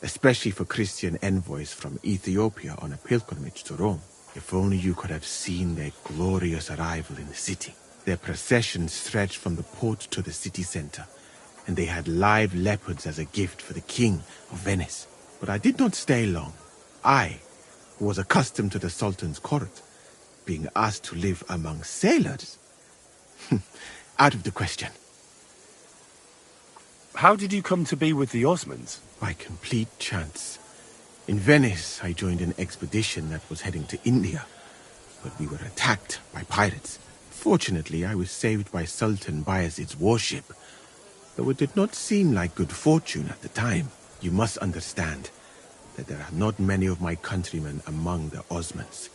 especially for Christian envoys from Ethiopia on a pilgrimage to Rome. If only you could have seen their glorious arrival in the city. Their procession stretched from the port to the city center, and they had live leopards as a gift for the king of Venice. But I did not stay long. I, who was accustomed to the Sultan's court, being asked to live among sailors? Out of the question. How did you come to be with the Osmonds? By complete chance. In Venice, I joined an expedition that was heading to India, but we were attacked by pirates. Fortunately, I was saved by Sultan Bayezid's warship, though it did not seem like good fortune at the time. You must understand that there are not many of my countrymen among the Osmonds.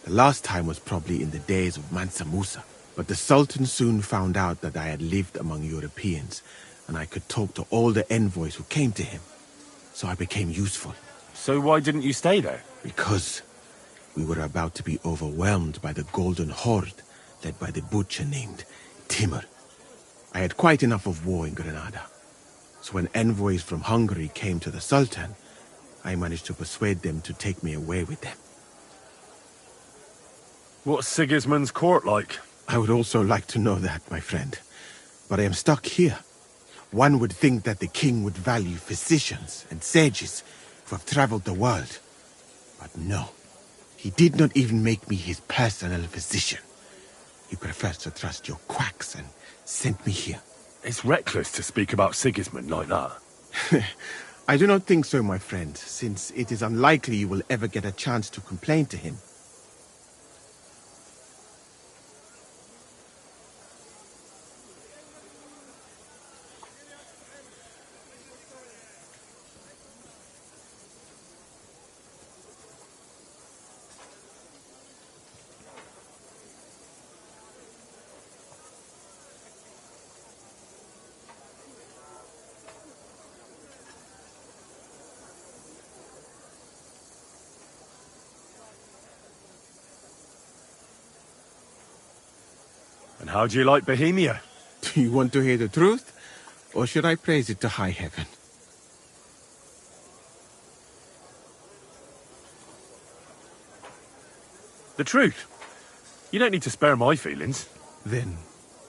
The last time was probably in the days of Mansa Musa, but the Sultan soon found out that I had lived among Europeans, and I could talk to all the envoys who came to him. So I became useful. So why didn't you stay there? Because we were about to be overwhelmed by the Golden Horde, led by the butcher named Timur. I had quite enough of war in Granada. So when envoys from Hungary came to the Sultan, I managed to persuade them to take me away with them. What's Sigismund's court like? I would also like to know that, my friend. But I am stuck here. One would think that the king would value physicians and sages who have traveled the world. But no. He did not even make me his personal physician. He prefers to trust your quacks and sent me here. It's reckless to speak about Sigismund like that. I do not think so, my friend, since it is unlikely you will ever get a chance to complain to him. And how do you like Bohemia? Do you want to hear the truth? Or should I praise it to high heaven? The truth. You don't need to spare my feelings. Then,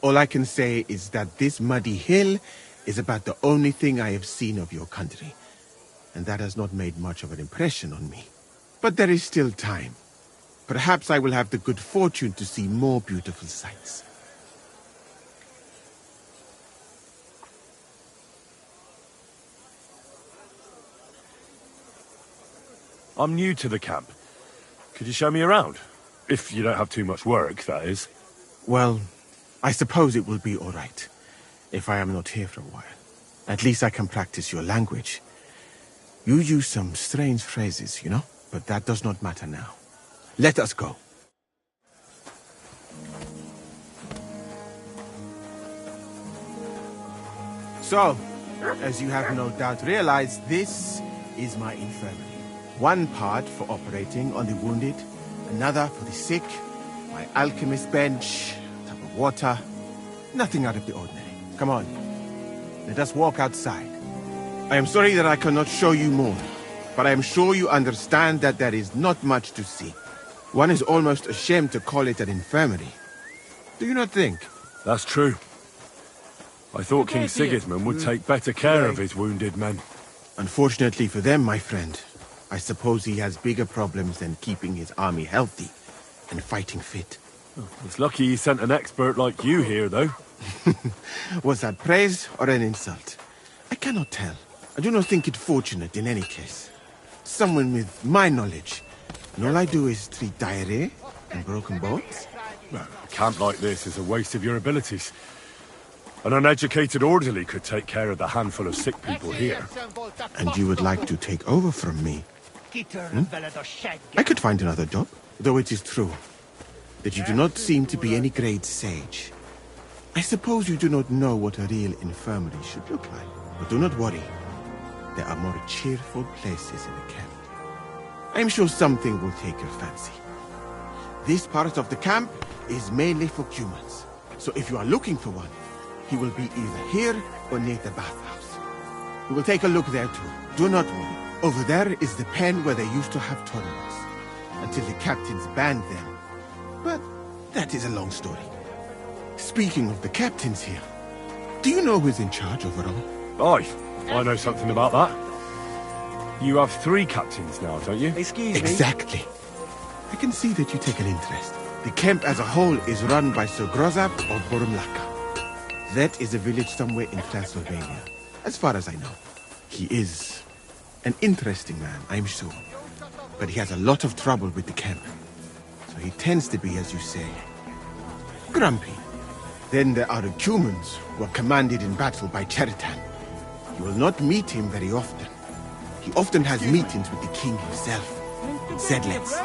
all I can say is that this muddy hill is about the only thing I have seen of your country. And that has not made much of an impression on me. But there is still time. Perhaps I will have the good fortune to see more beautiful sights. I'm new to the camp. Could you show me around? If you don't have too much work, that is. Well, I suppose it will be all right, if I am not here for a while. At least I can practice your language. You use some strange phrases, you know? But that does not matter now. Let us go. So, as you have no doubt realized, this is my infirmary. One part for operating on the wounded, another for the sick, my alchemist bench, a tub of water. Nothing out of the ordinary. Come on, let us walk outside. I am sorry that I cannot show you more, but I am sure you understand that there is not much to see. One is almost ashamed to call it an infirmary. Do you not think? That's true. I thought King Sigismund would take better care of his wounded men. Unfortunately for them, my friend, I suppose he has bigger problems than keeping his army healthy and fighting fit. It's lucky he sent an expert like you here, though. Was that praise or an insult? I cannot tell. I do not think it fortunate in any case. Someone with my knowledge, and all I do is treat diarrhea and broken bones. Well, a camp like this is a waste of your abilities. An uneducated orderly could take care of the handful of sick people here. And you would like to take over from me? I could find another job, though it is true that you do not seem to be any great sage. I suppose you do not know what a real infirmary should look like. But do not worry. There are more cheerful places in the camp. I am sure something will take your fancy. This part of the camp is mainly for humans. So if you are looking for one, he will be either here or near the bathhouse. We will take a look there too. Do not worry. Over there is the pen where they used to have tournaments. until the captains banned them. But that is a long story. Speaking of the captains here, do you know who's in charge overall? Aye, I know something about that. You have 3 captains now, don't you? Excuse me? Exactly. I can see that you take an interest. The camp as a whole is run by Sir Grozab of Borumlaka. That is a village somewhere in Transylvania, as far as I know. He is an interesting man, I'm sure. But he has a lot of trouble with the camp. So he tends to be, as you say, grumpy. Then there are the Cumans, who are commanded in battle by Cheritan. You will not meet him very often. He often has meetings with the king himself, in Zedlets.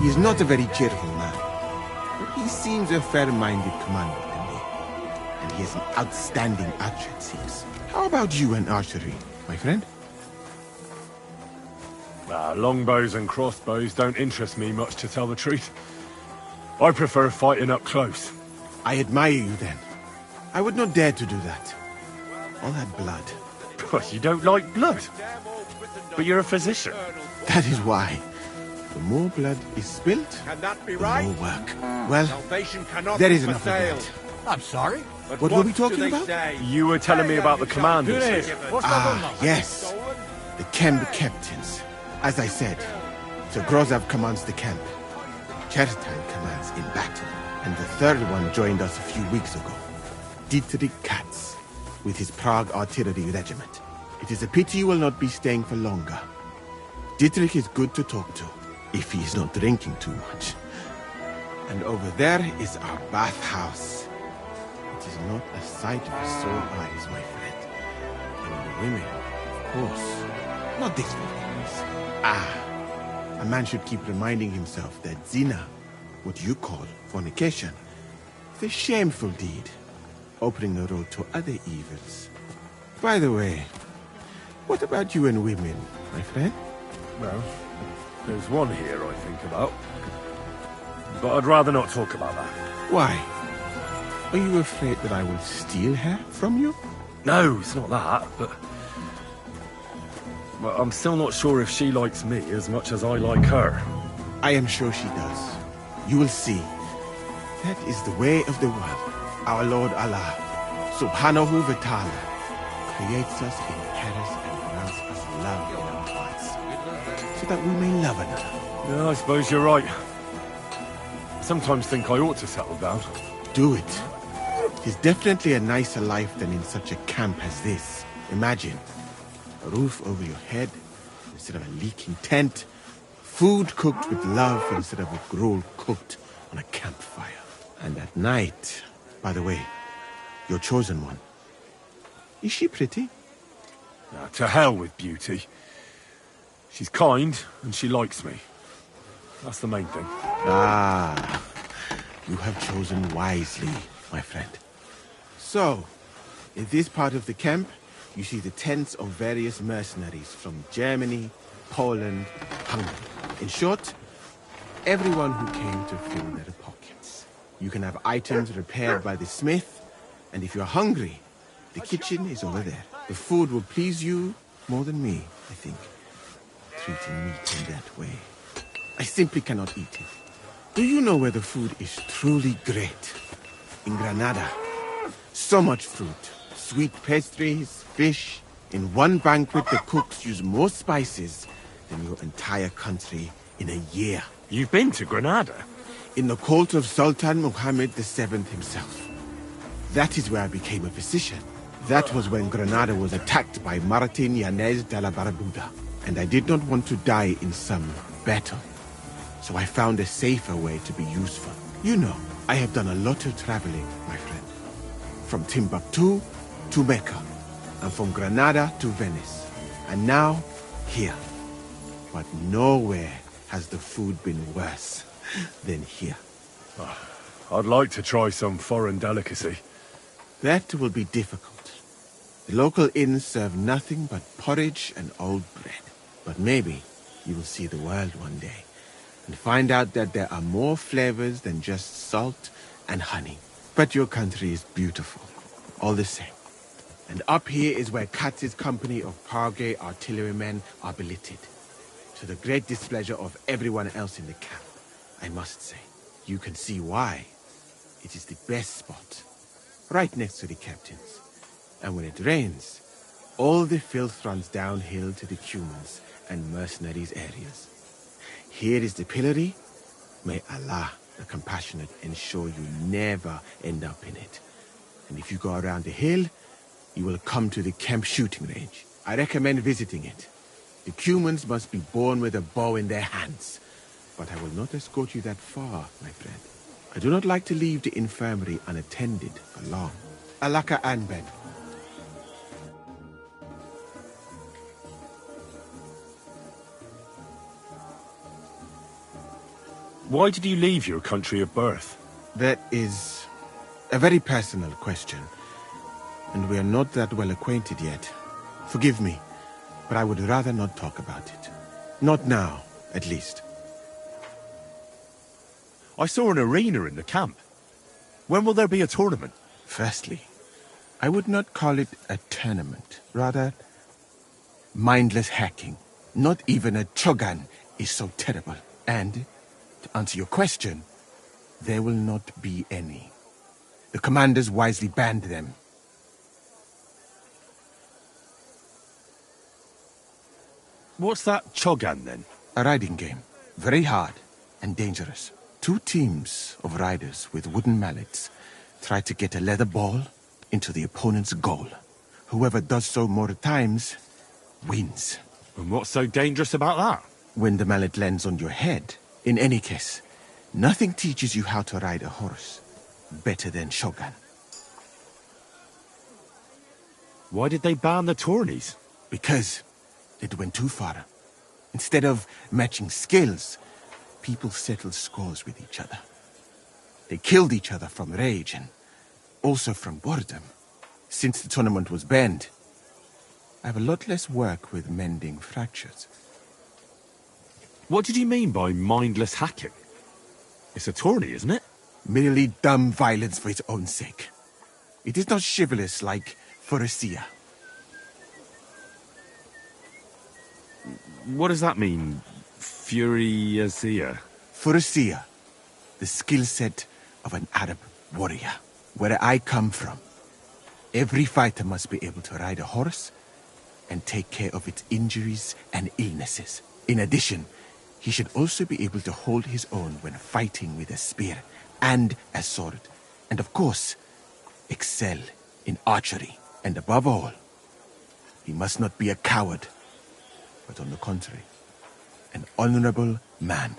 He is not a very cheerful man, but he seems a fair-minded commander to me. And he is an outstanding archer, it seems. How about you and archery, my friend? Longbows and crossbows don't interest me much, to tell the truth. I prefer fighting up close. I admire you, then. I would not dare to do that. All that blood. But you don't like blood. But you're a physician. That is why. The more blood is spilt, Can that be the right? more work. Well, Salvation cannot there be is for enough of sale. that. I'm sorry. But What were we do talking they about? say? You were telling me about the commanders. Yes. The camp captains. As I said, Sir Grozab commands the camp. Cheritan commands in battle. And the third one joined us a few weeks ago. Dietrich Katz, with his Prague artillery regiment. It is a pity you will not be staying for longer. Dietrich is good to talk to, if he is not drinking too much. And over there is our bathhouse. It is not a sight for sore eyes, my friend. And the women, of course. Not this one. A man should keep reminding himself that zina, what you call fornication, is a shameful deed, opening the road to other evils. By the way, what about you and women, my friend? Well, there's one here I think about. But I'd rather not talk about that. Why? Are you afraid that I will steal her from you? No, it's not that, but... Well, I'm still not sure if she likes me as much as I like her. I am sure she does. You will see. That is the way of the world. Our Lord Allah, Subhanahu wa Ta'ala, creates us in Paris and grants us love in our hearts, so that we may love another. Yeah, I suppose you're right. Sometimes think I ought to settle down. Do it. It is definitely a nicer life than in such a camp as this. Imagine. A roof over your head instead of a leaking tent. Food cooked with love instead of a gruel cooked on a campfire. And at night, by the way, your chosen one. Is she pretty? To hell with beauty. She's kind and she likes me. That's the main thing. Ah, you have chosen wisely, my friend. So, in this part of the camp, you see the tents of various mercenaries from Germany, Poland, Hungary. In short, everyone who came to fill their pockets. You can have items repaired by the smith, and if you're hungry, the kitchen is over there. The food will please you more than me, I think. Treating meat in that way. I simply cannot eat it. Do you know where the food is truly great? In Granada. So much fruit, sweet pastries, fish. In one banquet, the cooks use more spices than your entire country in a year. You've been to Granada? In the court of Sultan Muhammad VII himself. That is where I became a physician. That was when Granada was attacked by Martin Yanez de la Barbuda. And I did not want to die in some battle. So I found a safer way to be useful. You know, I have done a lot of traveling, my friend. From Timbuktu to Mecca. And from Granada to Venice. And now, here. But nowhere has the food been worse than here. I'd like to try some foreign delicacy. That will be difficult. The local inns serve nothing but porridge and old bread. But maybe you will see the world one day and find out that there are more flavors than just salt and honey. But your country is beautiful, all the same. And up here is where Katz's company of Parge artillerymen are billeted. to the great displeasure of everyone else in the camp, I must say. You can see why. It is the best spot, right next to the captains. And when it rains, all the filth runs downhill to the humans and mercenaries areas. Here is the pillory. May Allah, the compassionate, ensure you never end up in it. And if you go around the hill, you will come to the camp shooting range. I recommend visiting it. The humans must be born with a bow in their hands. But I will not escort you that far, my friend. I do not like to leave the infirmary unattended for long. Alaka Anben. Why did you leave your country of birth? That is a very personal question, and we are not that well acquainted yet. Forgive me, but I would rather not talk about it. Not now, at least. I saw an arena in the camp. When will there be a tournament? Firstly, I would not call it a tournament. Rather, mindless hacking. Not even a chogan is so terrible. And, to answer your question, there will not be any. The commanders wisely banned them. What's that chogan, then? A riding game. Very hard and dangerous. 2 teams of riders with wooden mallets try to get a leather ball into the opponent's goal. Whoever does so more times wins. And what's so dangerous about that? When the mallet lands on your head. In any case, nothing teaches you how to ride a horse better than Shogun. Why did they ban the tourneys? Because it went too far. Instead of matching skills, people settled scores with each other. They killed each other from rage and also from boredom. Since the tournament was banned, I have a lot less work with mending fractures. What did you mean by mindless hacking? It's a tourney, isn't it? Merely dumb violence for its own sake. It is not chivalrous like Pharisea. What does that mean? Furiasia? Pharisea, the skill set of an Arab warrior. Where I come from, every fighter must be able to ride a horse and take care of its injuries and illnesses. In addition, he should also be able to hold his own when fighting with a spear and a sword. And of course, excel in archery. And above all, he must not be a coward, but on the contrary, an honorable man.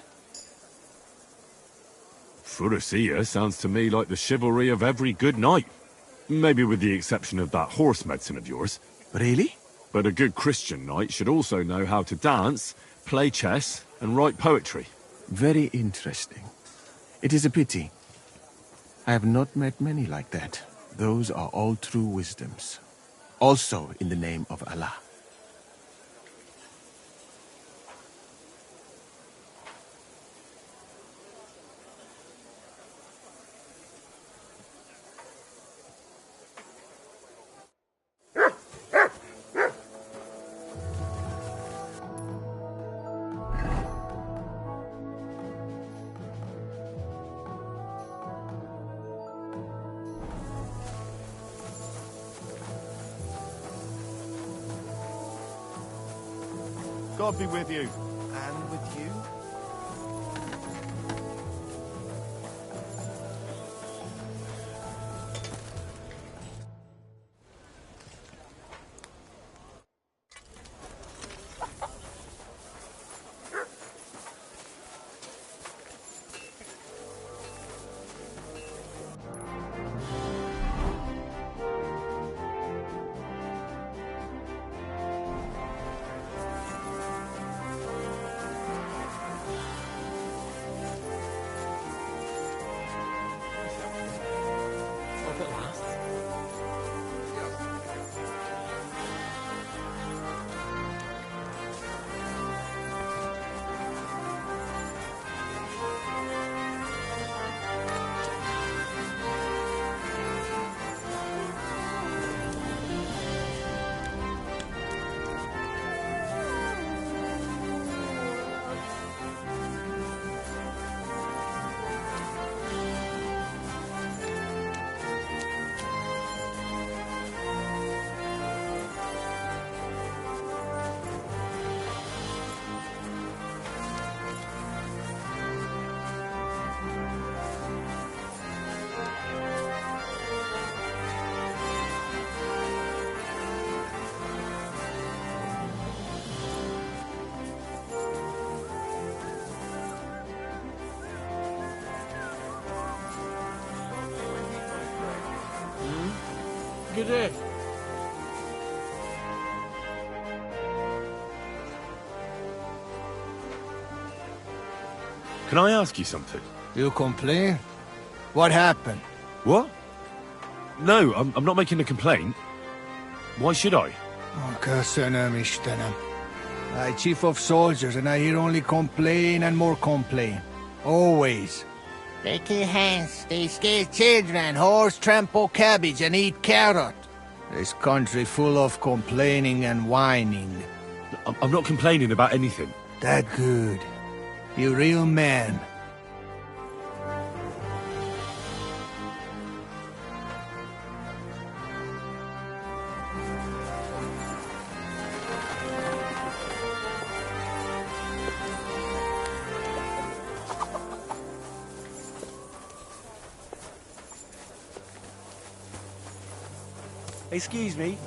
Furussia sounds to me like the chivalry of every good knight. Maybe with the exception of that horse medicine of yours. Really? But a good Christian knight should also know how to dance, play chess, and write poetry. Very interesting. It is a pity. I have not met many like that. Those are all true wisdoms. Also in the name of Allah. God be with you. And with you. good day. Can I ask you something? You complain? What happened? What? No, I'm not making a complaint. Why should I? Köszönöm Istenem. I chief of soldiers and I hear only complain and more complain. Always. They kill hands, they scare children, horse trample cabbage and eat carrot. This country full of complaining and whining. I'm not complaining about anything. That good. You real man. Excuse me.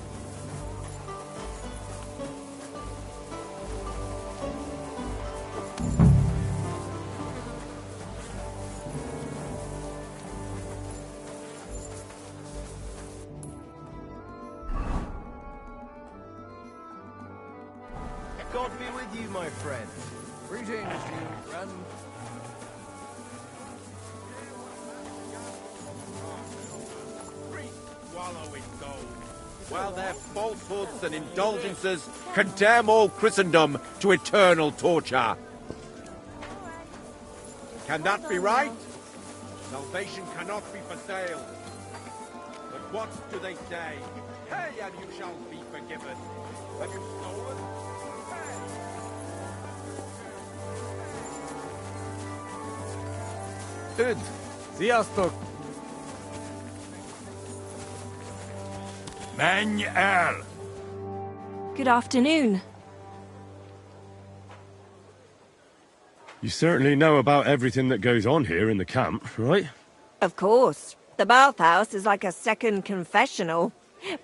God be with you, my friend. Greetings, new friend. Swallow in gold, while their falsehoods and indulgences condemn all Christendom to eternal torture. Can that be right? Salvation cannot be for sale. But what do they say? Hey, and you shall be forgiven. Have you stolen? Good. Sziasztok! Menj el! Good afternoon. You certainly know about everything that goes on here in the camp, right? Of course. The bathhouse is like a second confessional.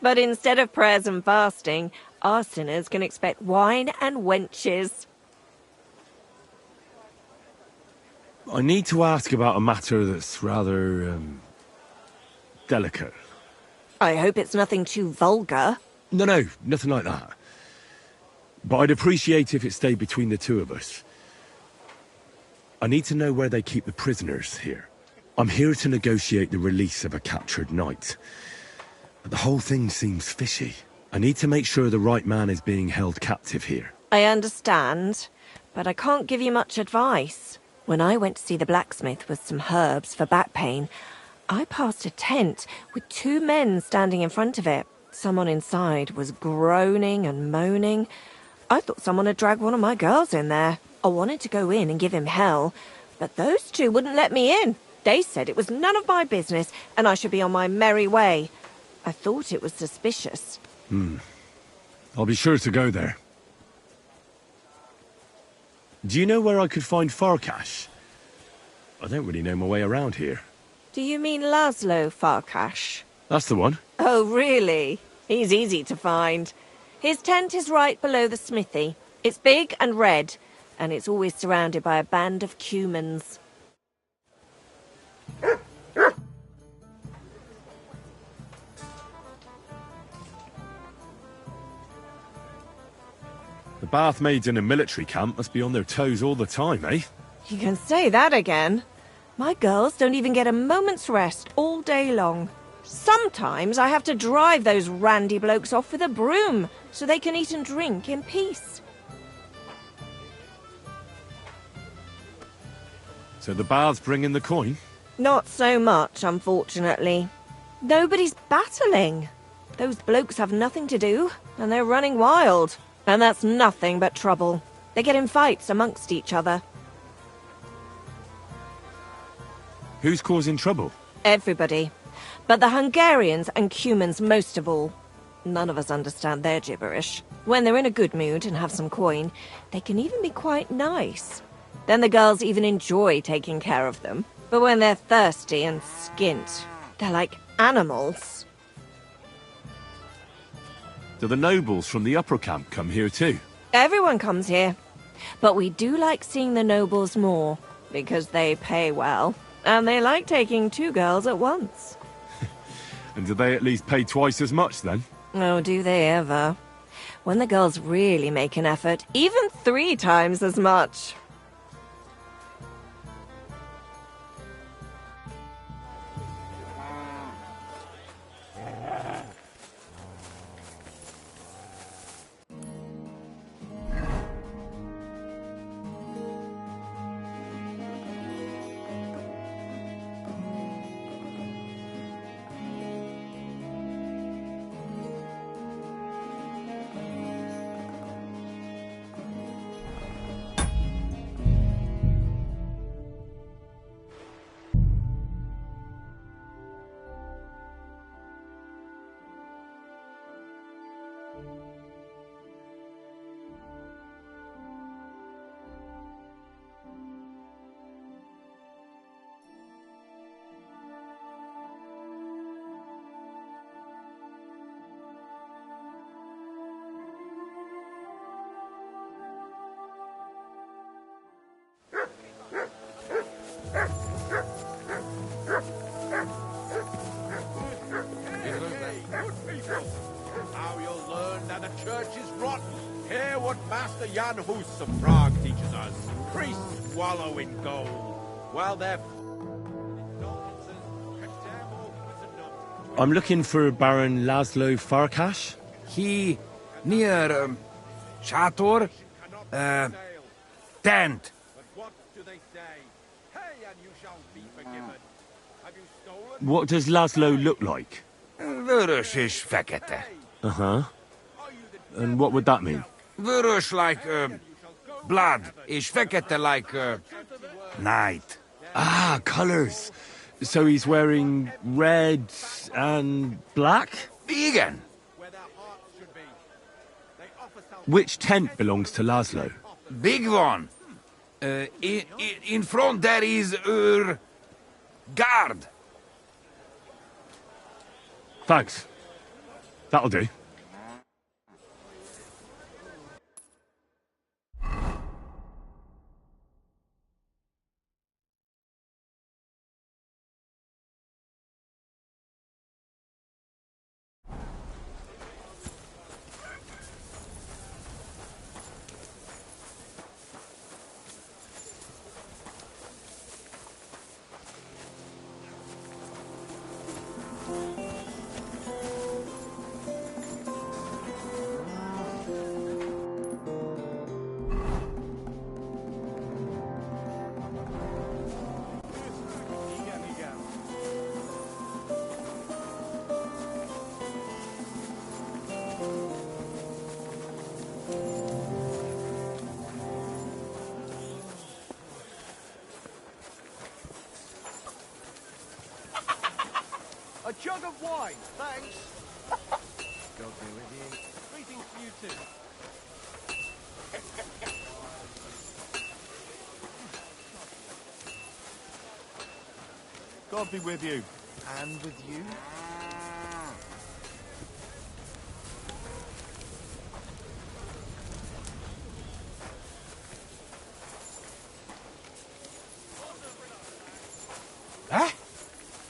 But instead of prayers and fasting, our sinners can expect wine and wenches. I need to ask about a matter that's rather, delicate. I hope it's nothing too vulgar. No, nothing like that. But I'd appreciate if it stayed between the two of us. I need to know where they keep the prisoners here. I'm here to negotiate the release of a captured knight. But the whole thing seems fishy. I need to make sure the right man is being held captive here. I understand, but I can't give you much advice. When I went to see the blacksmith with some herbs for back pain, I passed a tent with two men standing in front of it. Someone inside was groaning and moaning. I thought someone had dragged one of my girls in there. I wanted to go in and give him hell, but those two wouldn't let me in. They said it was none of my business and I should be on my merry way. I thought it was suspicious. I'll be sure to go there. Do you know where I could find Farkash? I don't really know my way around here. Do you mean Laszlo Farkash? That's the one. Oh, really? He's easy to find. His tent is right below the smithy. It's big and red, and it's always surrounded by a band of cumans. The bath maids in a military camp must be on their toes all the time, eh? You can say that again. My girls don't even get a moment's rest all day long. Sometimes I have to drive those randy blokes off with a broom so they can eat and drink in peace. So the baths bring in the coin? Not so much, unfortunately. Nobody's battling. Those blokes have nothing to do, and they're running wild. And that's nothing but trouble. They get in fights amongst each other. Who's causing trouble? Everybody. But the Hungarians and Cumans most of all. None of us understand their gibberish. When they're in a good mood and have some coin, they can even be quite nice. Then the girls even enjoy taking care of them. But when they're thirsty and skint, they're like animals. Do the nobles from the upper camp come here too? Everyone comes here. But we do like seeing the nobles more, because they pay well. And they like taking two girls at once. And do they at least pay twice as much then? Oh, do they ever? When the girls really make an effort, even 3 times as much. Now you'll learn that the church is rotten. Hear what Master Jan Hus of Prague teaches us. Priests wallow in gold, while their... I'm looking for Baron Laszlo Farkas. He near Chator tent. What does Laszlo look like? Vörös és fekete. Uh-huh. And what would that mean? Vörös like blood, és fekete like night. Ah, colours. So he's wearing red and black? Igen. Which tent belongs to Laszlo? Big one. In front there is guard. Thanks. That'll do. A jug of wine, thanks. God be with you. Greetings to you too. God be with you. And with you. Huh?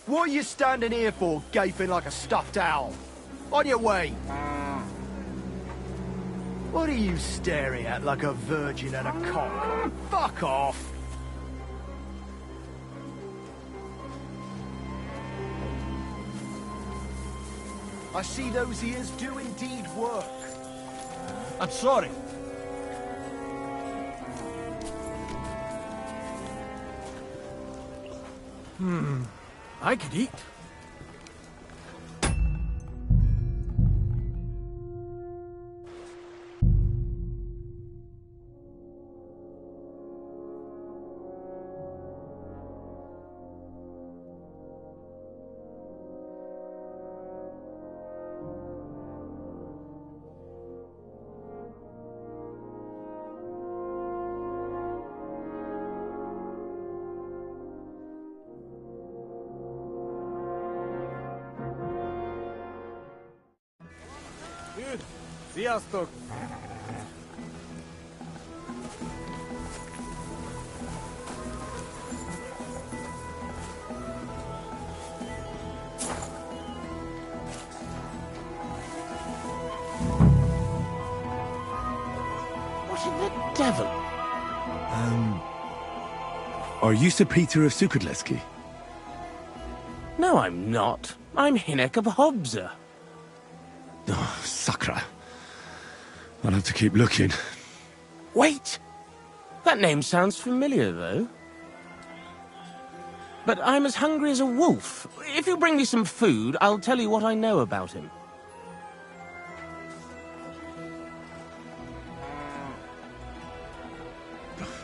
What are you standing here for, gaping like a stuffed owl? On your way! What are you staring at like a virgin and a cock? Fuck off! I see those ears do indeed work. I'm sorry. I could eat. Sziasztok! devil? Are you Sir Peter of Sukadleski? No, I'm not. I'm Hinek of Hobza. Oh, Sakra. I'll have to keep looking. Wait! That name sounds familiar, though. But I'm as hungry as a wolf. If you bring me some food, I'll tell you what I know about him.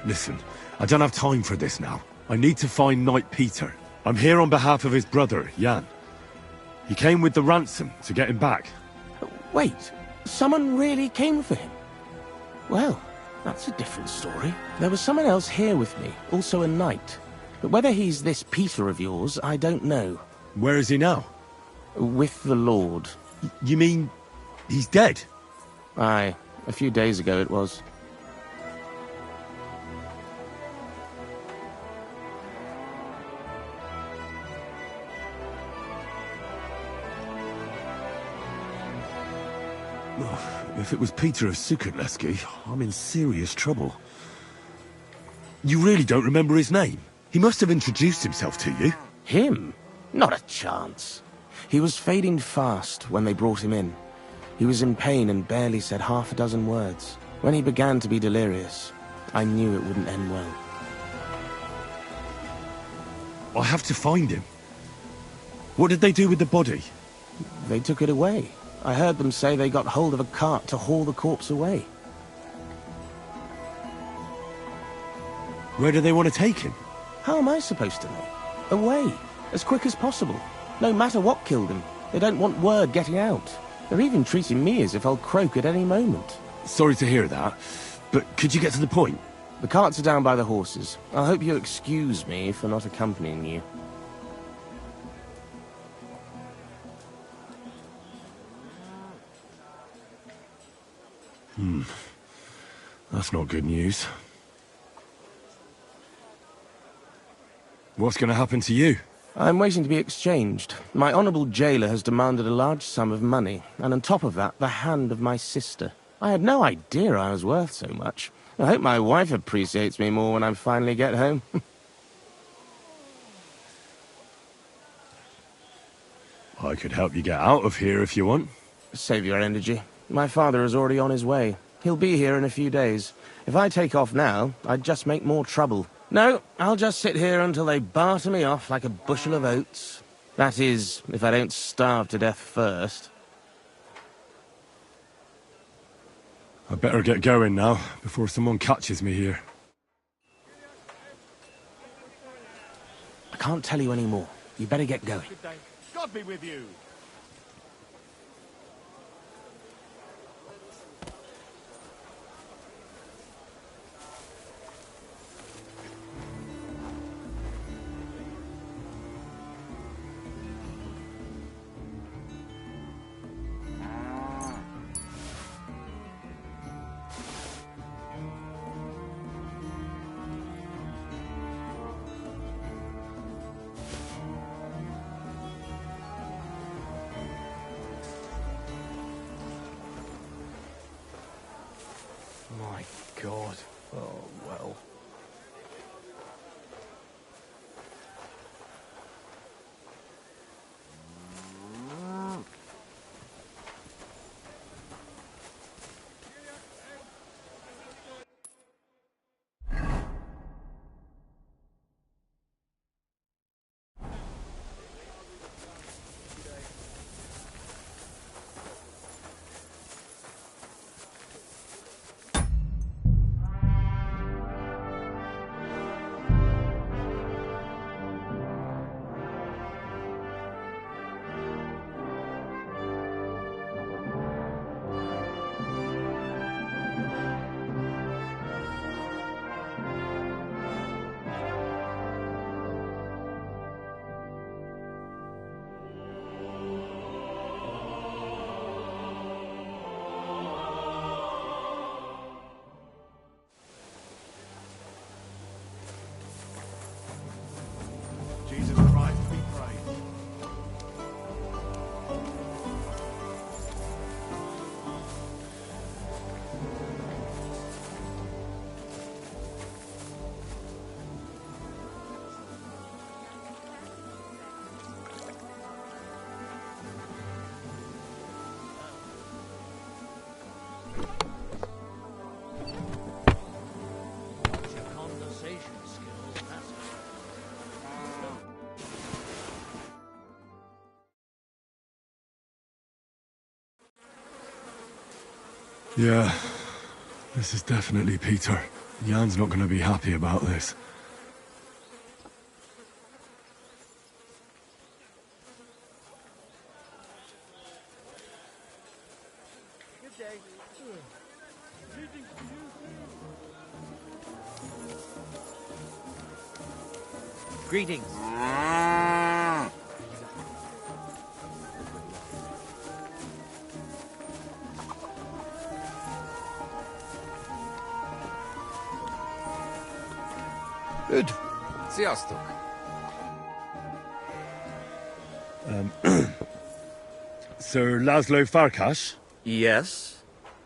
Listen, I don't have time for this now. I need to find Knight Peter. I'm here on behalf of his brother, Jan. He came with the ransom to get him back. Wait, someone really came for him? Well, that's a different story. There was someone else here with me, also a knight. But whether he's this Peter of yours, I don't know. Where is he now? With the Lord. You mean he's dead? Aye, a few days ago it was. If it was Peter of Sukadleski, I'm in serious trouble. You really don't remember his name? He must have introduced himself to you. Him? Not a chance. He was fading fast when they brought him in. He was in pain and barely said half a dozen words. When he began to be delirious, I knew it wouldn't end well. I have to find him. What did they do with the body? They took it away. I heard them say they got hold of a cart to haul the corpse away. Where do they want to take him? How am I supposed to know? Away, as quick as possible. No matter what killed him, they don't want word getting out. They're even treating me as if I'll croak at any moment. Sorry to hear that, but could you get to the point? The carts are down by the horses. I hope you'll excuse me for not accompanying you. That's not good news. What's going to happen to you? I'm waiting to be exchanged. My honourable jailer has demanded a large sum of money, and on top of that, the hand of my sister. I had no idea I was worth so much. I hope my wife appreciates me more when I finally get home. I could help you get out of here if you want. Save your energy. My father is already on his way. He'll be here in a few days. If I take off now, I'd just make more trouble. No, I'll just sit here until they barter me off like a bushel of oats. That is, if I don't starve to death first. I better get going now, before someone catches me here. I can't tell you any more. You better get going. God be with you. My God. Oh, well. Yeah, this is definitely Peter. Jan's not going to be happy about this. Greetings. Üdv! Sziasztok! Sir Laszlo Farkas? Yes?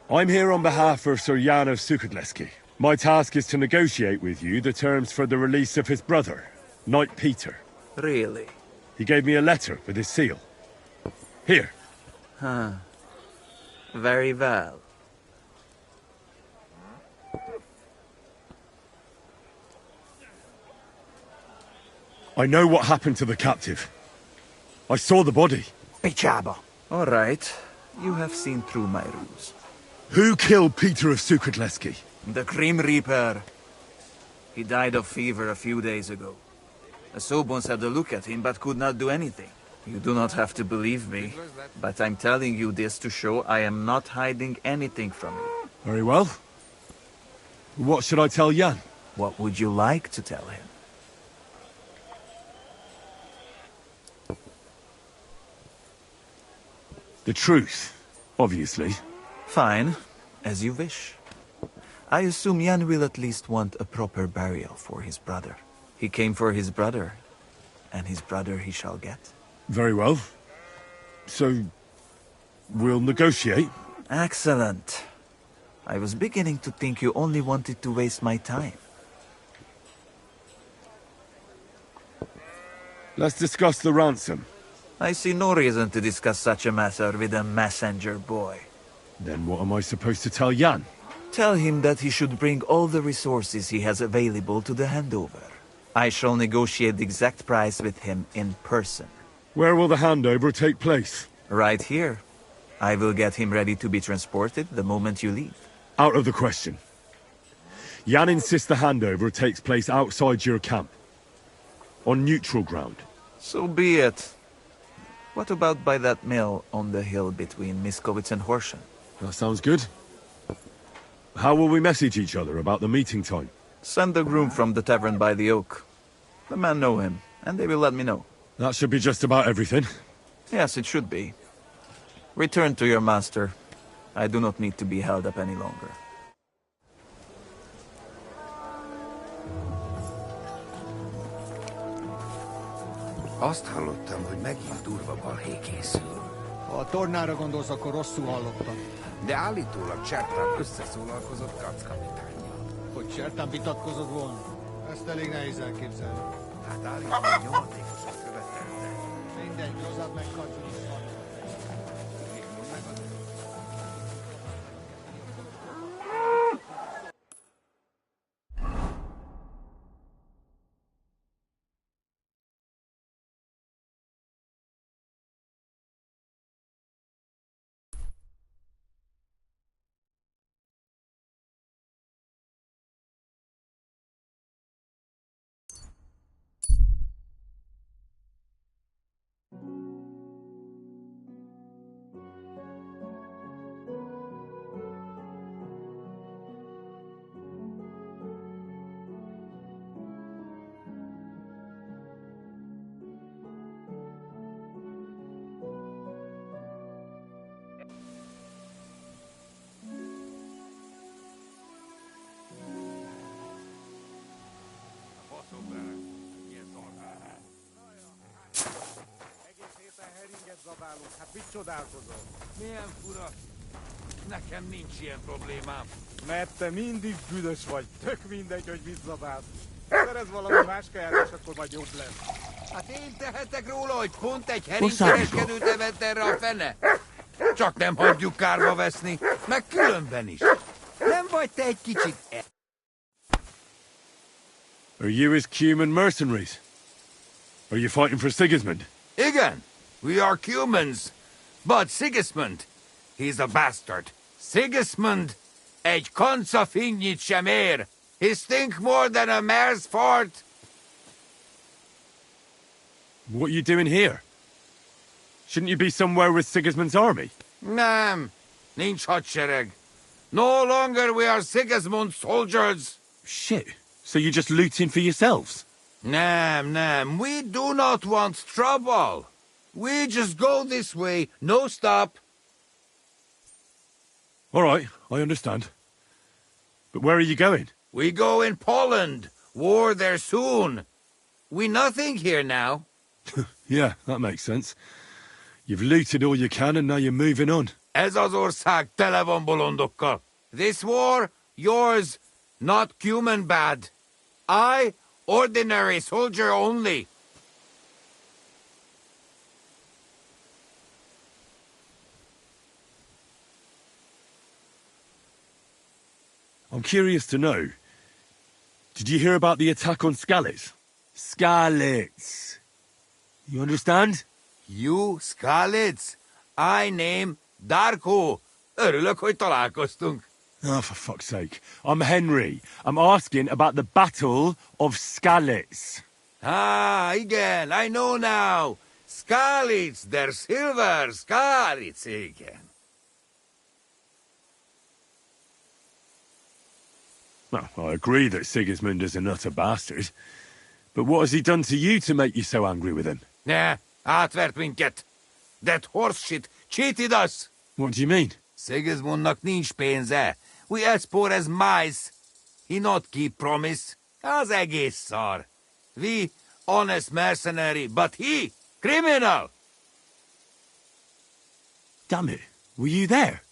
I'm here on behalf of Sir Jan of Sukadleski. My task is to negotiate with you the terms for the release of his brother, Knight Peter. Really? He gave me a letter with his seal. Here. Huh. Very well. I know what happened to the captive. I saw the body. Pichaba. All right. You have seen through my ruse. Who killed Peter of Sukadleski? The Grim Reaper. He died of fever a few days ago. The Sobons had a look at him, but could not do anything. You do not have to believe me, but I'm telling you this to show I am not hiding anything from you. Very well. What should I tell Jan? What would you like to tell him? The truth, obviously. Fine, as you wish. I assume Jan will at least want a proper burial for his brother. He came for his brother, and his brother he shall get. Very well. So, we'll negotiate? Excellent. I was beginning to think you only wanted to waste my time. Let's discuss the ransom. I see no reason to discuss such a matter with a messenger boy. Then what am I supposed to tell Jan? Tell him that he should bring all the resources he has available to the handover. I shall negotiate the exact price with him in person. Where will the handover take place? Right here. I will get him ready to be transported the moment you leave. Out of the question. Jan insists the handover takes place outside your camp. On neutral ground. So be it. What about by that mill on the hill between Miskowitz and Horschen? That sounds good. How will we message each other about the meeting time? Send the groom from the tavern by the oak. The men know him, and they will let me know. That should be just about everything. Yes, it should be. Return to your master. I do not need to be held up any longer. Azt hallottam, hogy megint durva balhé készül. Ha a tornára gondolsz, akkor rosszul hallottam. De állítólag Csertán összeszólalkozott kacskapitánnyal. Hogy Csertán vitatkozott volna? Ezt elég nehéz elképzelni. Hát állítólag nyomatékosan követelte. Mindegy, hozzád meg kancsot is van. Zabálunk, hát mit csodálkozol? Milyen fura. Nekem nincs ilyen problémám. Mert te mindig büdös vagy. Tök mindegy, hogy mit zabálsz. Szerez valami más kaját, és akkor majd jobb lesz. Hát én tehetek róla, hogy pont egy heringkereskedőt evett erre a fene. Csak nem hagyjuk kárba veszni, meg különben is. Nem vagy te egy kicsit... Are you his Cuman mercenaries? Are you fighting for Sigismund? Igen, we are Cumans. But Sigismund, he's a bastard. Sigismund, egy konca finnyit sem ér. He stink more than a mare's fart. What are you doing here? Shouldn't you be somewhere with Sigismund's army? Nem, nincs hadsereg. No longer we are Sigismund's soldiers. Shit, so you're just looting for yourselves? Nem, we do not want trouble. We just go this way, no stop. All right, I understand. But where are you going? We go in Poland. War there soon. We nothing here now. Yeah, that makes sense. You've looted all you can and now you're moving on. Ez az ország tele van bolondokkal. This war, yours, not human bad. I, ordinary soldier only. I'm curious to know. Did you hear about the attack on Skalitz? Skalitz. You understand? You, Skalitz? I name Darko. Örülök, hogy találkoztunk. Oh, for fuck's sake. I'm Henry. I'm asking about the Battle of Skalitz. Ah, igen, I know now. Skalitz, der Silver, Skalitz, igen. Well, I agree that Sigismund is an utter bastard. But what has he done to you to make you so angry with him? Ne, átvert minket. That horse shit cheated us. What do you mean? Sigismundnak nincs pénze. We as poor as mice. He not keep promise. Az egész szar. We honest mercenary, but he criminal. Damn it. Were you there?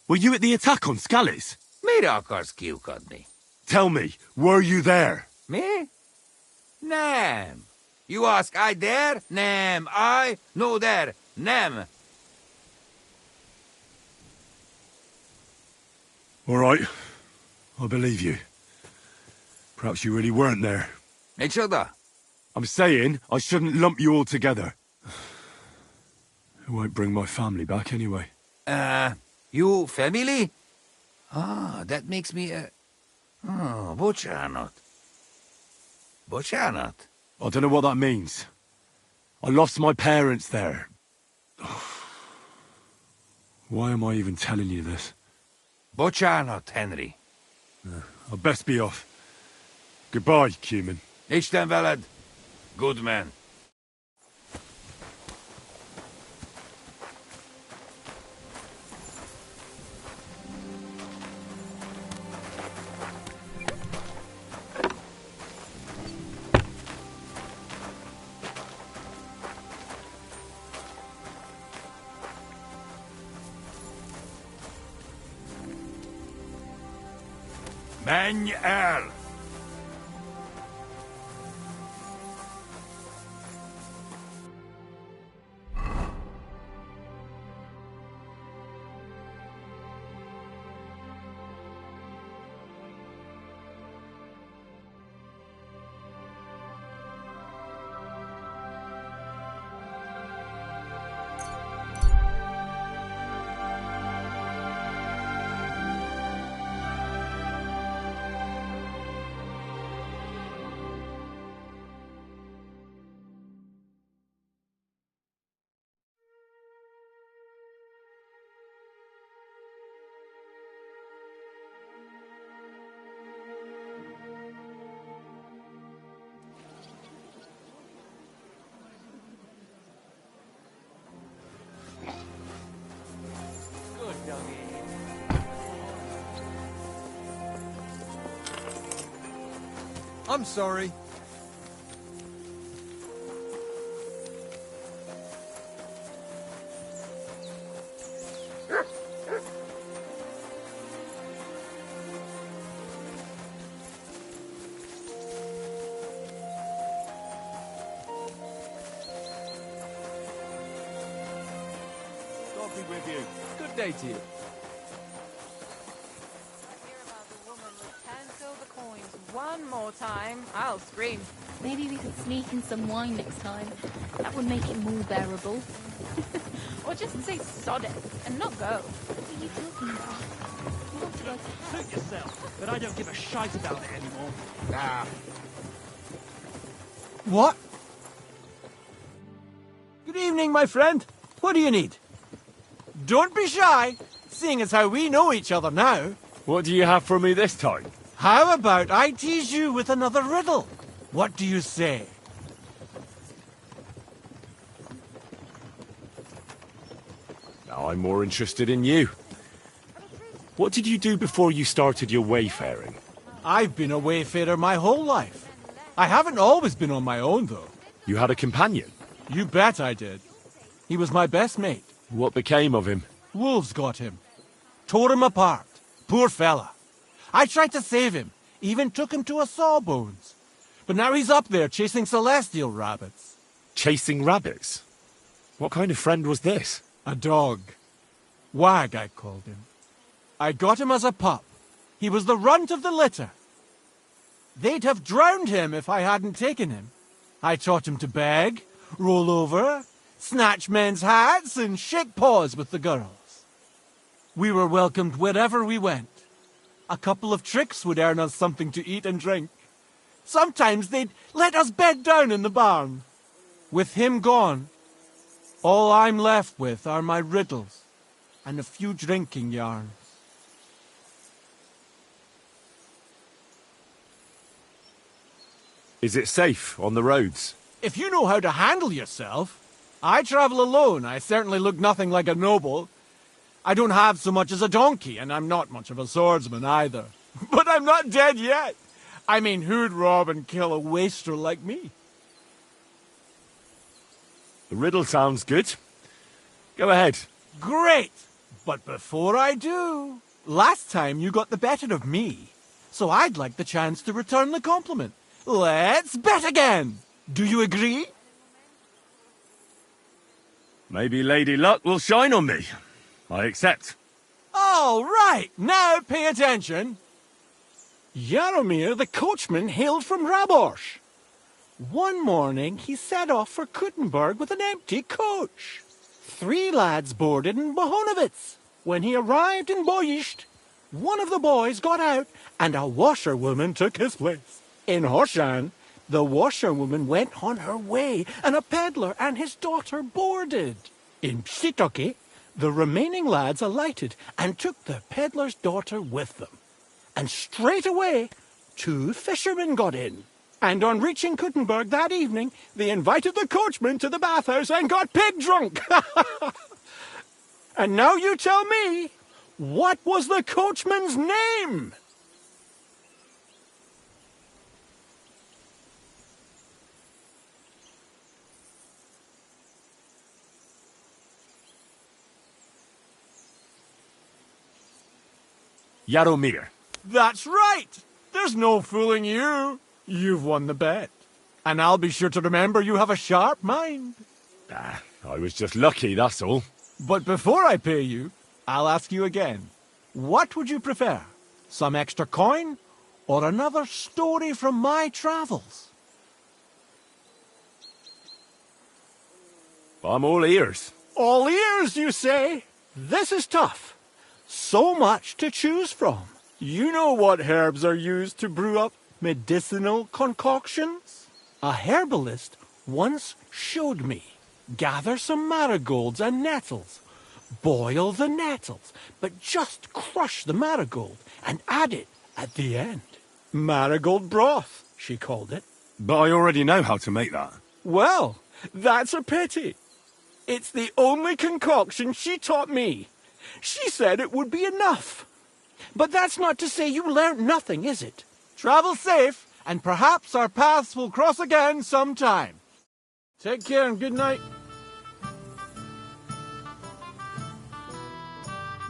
Were you at the attack on Skalitz? Mire akarsz kiukadni? Tell me, were you there? Mi? Nem. You ask I there? Nem. I? No there. Nem. All right. I believe you. Perhaps you really weren't there. Micsoda? I'm saying I shouldn't lump you all together. It won't bring my family back anyway. You family? Ah, that makes me Oh, bocsánat. Bocsánat? I don't know what that means. I lost my parents there. Why am I even telling you this? Bocsánat, Henry. I best be off. Goodbye, Cumin. Isten veled. Good man. Menj el! I'm sorry. God be with you. Good day to you. Ten silver coins one more time, I'll scream. Maybe we could sneak in some wine next time. That would make it more bearable. Or just say sod it and not go. What are you talking about? You want to go to hell. Suit yourself, but I don't give a shite about it anymore. Nah. What? Good evening, my friend. What do you need? Don't be shy, seeing as how we know each other now. What do you have for me this time? How about I tease you with another riddle? What do you say? Now I'm more interested in you. What did you do before you started your wayfaring? I've been a wayfarer my whole life. I haven't always been on my own, though. You had a companion? You bet I did. He was my best mate. What became of him? Wolves got him. Tore him apart. Poor fella. I tried to save him. Even took him to a sawbones. But now he's up there chasing celestial rabbits. Chasing rabbits? What kind of friend was this? A dog. Wag, I called him. I got him as a pup. He was the runt of the litter. They'd have drowned him if I hadn't taken him. I taught him to beg, roll over, snatch men's hats, and shake paws with the girls. We were welcomed wherever we went. A couple of tricks would earn us something to eat and drink. Sometimes they'd let us bed down in the barn. With him gone, all I'm left with are my riddles and a few drinking yarns. Is it safe on the roads? If you know how to handle yourself. I travel alone. I certainly look nothing like a noble. I don't have so much as a donkey, and I'm not much of a swordsman either. But I'm not dead yet. I mean, who'd rob and kill a wastrel like me? The riddle sounds good. Go ahead. Great! But before I do, last time you got the better of me, so I'd like the chance to return the compliment. Let's bet again! Do you agree? Maybe Lady Luck will shine on me. I accept. All right, now pay attention. Jaromir the coachman hailed from Raborsch. One morning he set off for Kuttenberg with an empty coach. 3 lads boarded in Bohonovitz. When he arrived in Boischt, one of the boys got out and a washerwoman took his place. In Horshan, the washerwoman went on her way and a peddler and his daughter boarded. In Psitoke, the remaining lads alighted and took the peddler's daughter with them. And straight away, 2 fishermen got in. And on reaching Kuttenberg that evening, they invited the coachman to the bathhouse and got pig drunk. And now you tell me, what was the coachman's name? Jaromir. That's right! There's no fooling you. You've won the bet. And I'll be sure to remember you have a sharp mind. I was just lucky, that's all. But before I pay you, I'll ask you again. What would you prefer? Some extra coin or another story from my travels? I'm all ears. All ears, you say? This is tough. So much to choose from. You know what herbs are used to brew up medicinal concoctions? A herbalist once showed me. Gather some marigolds and nettles. Boil the nettles, but just crush the marigold and add it at the end. Marigold broth, she called it. But I already know how to make that. Well, that's a pity. It's the only concoction she taught me. She said it would be enough. But that's not to say you learnt nothing, is it? Travel safe, and perhaps our paths will cross again sometime. Take care and good night.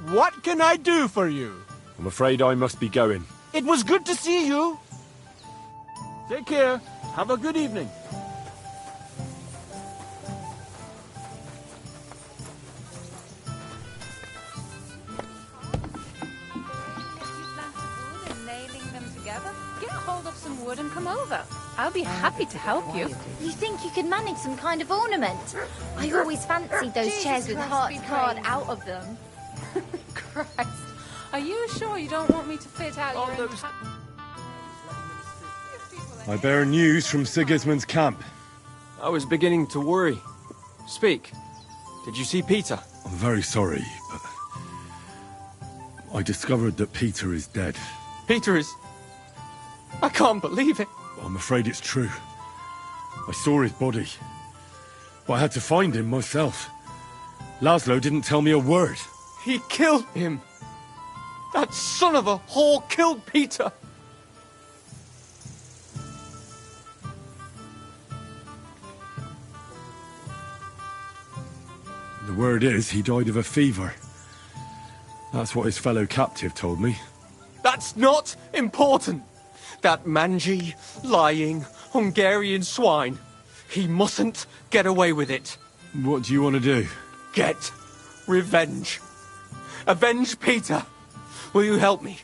What can I do for you? I'm afraid I must be going. It was good to see you. Take care. Have a good evening. Nailing them together? Get hold of some wood and come over. I'll be happy to help you. You think you could manage some kind of ornament? I always fancied those chairs with hearts carved out of them. Christ. Are you sure you don't want me to fit out your entire... I bear news from Sigismund's camp. I was beginning to worry. Speak. Did you see Peter? I'm very sorry, but I discovered that Peter is dead. Peter is... I can't believe it. I'm afraid it's true. I saw his body, but I had to find him myself. Laszlo didn't tell me a word. He killed him. That son of a whore killed Peter. The word is he died of a fever. That's what his fellow captive told me. That's not important. That mangy, lying, Hungarian swine. He mustn't get away with it. What do you want to do? Get revenge. Avenge Peter. Will you help me?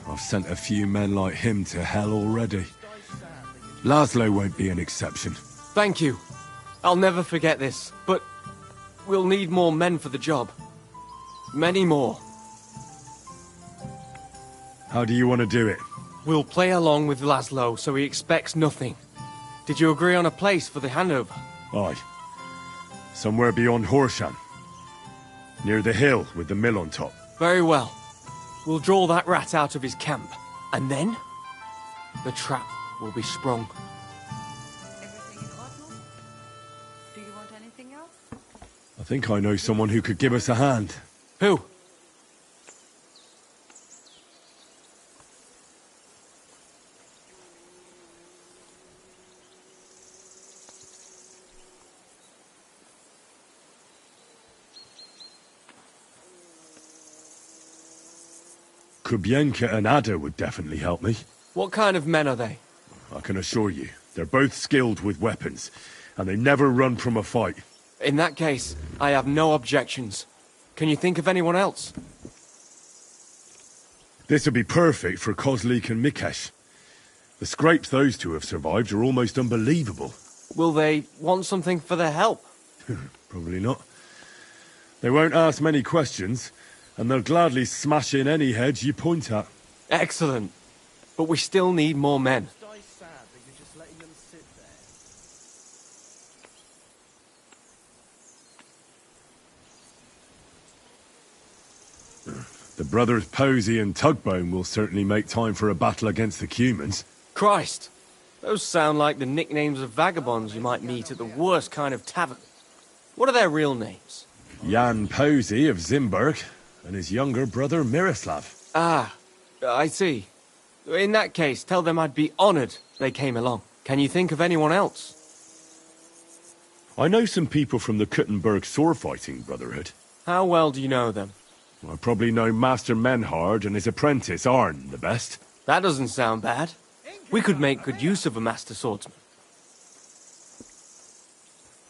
I've sent a few men like him to hell already. Laszlo won't be an exception. Thank you. I'll never forget this, but we'll need more men for the job. Many more. How do you want to do it? We'll play along with Laszlo so he expects nothing. Did you agree on a place for the handover? Aye. Somewhere beyond Horsham. Near the hill with the mill on top. Very well. We'll draw that rat out of his camp. And then, the trap will be sprung. Everything in order? Do you want anything else? I think I know someone who could give us a hand. Who? Kubienka and Ada would definitely help me. What kind of men are they? I can assure you, they're both skilled with weapons, and they never run from a fight. In that case, I have no objections. Can you think of anyone else? This would be perfect for Kozlik and Mikesh. The scrapes those two have survived are almost unbelievable. Will they want something for their help? Probably not. They won't ask many questions, and they'll gladly smash in any heads you point at. Excellent. But we still need more men. The brothers Posey and Tugbone will certainly make time for a battle against the Cumans. Christ! Those sound like the nicknames of vagabonds you might meet at the worst kind of tavern. What are their real names? Jan Posey of Zimberg, and his younger brother Miroslav. Ah, I see. In that case, tell them I'd be honored they came along. Can you think of anyone else? I know some people from the Kuttenberg sword-fighting brotherhood. How well do you know them? I probably know Master Menhard and his apprentice Arn the best. That doesn't sound bad. We could make good use of a master swordsman.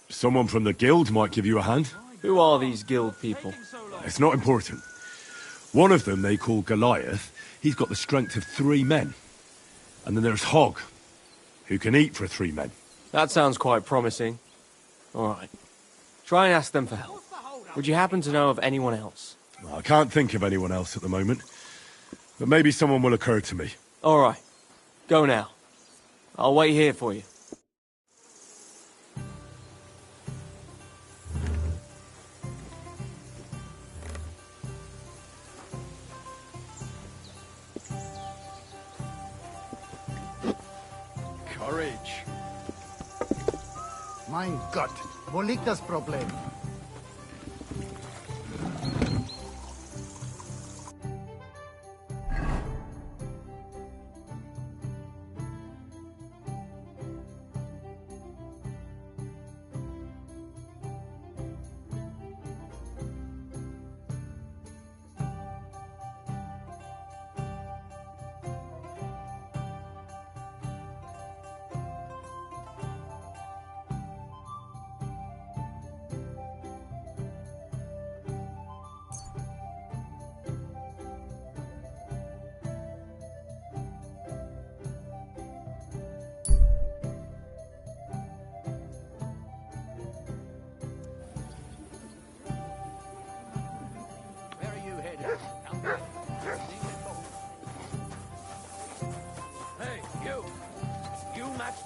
Someone from the guild might give you a hand. Who are these guild people? It's not important. One of them they call Goliath. He's got the strength of 3 men. And then there's Hog, who can eat for 3 men. That sounds quite promising. All right. Try and ask them for help. Would you happen to know of anyone else? I can't think of anyone else at the moment. But maybe someone will occur to me. All right. Go now. I'll wait here for you. Courage. Mein Gott, wo liegt das Problem?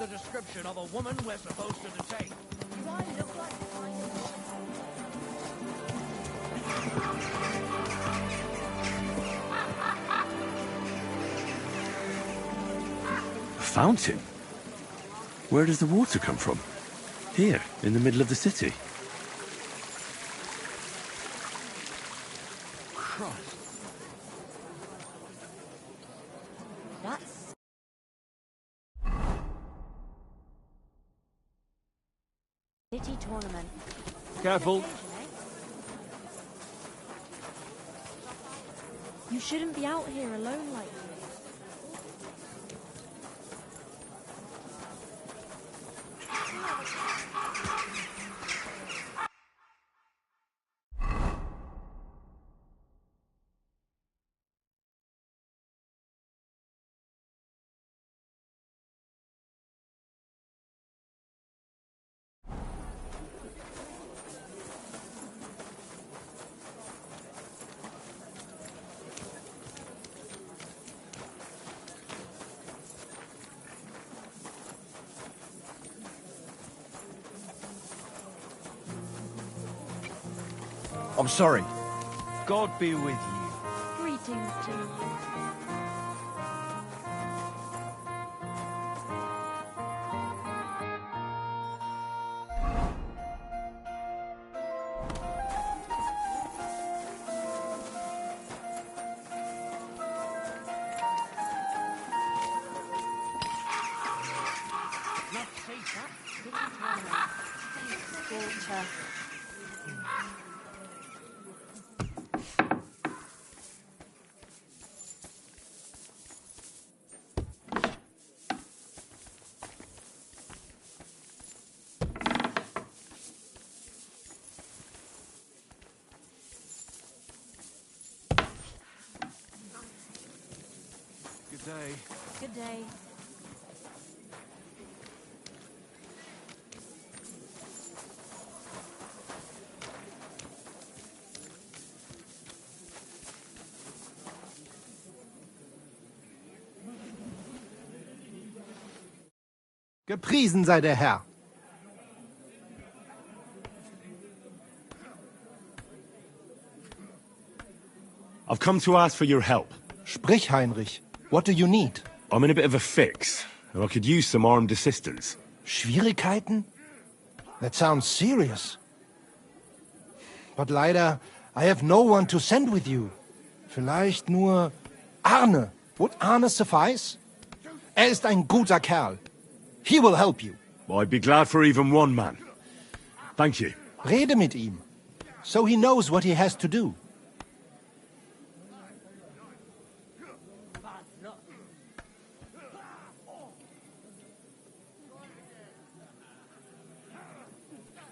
the description of a woman we're supposed to detain. Do I look like the kind of A fountain? Where does the water come from? Here, in the middle of the city. Christ. That's... City tournament. Careful. You shouldn't be out here alone like this. I'm sorry. God be with you. Greetings to you. Good day. Good day. Gepriesen sei der Herr. I've come to ask for your help. Sprich, Heinrich. What do you need? I'm in a bit of a fix, and I could use some armed assistance. Schwierigkeiten? That sounds serious. But leider, I have no one to send with you. Vielleicht nur Arne. Would Arne suffice? Ist ein guter Kerl. He will help you. I'd be glad for even one man. Thank you. Rede mit ihm, so he knows what he has to do.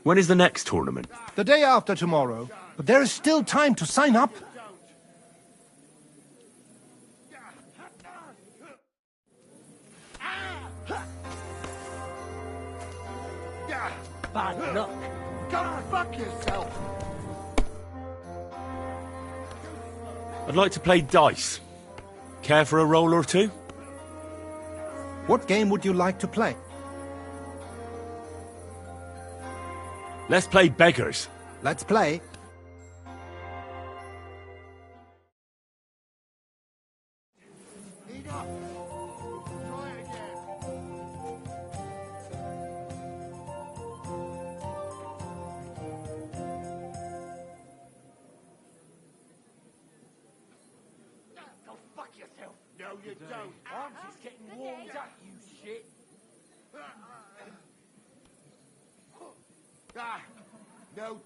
When is the next tournament? The day after tomorrow. But there is still time to sign up. Bad luck. Go fuck yourself. I'd like to play dice. Care for a roll or two? What game would you like to play? Let's play beggars. Let's play. No, you don't. I'm just getting warmed up, you shit. No.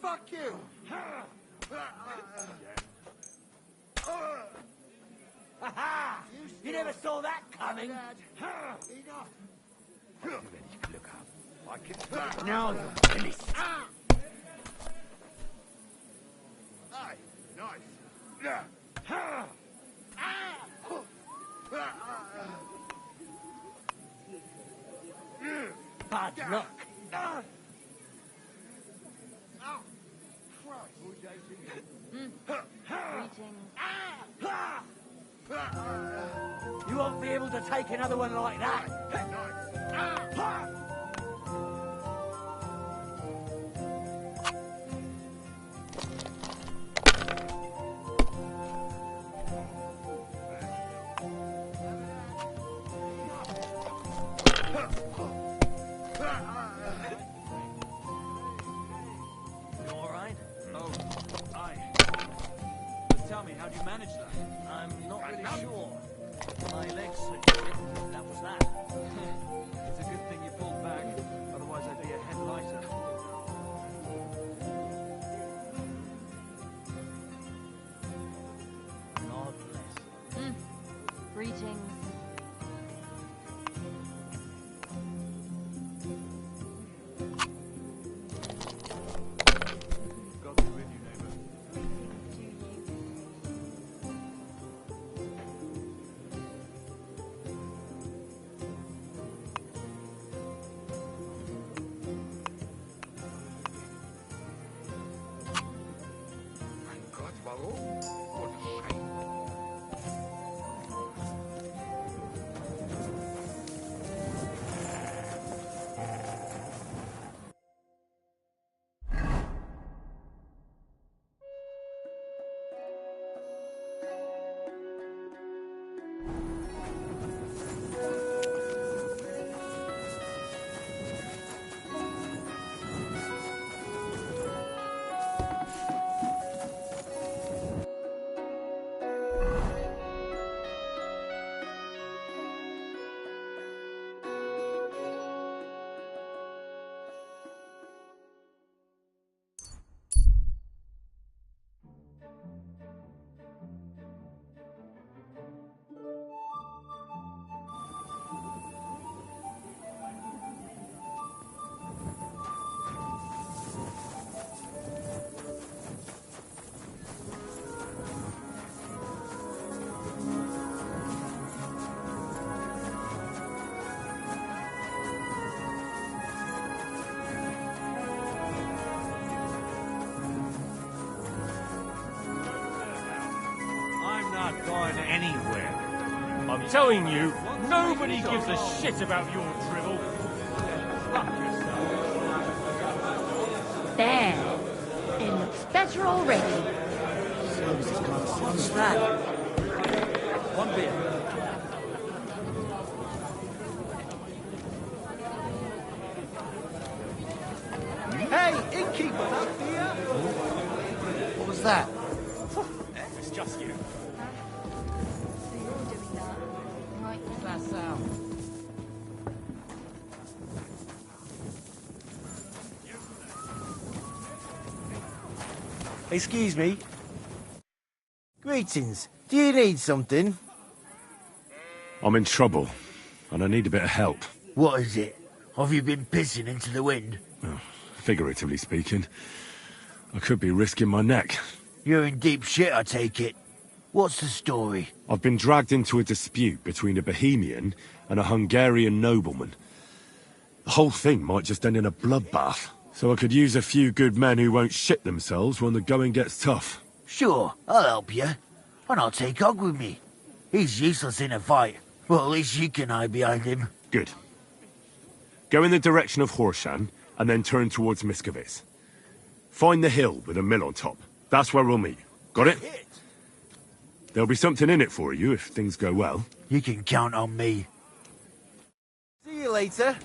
Fuck you. You never saw that coming. Enough. Look up. I can... Now you're finished. Aye, nice. Bad bad luck. You won't be able to take another one like that. You alright? Oh, aye. But tell me, how do you manage that? I'm not really sure. My legs slipped a bit, and that was that. It's a good thing you pulled back, otherwise I'd be a head lighter. God bless. Greetings. God be with you, neighbor. I'm not going anywhere. I'm telling you, nobody gives a shit about your drivel. Fuck yourself. There. It looks better already. What's that? One beer. Hey, innkeeper, up here! What was that? It's just you. So you're doing that. Right. That's out. Excuse me. Greetings. Do you need something? I'm in trouble, and I need a bit of help. What is it? Have you been pissing into the wind? Figuratively speaking. I could be risking my neck. You're in deep shit, I take it. What's the story? I've been dragged into a dispute between a Bohemian and a Hungarian nobleman. The whole thing might just end in a bloodbath, so I could use a few good men who won't shit themselves when the going gets tough. Sure, I'll help you. And I'll take Og with me. He's useless in a fight. Well, at least you can hide behind him. Good. Go in the direction of Horshan, and then turn towards Miskovitz. Find the hill with a mill on top. That's where we'll meet. Got it? There'll be something in it for you if things go well. You can count on me. See you later.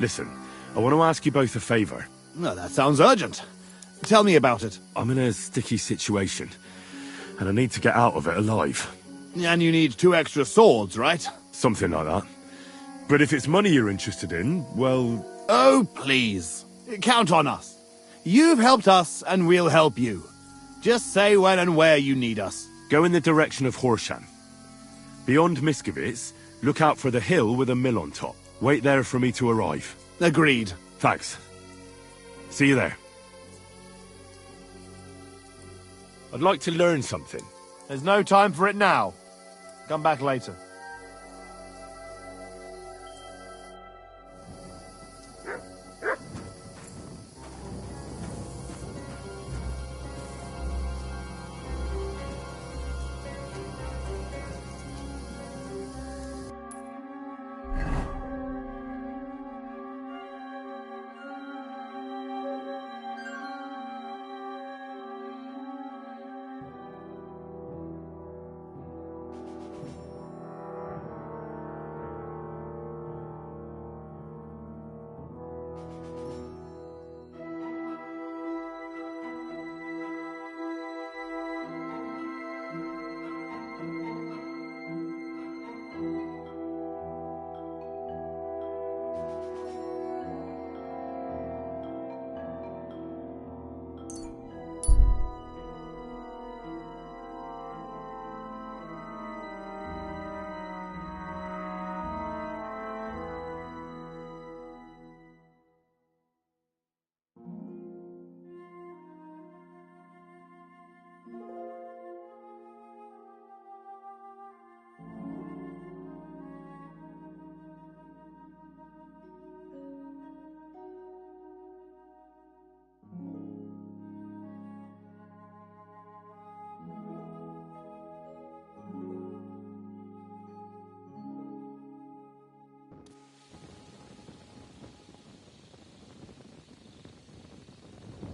Listen, I want to ask you both a favour. No, that sounds urgent. Tell me about it. I'm in a sticky situation, and I need to get out of it alive. And you need 2 extra swords, right? Something like that. But if it's money you're interested in, well... Oh, please. Count on us. You've helped us, and we'll help you. Just say when and where you need us. Go in the direction of Horsham. Beyond Miskovitz, look out for the hill with a mill on top. Wait there for me to arrive. Agreed. Thanks. See you there. I'd like to learn something. There's no time for it now. Come back later.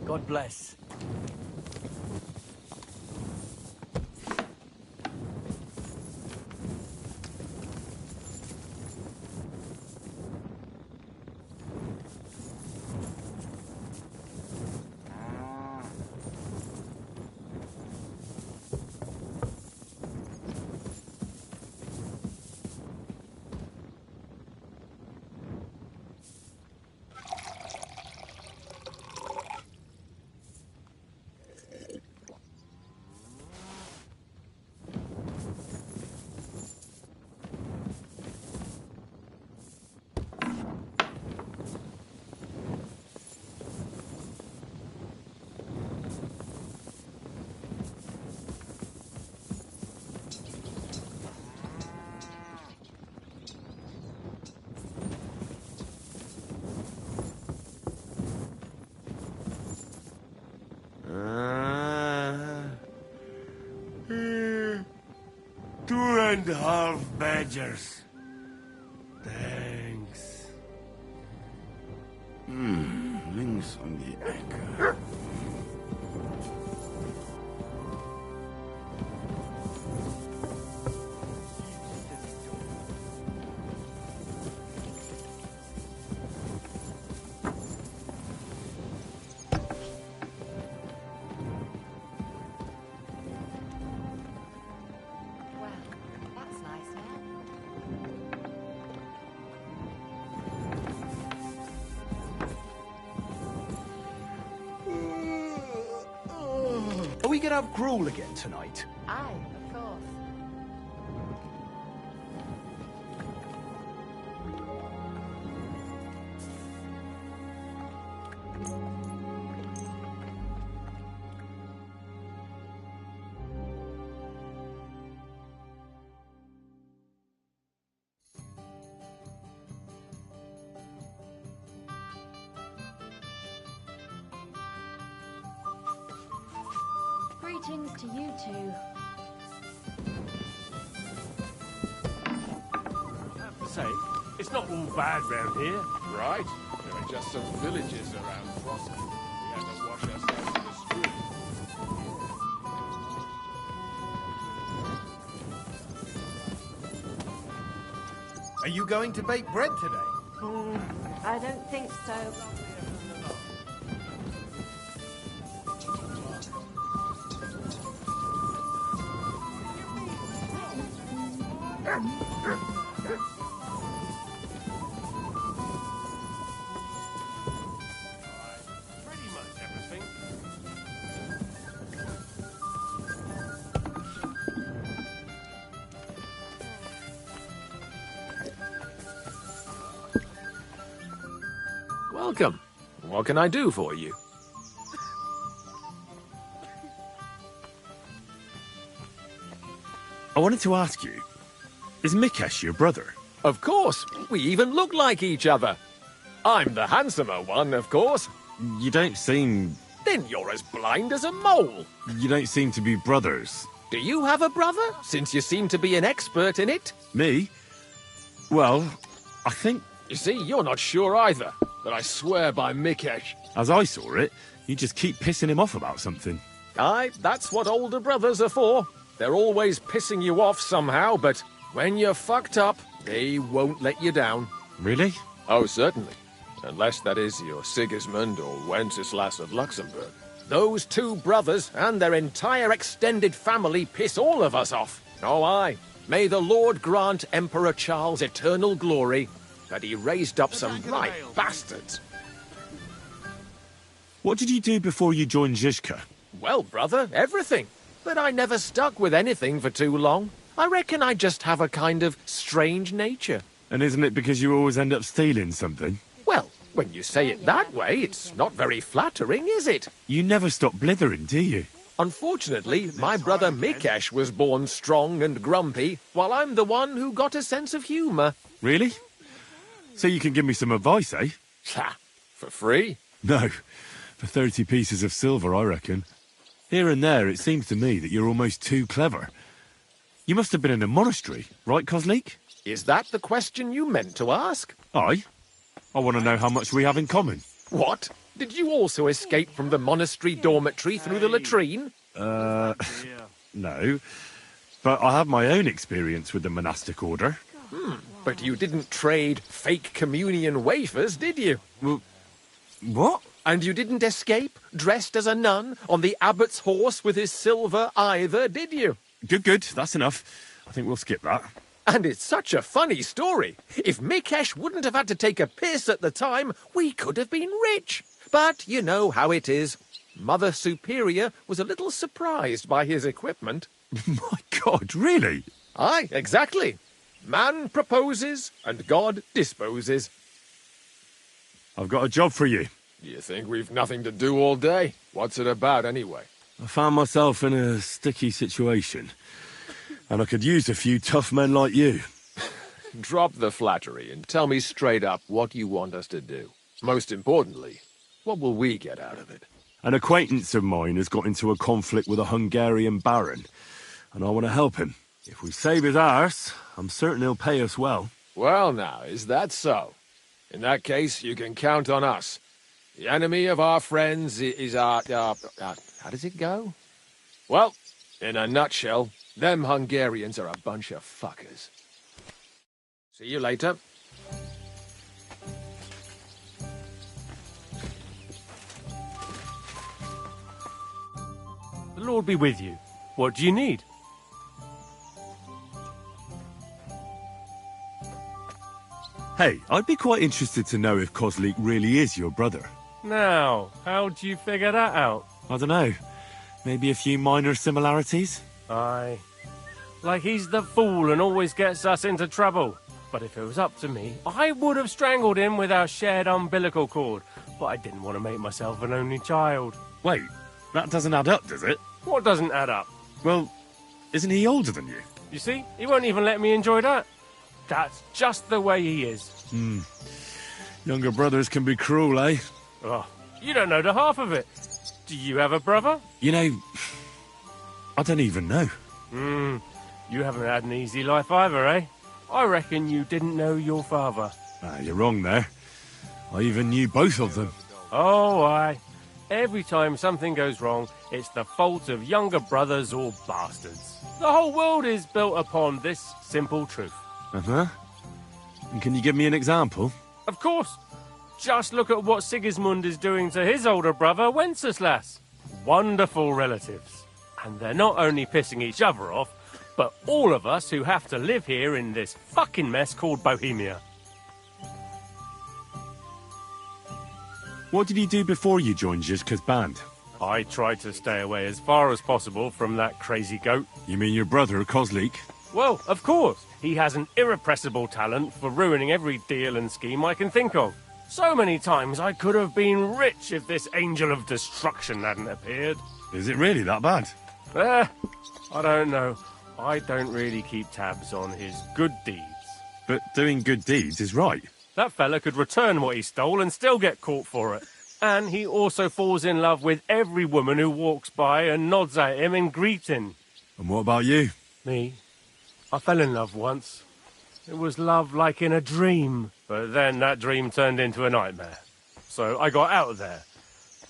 God bless. And half badgers. Thanks. Links on the anchor. Are we gonna have gruel again tonight? Aye, of course. Greetings to you two. I have to say, it's not all bad round here. Right. There are just some villages around Frosty. We had to wash ourselves in the stream. Are you going to bake bread today? I don't think so. Pretty much everything. Welcome. What can I do for you? I wanted to ask you, is Mikesh your brother? Of course. We even look like each other. I'm the handsomer one, of course. You don't seem... Then you're as blind as a mole. You don't seem to be brothers. Do you have a brother, since you seem to be an expert in it? Me? Well, I think... You see, you're not sure either, but I swear by Mikesh. As I saw it, you just keep pissing him off about something. Aye, that's what older brothers are for. They're always pissing you off somehow, but when you're fucked up, they won't let you down. Really? Oh, certainly. Unless, that is, you're Sigismund or Wenceslas of Luxembourg. Those two brothers and their entire extended family piss all of us off. Oh, aye. May the Lord grant Emperor Charles eternal glory, that he raised up some right bastards. What did you do before you joined Zizka? Well, brother, everything. But I never stuck with anything for too long. I reckon I just have a kind of strange nature. And isn't it because you always end up stealing something? Well, when you say it that way, it's not very flattering, is it? You never stop blithering, do you? Unfortunately, my brother Mikesh was born strong and grumpy, while I'm the one who got a sense of humour. Really? So you can give me some advice, eh? Ha! For free? No. For 30 pieces of silver, I reckon. Here and there, it seems to me that you're almost too clever. You must have been in a monastery, right, Kozlik? Is that the question you meant to ask? Aye. I want to know how much we have in common. What? Did you also escape from the monastery dormitory through the latrine? No. But I have my own experience with the monastic order. But you didn't trade fake communion wafers, did you? Well, what? And you didn't escape, dressed as a nun, on the abbot's horse with his silver either, did you? Good. That's enough. I think we'll skip that. And it's such a funny story. If Mikesh wouldn't have had to take a piss at the time, we could have been rich. But you know how it is. Mother Superior was a little surprised by his equipment. My God, really? Aye, exactly. Man proposes, and God disposes. I've got a job for you. You think we've nothing to do all day? What's it about, anyway? I found myself in a sticky situation, and I could use a few tough men like you. Drop the flattery and tell me straight up what you want us to do. Most importantly, what will we get out of it? An acquaintance of mine has got into a conflict with a Hungarian baron, and I want to help him. If we save his arse, I'm certain he'll pay us well. Well now, is that so? In that case, you can count on us. The enemy of our friends is our... how does it go? Well, in a nutshell, them Hungarians are a bunch of fuckers. See you later. The Lord be with you. What do you need? Hey, I'd be quite interested to know if Kozlik really is your brother. Now, how do you figure that out? I don't know. Maybe a few minor similarities? Aye. Like he's the fool and always gets us into trouble. But if it was up to me, I would have strangled him with our shared umbilical cord. But I didn't want to make myself an only child. Wait, that doesn't add up, does it? What doesn't add up? Well, isn't he older than you? You see, he won't even let me enjoy that. That's just the way he is. Younger brothers can be cruel, eh? Oh, you don't know the half of it. Do you have a brother? You know, I don't even know. You haven't had an easy life either, eh? I reckon you didn't know your father. You're wrong there. I even knew both of them. Oh, aye. Every time something goes wrong, it's the fault of younger brothers or bastards. The whole world is built upon this simple truth. Uh-huh. And can you give me an example? Of course. Just look at what Sigismund is doing to his older brother, Wenceslas. Wonderful relatives. And they're not only pissing each other off, but all of us who have to live here in this fucking mess called Bohemia. What did you do before you joined Zizka's band? I tried to stay away as far as possible from that crazy goat. You mean your brother, Kozlik? Well, of course. He has an irrepressible talent for ruining every deal and scheme I can think of. So many times I could have been rich if this angel of destruction hadn't appeared. Is it really that bad? I don't know. I don't really keep tabs on his good deeds. But doing good deeds is right. That fella could return what he stole and still get caught for it. And he also falls in love with every woman who walks by and nods at him and greets him. And what about you? Me? I fell in love once. It was love like in a dream. But then that dream turned into a nightmare. So I got out of there.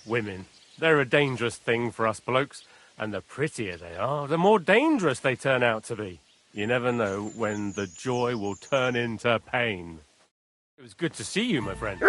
Women. They're a dangerous thing for us blokes. And the prettier they are, the more dangerous they turn out to be. You never know when the joy will turn into pain. It was good to see you, my friend.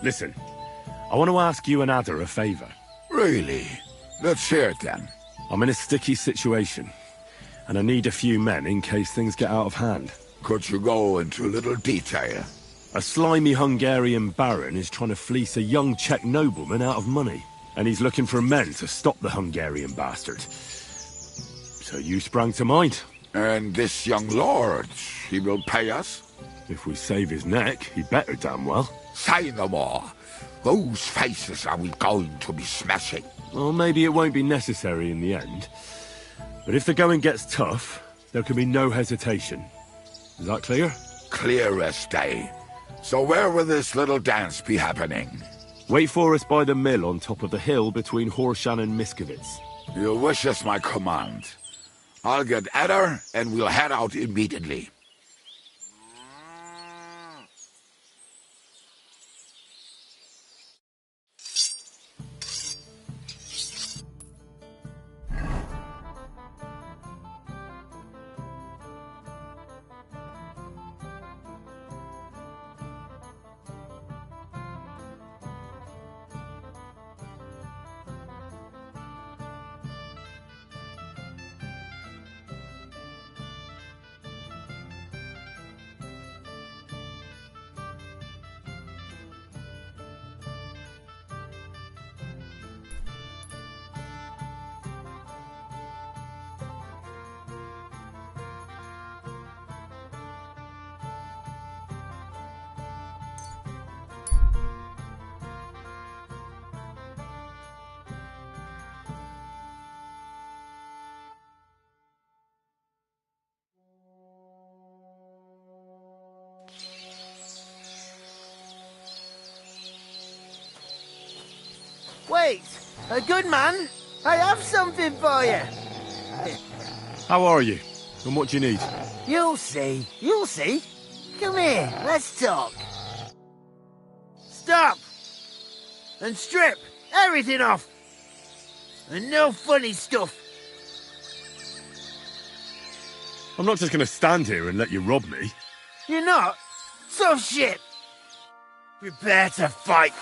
Listen, I want to ask you and Ada a favour. Really? Let's hear it then. I'm in a sticky situation, and I need a few men in case things get out of hand. Could you go into a little detail? A slimy Hungarian baron is trying to fleece a young Czech nobleman out of money, and he's looking for men to stop the Hungarian bastard. So you sprang to mind. And this young lord, he will pay us? If we save his neck, he better damn well. Say no more. Whose faces are we going to be smashing? Well, maybe it won't be necessary in the end. But if the going gets tough, there can be no hesitation. Is that clear? Clear as day. So where will this little dance be happening? Wait for us by the mill on top of the hill between Horshan and Miskovitz. Your wish is my command. I'll get Adder and we'll head out immediately. Wait, a good man. I have something for you. How are you? And what do you need? You'll see. You'll see. Come here. Let's talk. Stop. And strip everything off. And no funny stuff. I'm not just going to stand here and let you rob me. You're not? So shit. Prepare to fight.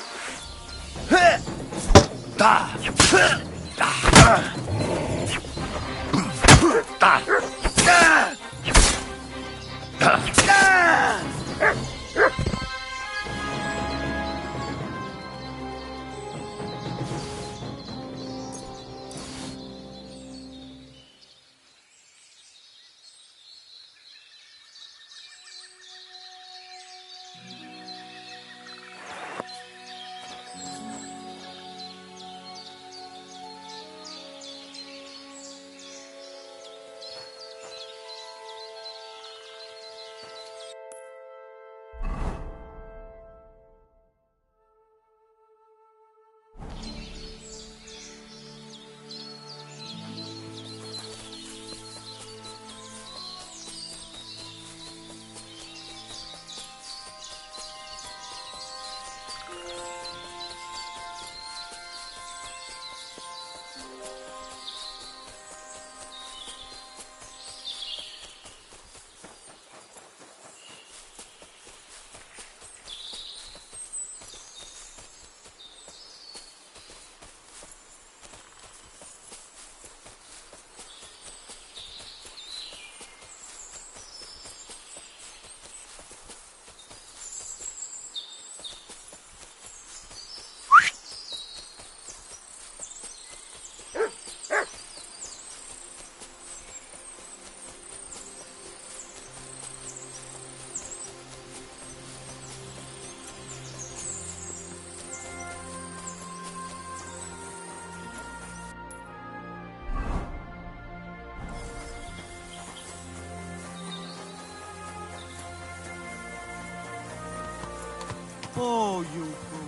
Oh, you fool.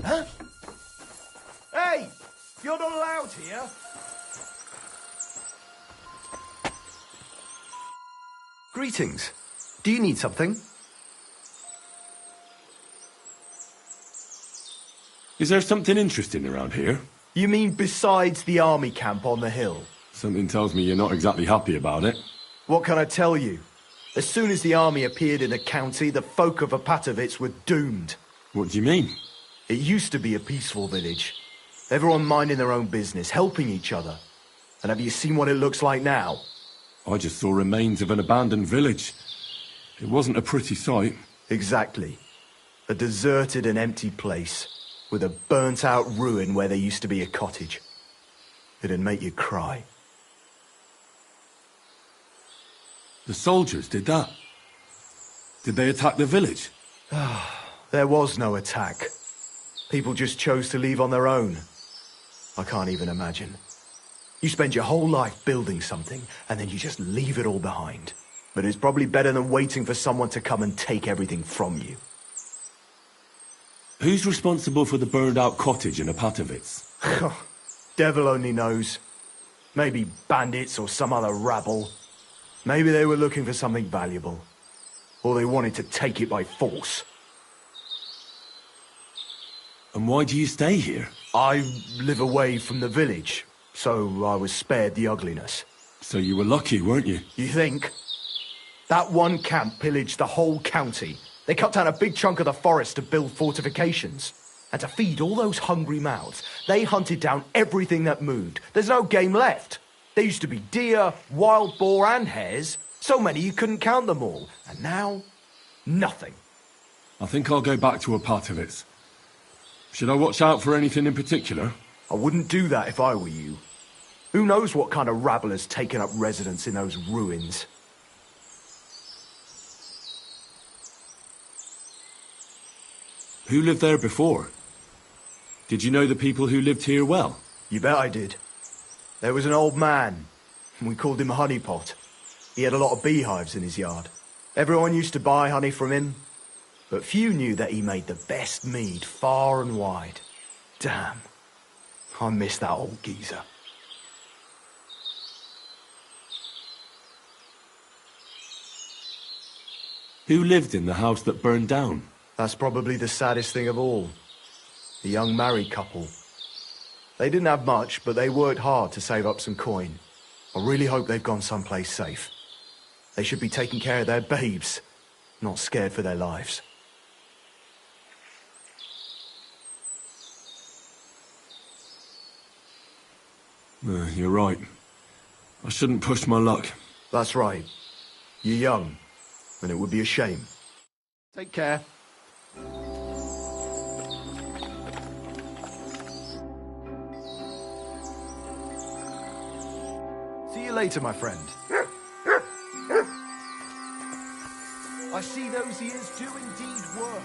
Huh? Hey! You're not allowed here! Greetings. Do you need something? Is there something interesting around here? You mean besides the army camp on the hill? Something tells me you're not exactly happy about it. What can I tell you? As soon as the army appeared in the county, the folk of Apatovitz were doomed. What do you mean? It used to be a peaceful village. Everyone minding their own business, helping each other. And have you seen what it looks like now? I just saw remains of an abandoned village. It wasn't a pretty sight. Exactly. A deserted and empty place, with a burnt-out ruin where there used to be a cottage. It'd make you cry. The soldiers did that? Did they attack the village? There was no attack. People just chose to leave on their own. I can't even imagine. You spend your whole life building something, and then you just leave it all behind. But it's probably better than waiting for someone to come and take everything from you. Who's responsible for the burned-out cottage in Apatovitz? Devil only knows. Maybe bandits or some other rabble. Maybe they were looking for something valuable. Or they wanted to take it by force. And why do you stay here? I live away from the village, so I was spared the ugliness. So you were lucky, weren't you? You think? That one camp pillaged the whole county. They cut down a big chunk of the forest to build fortifications. And to feed all those hungry mouths, they hunted down everything that moved. There's no game left. There used to be deer, wild boar and hares. So many you couldn't count them all. And now, nothing. I think I'll go back to Apatovitz. Should I watch out for anything in particular? I wouldn't do that if I were you. Who knows what kind of rabble has taken up residence in those ruins? Who lived there before? Did you know the people who lived here well? You bet I did. There was an old man. We called him Honeypot. He had a lot of beehives in his yard. Everyone used to buy honey from him, but few knew that he made the best mead far and wide. Damn. I miss that old geezer. Who lived in the house that burned down? That's probably the saddest thing of all. The young married couple. They didn't have much, but they worked hard to save up some coin. I really hope they've gone someplace safe. They should be taking care of their babes, not scared for their lives. You're right. I shouldn't push my luck. That's right. You're young, and it would be a shame. Take care. See you later, my friend. I see those ears do indeed work.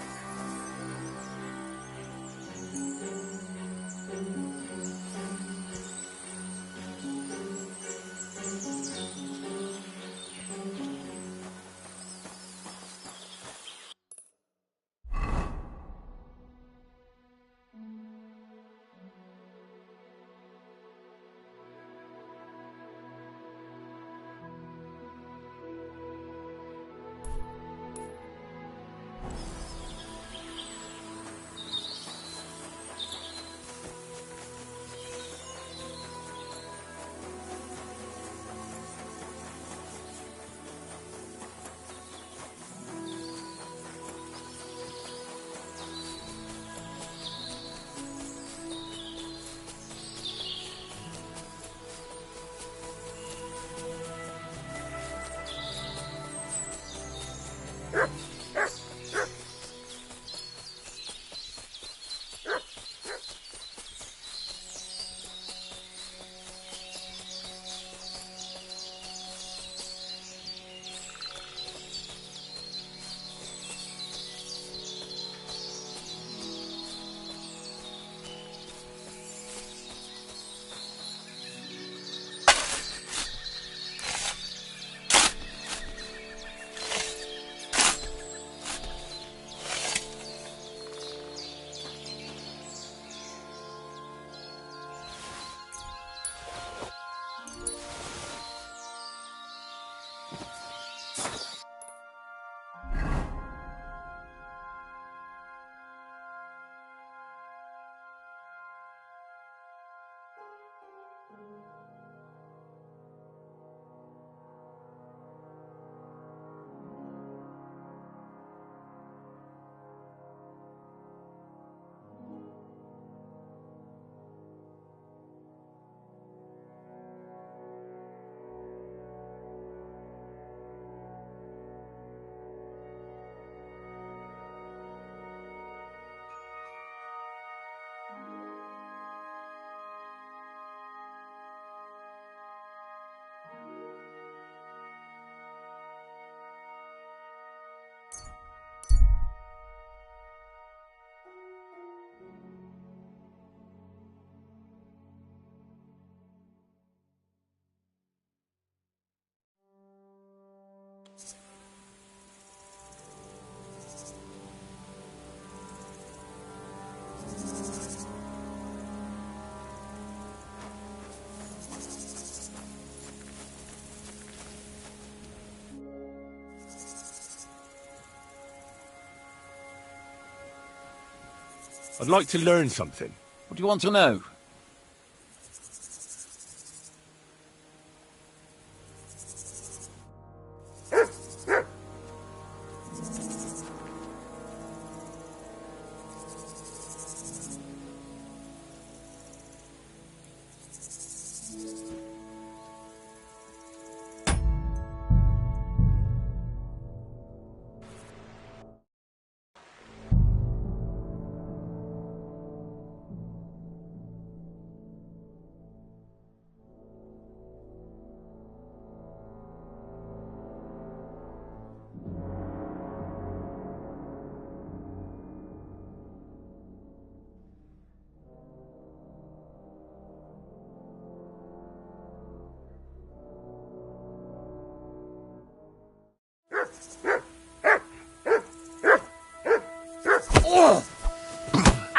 I'd like to learn something. What do you want to know?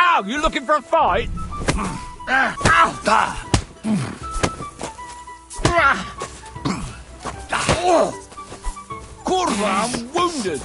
Ow, you looking for a fight? Kurva, I'm wounded.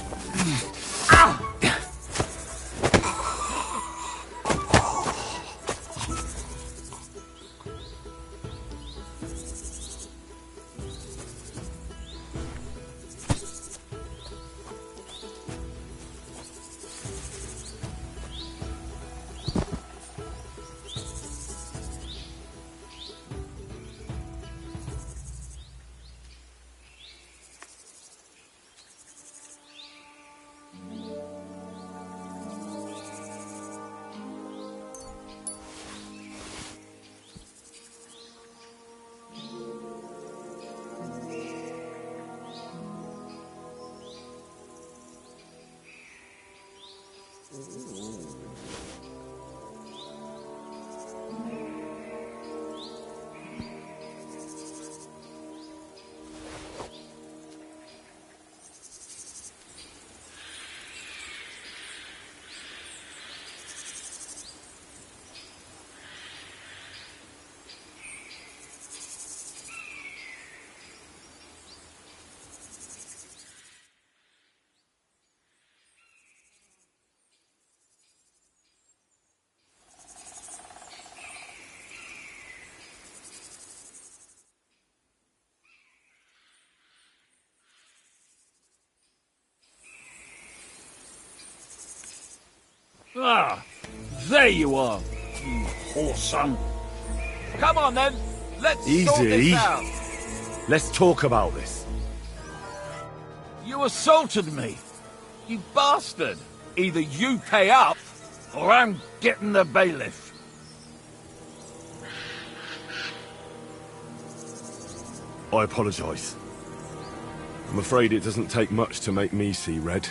Ah, there you are, you whoreson. Come on then, let's sort this out. Let's talk about this. You assaulted me, you bastard. Either you pay up, or I'm getting the bailiff. I apologise. I'm afraid it doesn't take much to make me see red.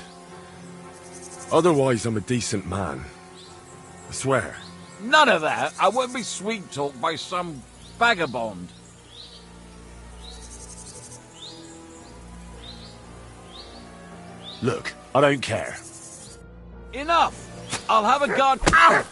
Otherwise, I'm a decent man. I swear. None of that. I won't be sweet-talked by some vagabond. Look, I don't care. Enough! I'll have a guard... Ow!